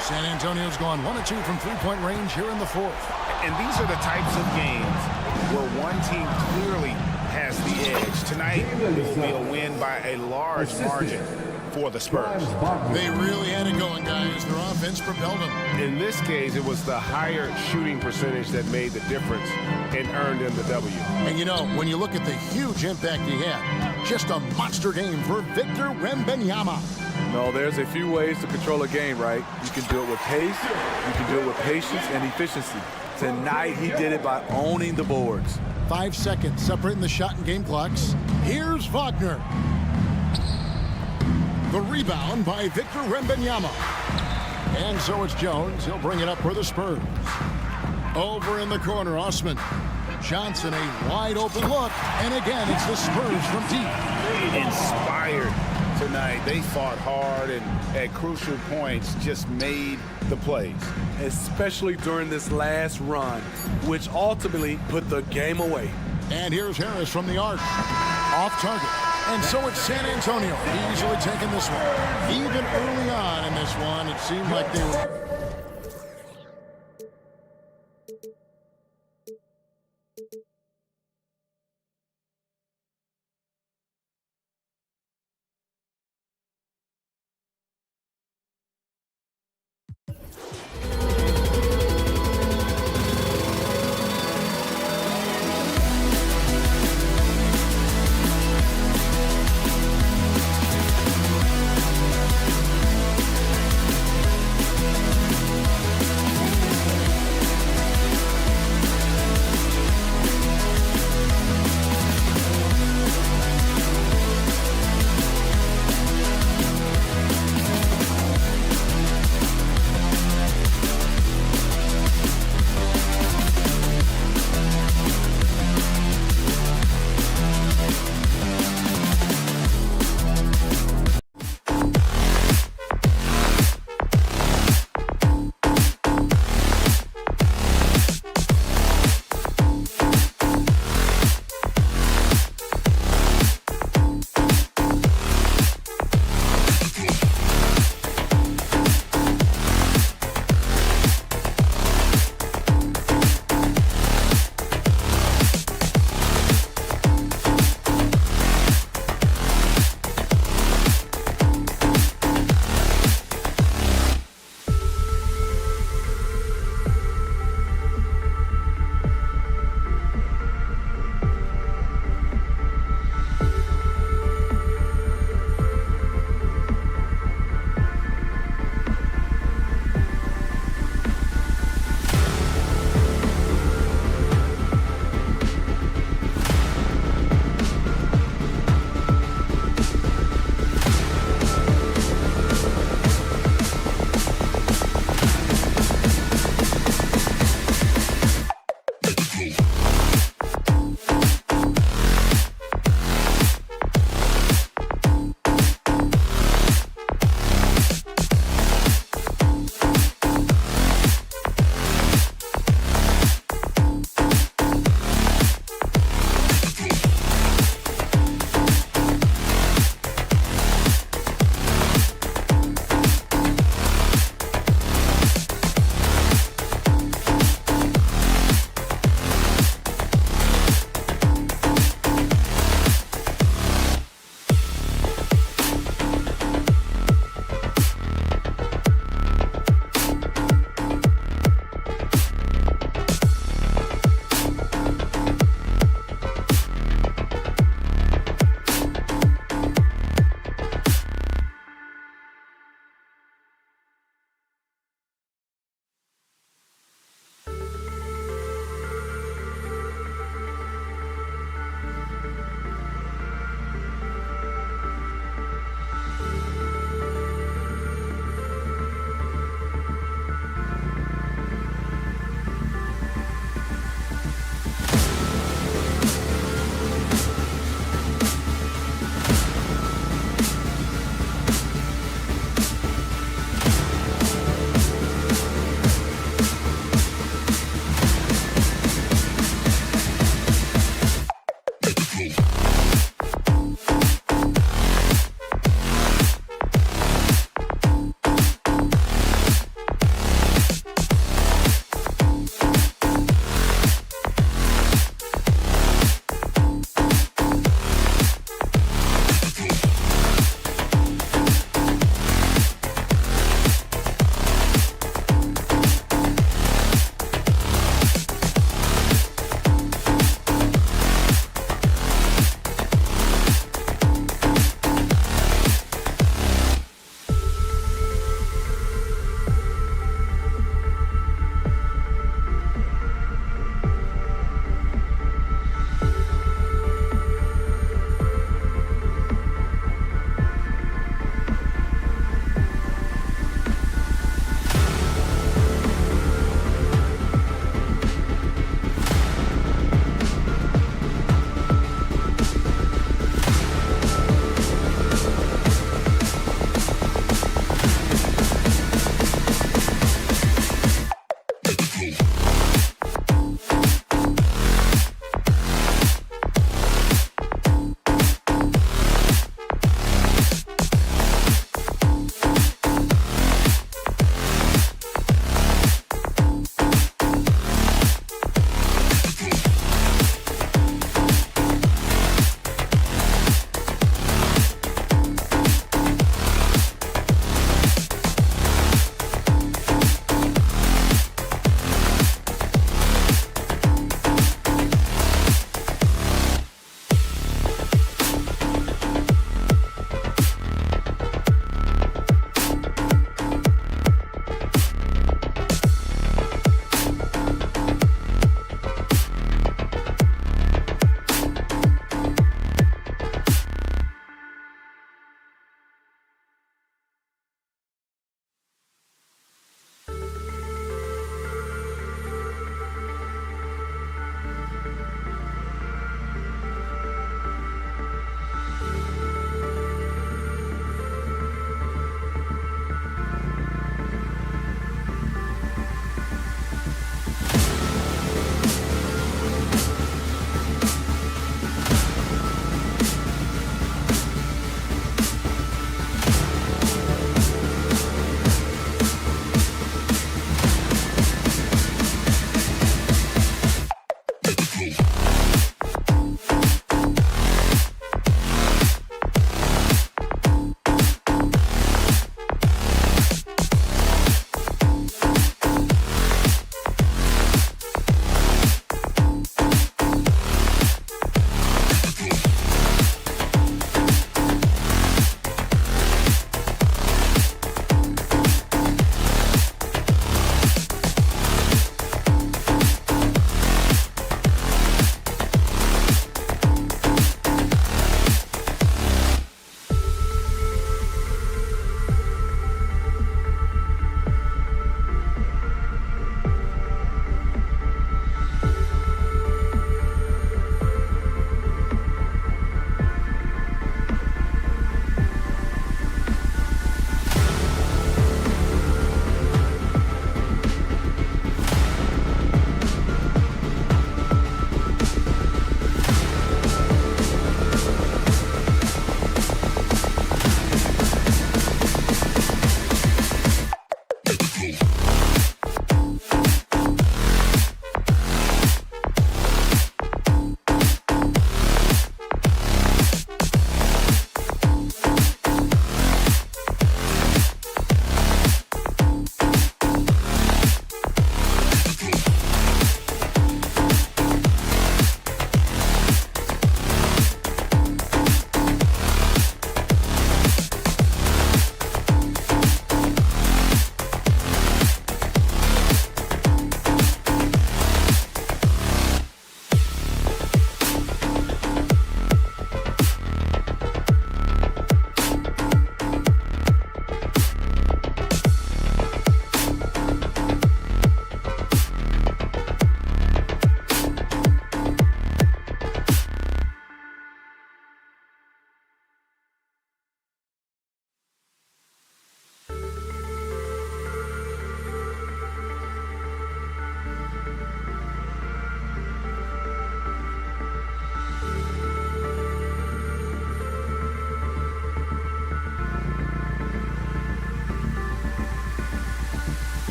San Antonio's gone 1 of 2 from three-point range here in the 4th.
And these are the types of games where one team clearly has the edge. Tonight will be a win by a large margin for the Spurs.
They really had it going, guys. Their offense propelled them.
In this case, it was the higher shooting percentage that made the difference and earned them the W.
And you know, when you look at the huge impact he had, just a monster game for Victor Wembanyama.
No, there's a few ways to control a game, right? You can do it with pace, you can do it with patience and efficiency. Tonight, he did it by owning the boards.
5 seconds separating the shot and game clocks. Here's Wagner. The rebound by Victor Wembanyama. And so it's Jones. He'll bring it up for the Spurs. Over in the corner, Osman. Johnson, a wide open look. And again, it's the Spurs from deep.
Inspired tonight. They fought hard and at crucial points just made the plays.
Especially during this last run, which ultimately put the game away.
And here's Harris from the arc. Off target. And so it's San Antonio easily taking this one. Even early on in this one, it seemed like they were...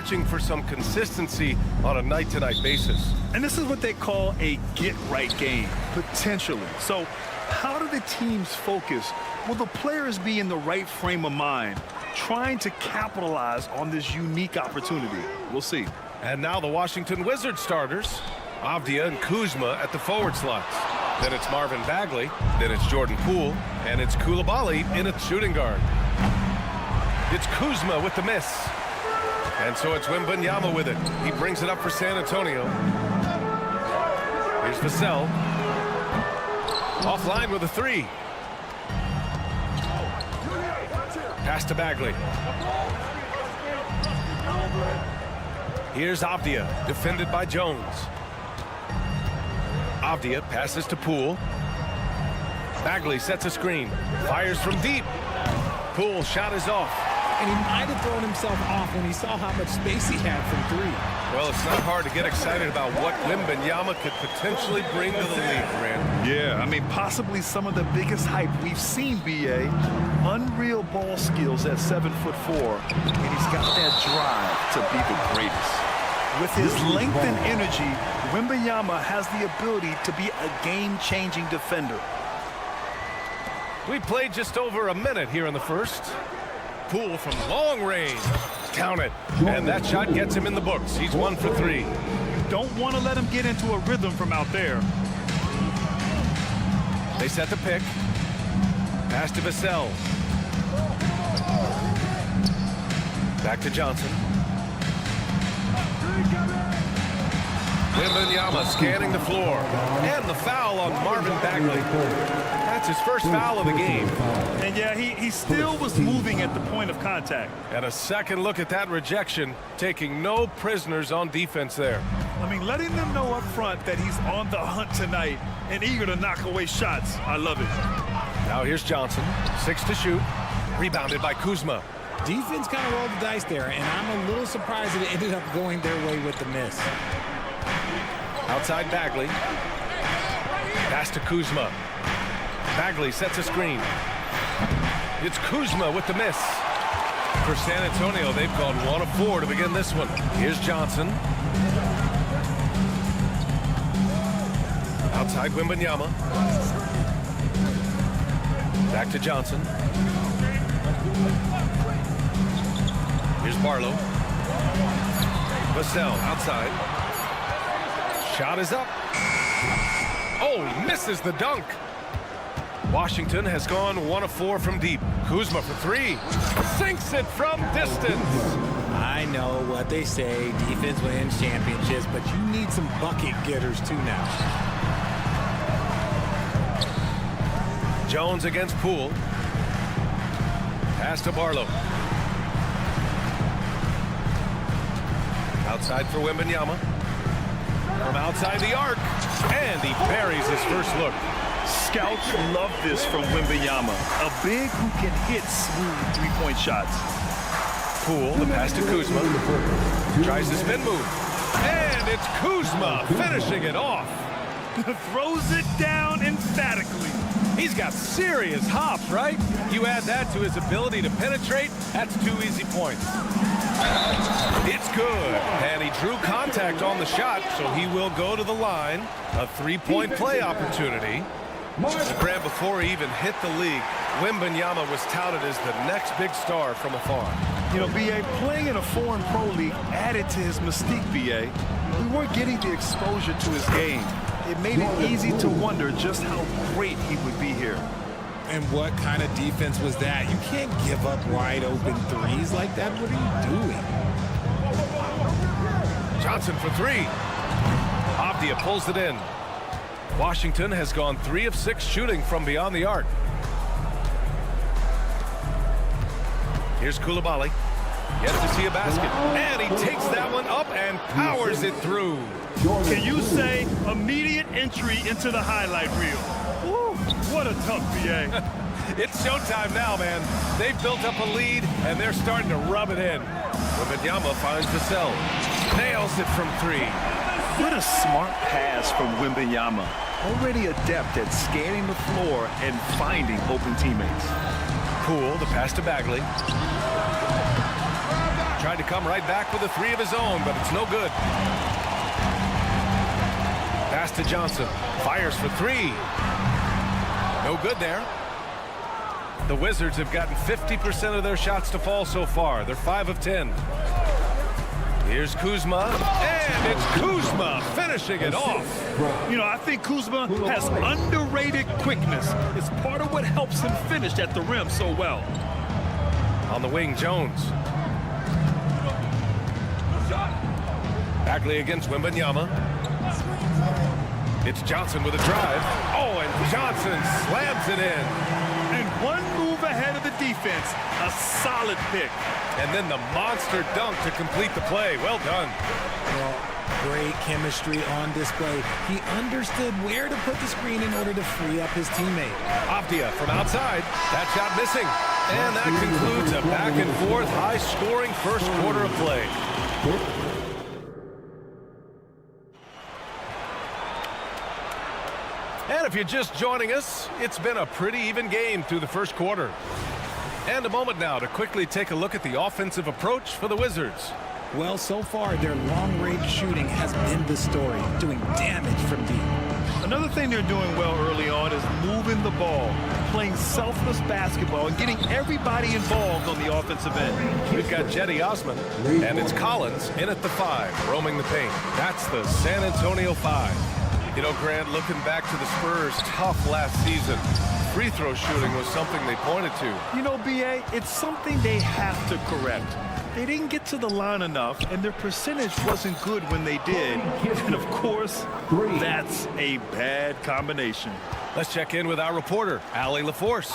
searching for some consistency on a night-to-night basis.
And this is what they call a get-right game, potentially. So how do the teams focus? Will the players be in the right frame of mind, trying to capitalize on this unique opportunity? We'll see.
And now the Washington Wizards starters, Avdia and Kuzma at the forward slots. Then it's Marvin Bagley, then it's Jordan Poole, and it's Coulibaly in at shooting guard. It's Kuzma with the miss. And so it's Wembanyama with it. He brings it up for San Antonio. Here's Vassell. Offline with a three. Pass to Bagley. Here's Avdia, defended by Jones. Avdia passes to Poole. Bagley sets a screen. Fires from deep. Poole shot is off.
And he might have thrown himself off when he saw how much space he had from three.
Well, it's not hard to get excited about what Wembanyama could potentially bring to the league, Rand.
Yeah, I mean, possibly some of the biggest hype we've seen, B.A. Unreal ball skills at 7'4", and he's got that drive to be the greatest. With his length and energy, Wembanyama has the ability to be a game-changing defender.
We played just over a minute here in the first. Poole from long range. Count it. And that shot gets him in the books. He's 1 for 3.
Don't want to let him get into a rhythm from out there.
They set the pick. Pass to Vassell. Back to Johnson. Wembanyama scanning the floor. And the foul on Marvin Bagley. That's his first foul of the game.
And yeah, he still was moving at the point of contact.
And a second look at that rejection, taking no prisoners on defense there.
I mean, letting them know up front that he's on the hunt tonight and eager to knock away shots. I love it.
Now here's Johnson, 6 to shoot. Rebounded by Kuzma.
Defense kind of rolled the dice there, and I'm a little surprised that it ended up going their way with the miss.
Outside Bagley. Pass to Kuzma. Bagley sets a screen. It's Kuzma with the miss. For San Antonio, they've gone 1 of 4 to begin this one. Here's Johnson. Outside Wembanyama. Back to Johnson. Here's Barlow. Vassell outside. Shot is up. Oh, misses the dunk. Washington has gone 1 of 4 from deep. Kuzma for 3. Sinks it from distance.
I know what they say, defense wins championships, but you need some bucket getters too now.
Jones against Poole. Pass to Barlow. Outside for Wembanyama. From outside the arc. And he buries his first look.
Scouts love this from Wembanyama. A big who can hit smooth three-point shots.
Poole, the pass to Kuzma. Tries the spin move. And it's Kuzma finishing it off.
Throws it down emphatically.
He's got serious hops, right? You add that to his ability to penetrate, that's 2 easy points. It's good. And he drew contact on the shot, so he will go to the line. A 3-point play opportunity. Grant, before he even hit the league, Wembanyama was touted as the next big star from afar.
You know, B.A., playing in a foreign pro league added to his mystique, B.A. We weren't getting the exposure to his game. It made it easy to wonder just how great he would be here.
And what kind of defense was that? You can't give up wide open threes like that. What are you doing?
Johnson for 3. Avdia pulls it in. Washington has gone 3 of 6 shooting from beyond the arc. Here's Coulibaly. Yet to see a basket. And he takes that one up and powers it through.
Can you say immediate entry into the highlight reel? Woo, what a tough B.A.
It's showtime now, man. They've built up a lead, and they're starting to rub it in. Wembanyama finds Vassell. Nails it from 3.
What a smart pass from Wembanyama. Already adept at scanning the floor and finding open teammates.
Poole, the pass to Bagley. tried to come right back with a three of his own, but it's no good. Pass to Johnson. Fires for three. No good there. The Wizards have gotten 50% of their shots to fall so far. They're 5 of 10. Here's Kuzma, and it's Kuzma finishing it off.
You know, I think Kuzma has underrated quickness. It's part of what helps him finish at the rim so well.
On the wing, Jones. Bagley against Wembanyama. It's Johnson with a drive. Oh, and Johnson slams it in.
And one move ahead of the defense. A solid pick.
And then the monster dunk to complete the play. Well done.
Well, great chemistry on display. He understood where to put the screen in order to free up his teammate.
Avdia from outside. That shot missing. And that concludes a back-and-forth, high-scoring first quarter of play. And if you're just joining us, it's been a pretty even game through the first quarter. And a moment now to quickly take a look at the offensive approach for the Wizards.
Well, so far, their long-range shooting has been the story, doing damage from deep.
Another thing they're doing well early on is moving the ball, playing selfless basketball, and getting everybody involved on the offensive end.
We've got Jetty Osman, and it's Collins in at the 5, roaming the paint. That's the San Antonio 5. You know, Grant, looking back to the Spurs' tough last season, free throw shooting was something they pointed to.
You know, B.A., it's something they have to correct. They didn't get to the line enough, and their percentage wasn't good when they did. And, of course, that's a bad combination.
Let's check in with our reporter, Allie LaForce.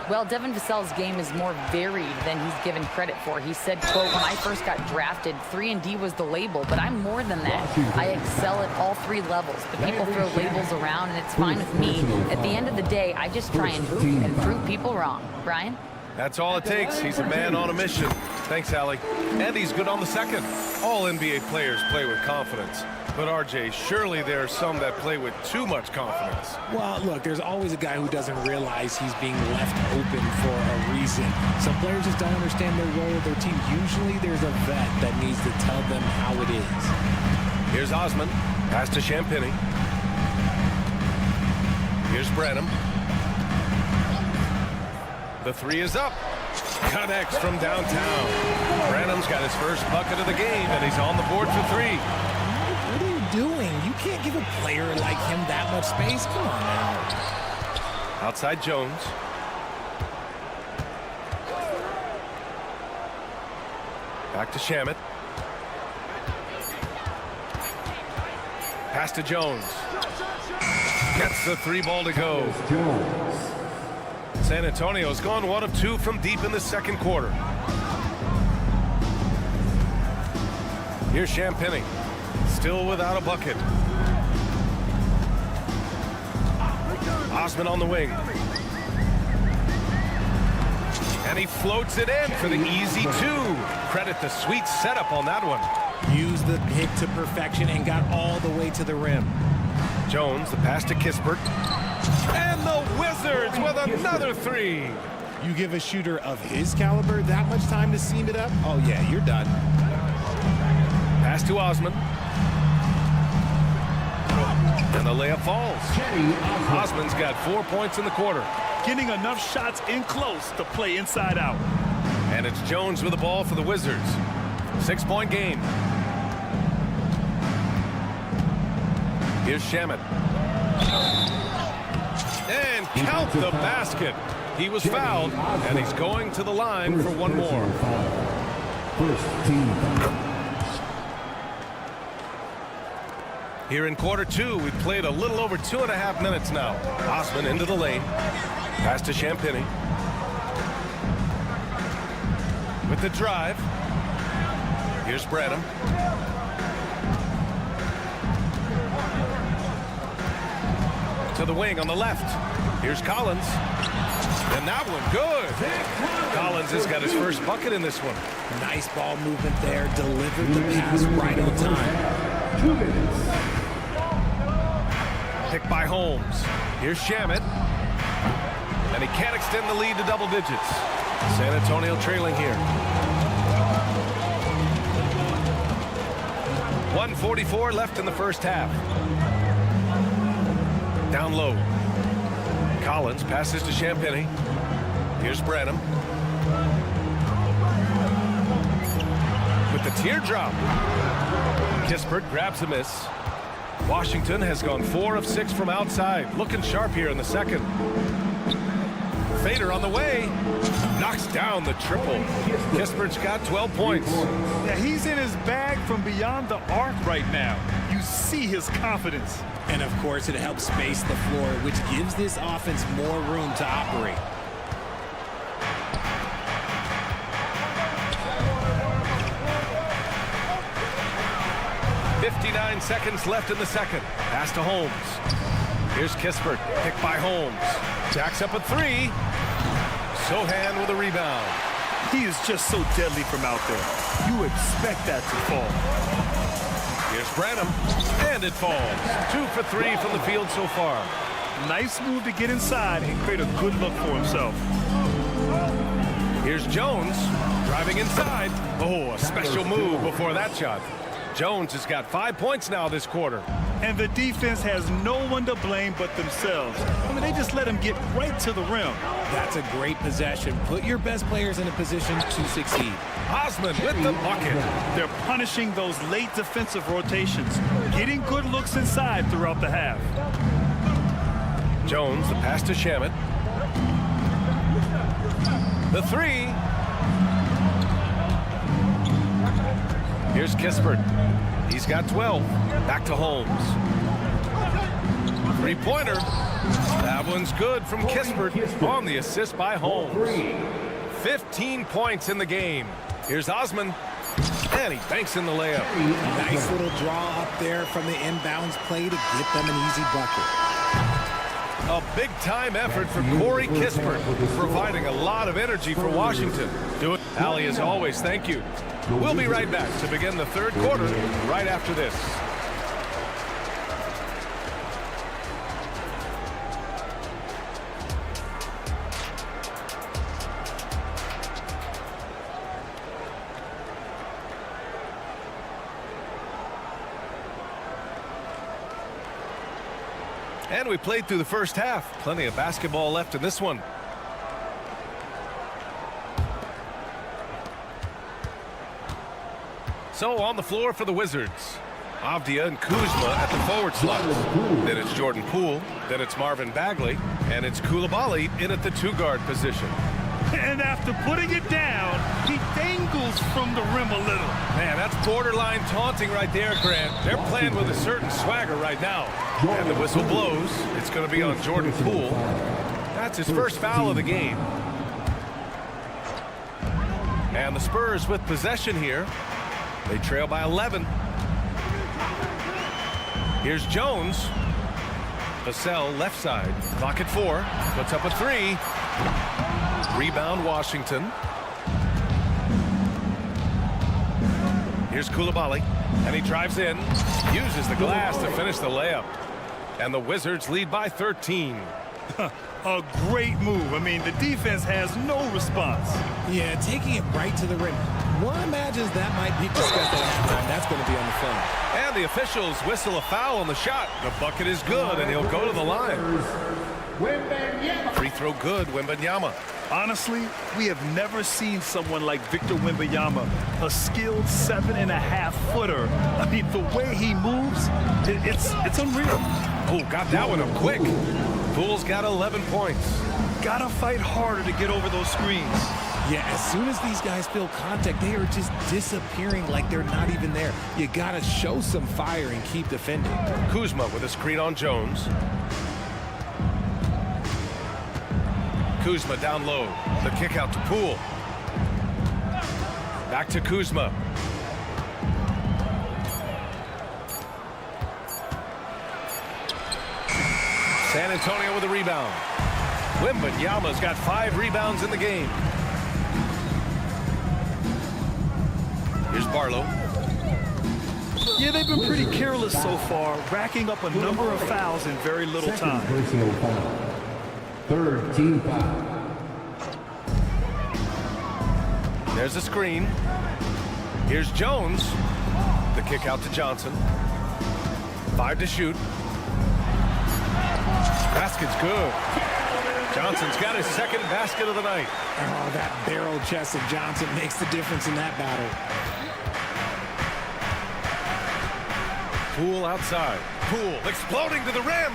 Well, Devin Vassell's game is more varied than he's given credit for. He said, quote, when I first got drafted, 3-and-D was the label, but I'm more than that. I excel at all 3 levels. The people throw labels around, and it's fine with me. At the end of the day, I just try and hoop and prove people wrong. Brian?
That's all it takes. He's a man on a mission. Thanks, Allie. And he's good on the second. All NBA players play with confidence. But, RJ, surely there are some that play with too much confidence.
Well, look, there's always a guy who doesn't realize he's being left open for a reason. Some players just don't understand their role with their team. Usually there's a vet that needs to tell them how it is.
Here's Osman. Pass to Champagny. Here's Branham. The 3 is up. Connects from downtown. Branham's got his first bucket of the game, and he's on the board for 3.
What are you doing? You can't give a player like him that much space. Come on now.
Outside Jones. Back to Shamet. Pass to Jones. Gets the 3 ball to go. San Antonio's gone 1 of 2 from deep in the second quarter. Here's Champagny. Still without a bucket. Osman on the wing. And he floats it in for the easy 2. Credit the sweet setup on that one.
Used the pick to perfection and got all the way to the rim.
Jones, the pass to Kispert. And the Wizards with another 3.
You give a shooter of his caliber that much time to seam it up? Oh, yeah, you're done.
Pass to Osman. And the layup falls. Osman's got 4 points in the quarter.
Getting enough shots in close to play inside out.
And it's Jones with the ball for the Wizards. 6-point game. Here's Shamet. And count the basket. He was fouled, and he's going to the line for 1 more.
First team.
Here in quarter 2, we've played a little over 2.5 minutes now. Osman into the lane. Pass to Champagny. With the drive. Here's Branham. To the wing on the left. Here's Collins. And that one good. Collins has got his first bucket in this one.
Nice ball movement there. Delivered the pass right on time.
2 minutes.
Picked by Holmes. Here's Shamet. And he can't extend the lead to double digits. San Antonio trailing here. 1:44 left in the first half. Down low. Collins passes to Champagny. Here's Branham. With the teardrop. Kispert grabs a miss. Washington has gone 4 of 6 from outside. Looking sharp here in the second. Fader on the way. Knocks down the triple. Kispert's got 12 points.
Yeah, he's in his bag from beyond the arc right now. You see his confidence.
And of course, it helps space the floor, which gives this offense more room to operate.
.59 seconds left in the second. Pass to Holmes. Here's Kispert, picked by Holmes. Jacks up a 3. Sohan with a rebound.
He is just so deadly from out there. You expect that to fall.
Here's Branham, and it falls. 2 for 3 from the field so far.
Nice move to get inside and create a good look for himself.
Here's Jones, driving inside. Oh, a special move before that shot. Jones has got 5 points now this quarter.
And the defense has no one to blame but themselves. I mean, they just let him get right to the rim.
That's a great possession. Put your best players in a position to succeed.
Osman with the bucket.
They're punishing those late defensive rotations, getting good looks inside throughout the half.
Jones, the pass to Shamet. The 3. Here's Kispert. He's got 12. Back to Holmes. 3-pointer. That one's good from Kispert on the assist by Holmes. 15 points in the game. Here's Osman. And he banks in the layup.
Nice little draw up there from the inbounds play to get them an easy bucket.
A big-time effort for Corey Kispert, providing a lot of energy for Washington. Allie, as always, thank you. We'll be right back to begin the third quarter right after this. And we played through the first half. Plenty of basketball left in this one. So on the floor for the Wizards. Avdia and Kuzma at the forward slot. Then it's Jordan Poole. Then it's Marvin Bagley. And it's Coulibaly in at the 2-guard position.
And after putting it down, he dangles from the rim a little.
Man, that's borderline taunting right there, Grant. They're playing with a certain swagger right now. And the whistle blows. It's going to be on Jordan Poole. That's his first foul of the game. And the Spurs with possession here. They trail by 11. Here's Jones. Vassell left side. Clock at 4. Puts up a 3. Rebound Washington. Here's Coulibaly. And he drives in. Uses the glass to finish the layup. And the Wizards lead by 13.
A great move. I mean, the defense has no response.
Yeah, taking it right to the rim. One imagines that might be discussed at halftime. That's going to be on the film.
And the officials whistle a foul on the shot. The bucket is good, and he'll go to the line. Free throw good, Wembanyama.
Honestly, we have never seen someone like Victor Wembanyama, a skilled 7.5-footer. I mean, the way he moves, it's unreal.
Oh, got that one up quick. Poole's got 11 points.
Gotta fight harder to get over those screens.
Yeah, as soon as these guys feel contact, they are just disappearing like they're not even there. You gotta show some fire and keep defending.
Kuzma with a screen on Jones. Kuzma down low. The kick out to Poole. Back to Kuzma. San Antonio with a rebound. Wembanyama's got 5 rebounds in the game. Here's Barlow.
Yeah, they've been pretty careless so far, racking up a number of fouls in very little time.
Third team foul.
There's a screen. Here's Jones. The kick out to Johnson. 5 to shoot. Basket's good. Johnson's got his second basket of the night.
Oh, that barrel chest of Johnson makes the difference in that battle.
Poole outside. Poole exploding to the rim.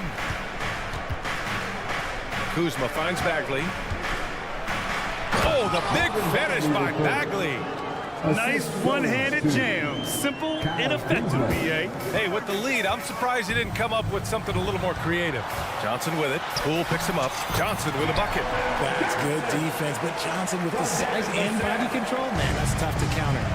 Kuzma finds Bagley. Oh, the big finish by Bagley.
Nice one-handed jam. Simple and effective, B.A.
Hey, with the lead, I'm surprised he didn't come up with something a little more creative. Johnson with it. Poole picks him up. Johnson with a bucket.
That's good defense, but Johnson with the size and body control, man, that's tough to counter.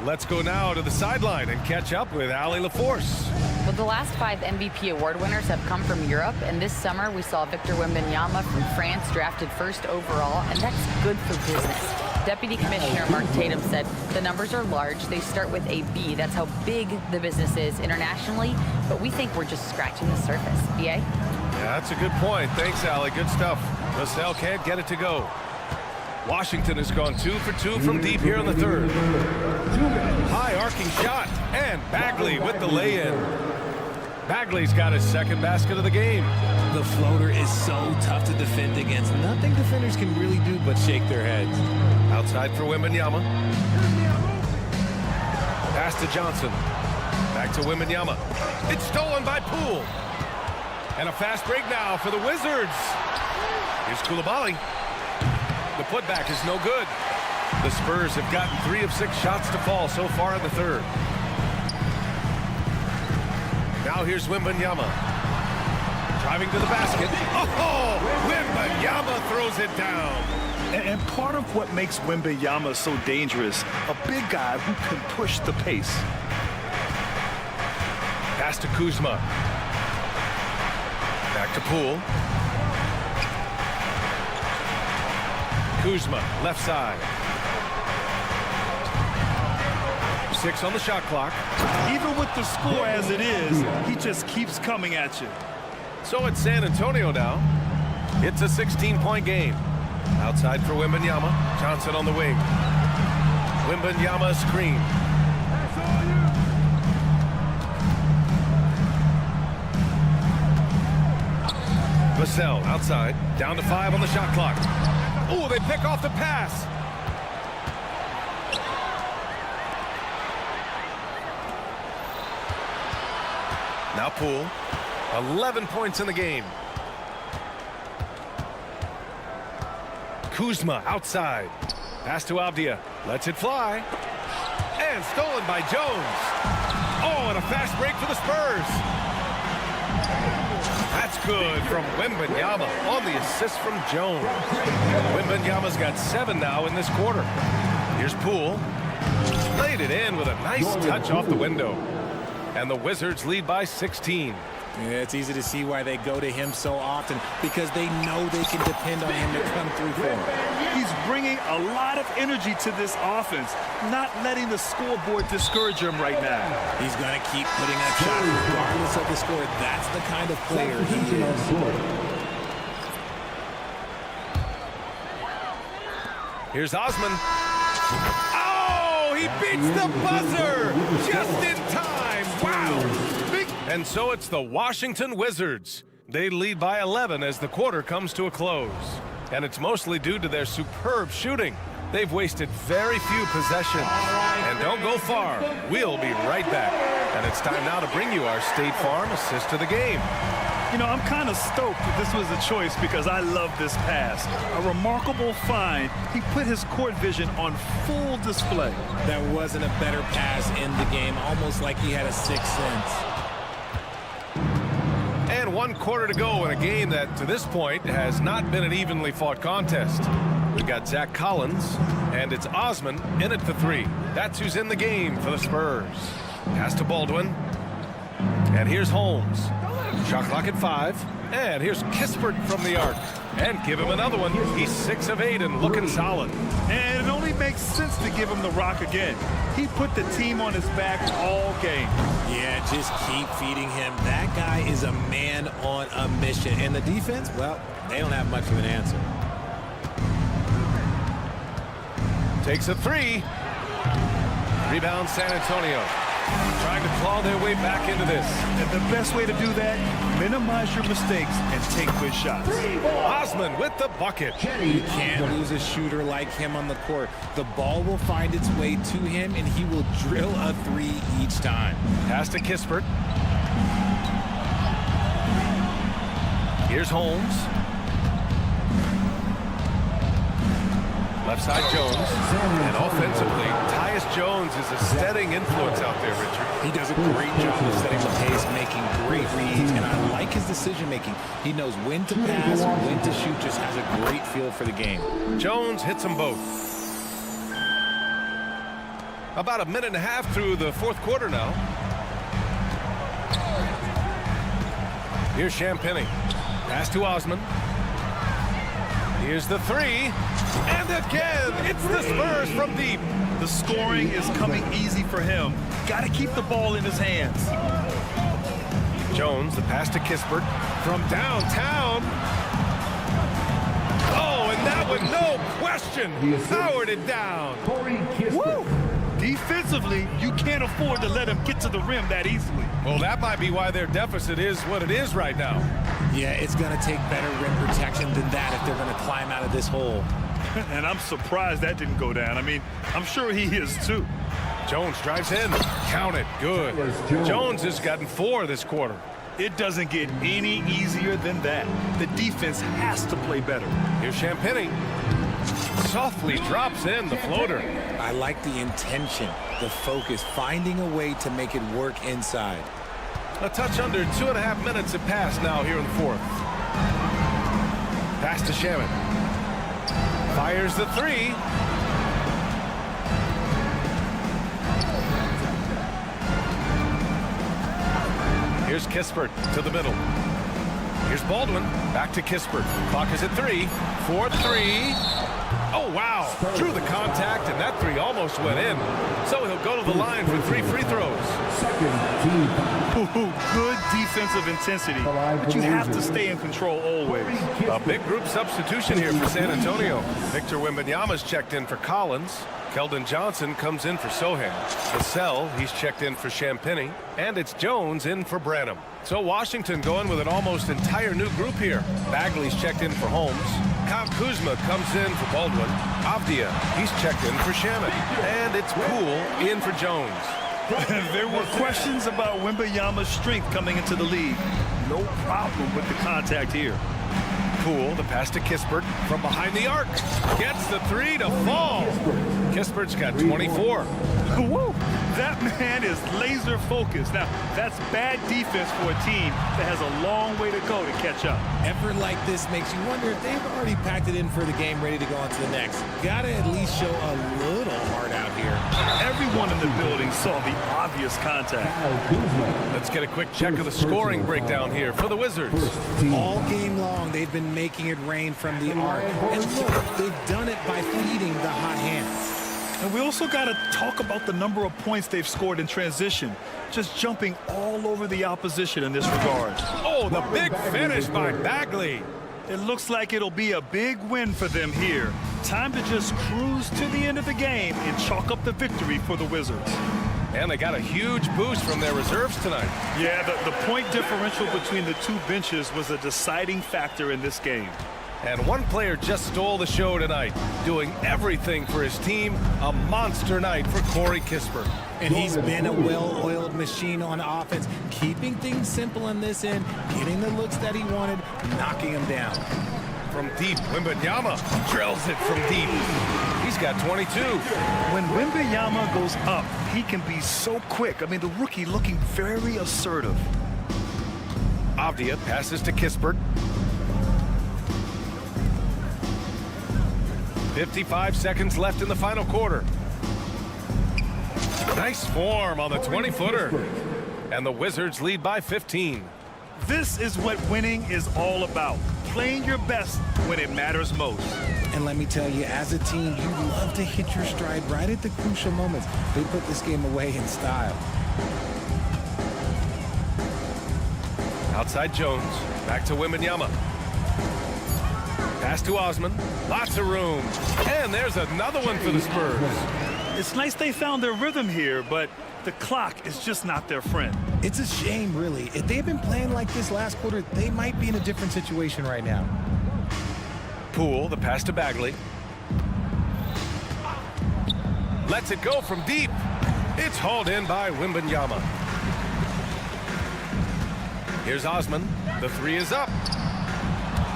Let's go now to the sideline and catch up with Allie LaForce.
Well, the last 5 MVP award winners have come from Europe, and this summer we saw Victor Wembanyama from France drafted first overall, and that's good for business. Deputy Commissioner Mark Tatum said the numbers are large. They start with a B. That's how big the business is internationally, but we think we're just scratching the surface. B.A.?
Yeah, that's a good point. Thanks, Allie. Good stuff. Vassell can't get it to go. Washington has gone 2 for 2 from deep here in the third. High arcing shot, and Bagley with the lay-in. Bagley's got his second basket of the game.
The floater is so tough to defend against. Nothing defenders can really do but shake their heads.
Outside for Wembanyama. Pass to Johnson. Back to Wembanyama. It's stolen by Poole. And a fast break now for the Wizards. Here's Coulibaly. The putback is no good. The Spurs have gotten 3 of 6 shots to fall so far in the third. Now here's Wembanyama. Driving to the basket. Oh, Wembanyama throws it down.
And part of what makes Wembanyama so dangerous, a big guy who can push the pace.
Pass to Kuzma. Back to Poole. Kuzma, left side. 6 on the shot clock.
Even with the score as it is, he just keeps coming at you.
So it's San Antonio now. It's a 16-point game. Outside for Wembanyama. Johnson on the wing. Wembanyama screen. Vassell outside. Down to 5 on the shot clock. Oh, they pick off the pass. Now Poole. 11 points in the game. Kuzma outside. Pass to Avdia. Lets it fly. And stolen by Jones. Oh, and a fast break for the Spurs. That's good from Wembanyama on the assist from Jones. Wembanyama's got 7 now in this quarter. Here's Poole. Laid it in with a nice touch off the window. And the Wizards lead by 16.
Yeah, it's easy to see why they go to him so often, because they know they can depend on him to come through for them.
He's bringing a lot of energy to this offense, not letting the scoreboard discourage him right now.
He's going to keep putting up shots regardless of the score. That's the kind of player he is.
Here's Osman. Oh, he beats the buzzer just in time. Wow. And so it's the Washington Wizards. They lead by 11 as the quarter comes to a close. And it's mostly due to their superb shooting. They've wasted very few possessions. And don't go far. We'll be right back. And it's time now to bring you our State Farm assist of the game.
You know, I'm kind of stoked that this was a choice because I love this pass. A remarkable find. He put his court vision on full display.
That wasn't a better pass in the game, almost like he had a sixth sense.
And 1 quarter to go in a game that, to this point, has not been an evenly fought contest. We've got Zach Collins, and it's Osman in at the 3. That's who's in the game for the Spurs. Pass to Baldwin. And here's Holmes. Shot clock at 5. And here's Kispert from the arc. And give him another one. He's 6 of 8 and looking solid.
And it only makes sense to give him the rock again. He put the team on his back all game.
Yeah, just keep feeding him. That guy is a man on a mission. And the defense, well, they don't have much of an answer.
Takes a 3. Rebound San Antonio. Trying to claw their way back into this.
And the best way to do that, minimize your mistakes and take good shots.
Osman with the bucket.
You can't lose a shooter like him on the court. The ball will find its way to him, and he will drill a three each time.
Pass to Kispert. Here's Holmes. Left side Jones. And offensively, Tyus Jones is a steadying influence out there, Richard.
He does a great job of setting the pace, making great reads, and I like his decision-making. He knows when to pass, when to shoot, just has a great feel for the game.
Jones hits them both. About a minute and a half through the fourth quarter now. Here's Champagny. Pass to Osman. Here's the three. And again, it's the Spurs from deep.
The scoring is coming easy for him. Got to keep the ball in his hands.
Jones, the pass to Kispert from downtown. Oh, and that one, no question, powered it down.
Woo! Defensively, you can't afford to let him get to the rim that easily.
Well, that might be why their deficit is what it is right now.
Yeah, it's going to take better rim protection than that if they're going to climb out of this hole.
And I'm surprised that didn't go down. I mean, I'm sure he is too.
Jones drives in. Count it. Good. Jones has gotten 4 this quarter.
It doesn't get any easier than that. The defense has to play better.
Here's Champagny. Softly drops in the floater.
I like the intention, the focus, finding a way to make it work inside.
A touch under 2.5 minutes have passed now here in the fourth. Pass to Shaman. Fires the three. Here's Kispert to the middle. Here's Baldwin. Back to Kispert. Clock is at 3. 4-3. Oh, wow. Drew the contact, and that three almost went in. So he'll go to the line for 3 free throws.
Good defensive intensity, but you have to stay in control always.
A big group substitution here for San Antonio. Victor Wembanyama's checked in for Collins. Keldon Johnson comes in for Sohan. Vassell, he's checked in for Champagny. And it's Jones in for Branham. So Washington going with an almost entire new group here. Bagley's checked in for Holmes. Kyle Kuzma comes in for Baldwin. Avdia, he's checked in for Shaman. And it's Poole in for Jones.
There were questions about Wembanyama's strength coming into the league. No problem with the contact here.
Poole, the pass to Kispert from behind the arc. Gets the three to fall. Kispert's got 24.
Woo! That man is laser focused. Now, that's bad defense for a team that has a long way to go to catch up.
Effort like this makes you wonder if they've already packed it in for the game, ready to go on to the next. Gotta at least show a little heart out here.
Everyone in the building saw the obvious contact.
Let's get a quick check of the scoring breakdown here for the Wizards.
All game long, they've been making it rain from the arc. And look, they've done it by feeding the hot hands.
And we also got to talk about the number of points they've scored in transition. Just jumping all over the opposition in this regard.
Oh, the big finish by Bagley.
It looks like it'll be a big win for them here. Time to just cruise to the end of the game and chalk up the victory for the Wizards.
And they got a huge boost from their reserves tonight.
Yeah, the point differential between the two benches was a deciding factor in this game.
And one player just stole the show tonight, doing everything for his team. A monster night for Corey Kispert.
And he's been a well-oiled machine on offense, keeping things simple on this end, getting the looks that he wanted, knocking them down.
From deep, Wembanyama drills it from deep. He's got 22.
When Wembanyama goes up, he can be so quick. I mean, the rookie looking very assertive.
Avdia passes to Kispert. 55 seconds left in the final quarter. Nice form on the 20-footer. And the Wizards lead by 15.
This is what winning is all about. Playing your best when it matters most.
And let me tell you, as a team, you love to hit your stride right at the crucial moments. They put this game away in style.
Outside Jones. Back to Wembanyama. Pass to Osman. Lots of room. And there's another one for the Spurs.
It's nice they found their rhythm here, but the clock is just not their friend.
It's a shame, really. If they've been playing like this last quarter, they might be in a different situation right now.
Poole, the pass to Bagley. Lets it go from deep. It's hauled in by Wembanyama. Here's Osman. The three is up.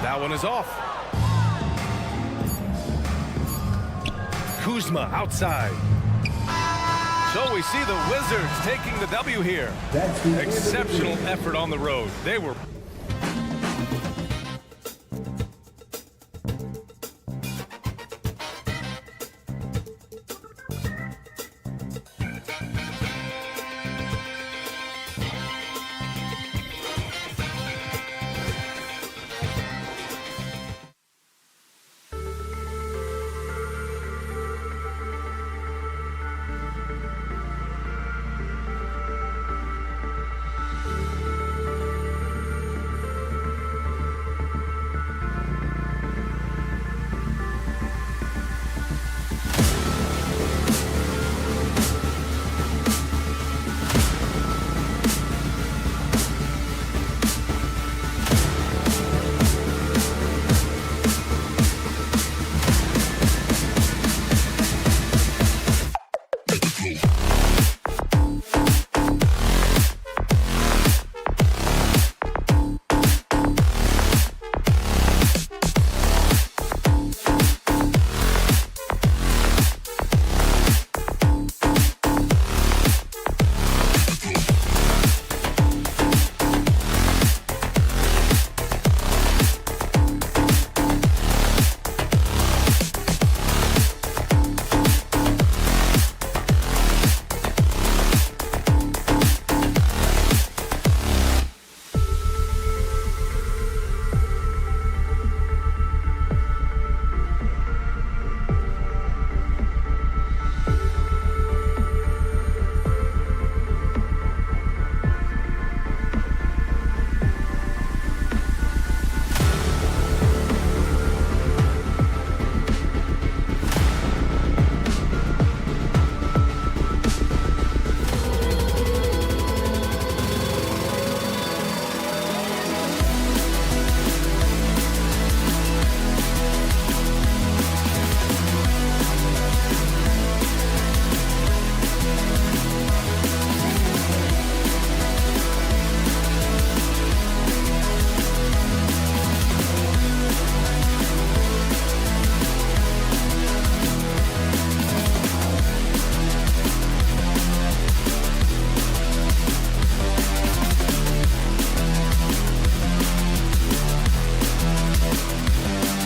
That one is off. Kuzma outside. So we see the Wizards taking the W here. Exceptional effort on the road. They were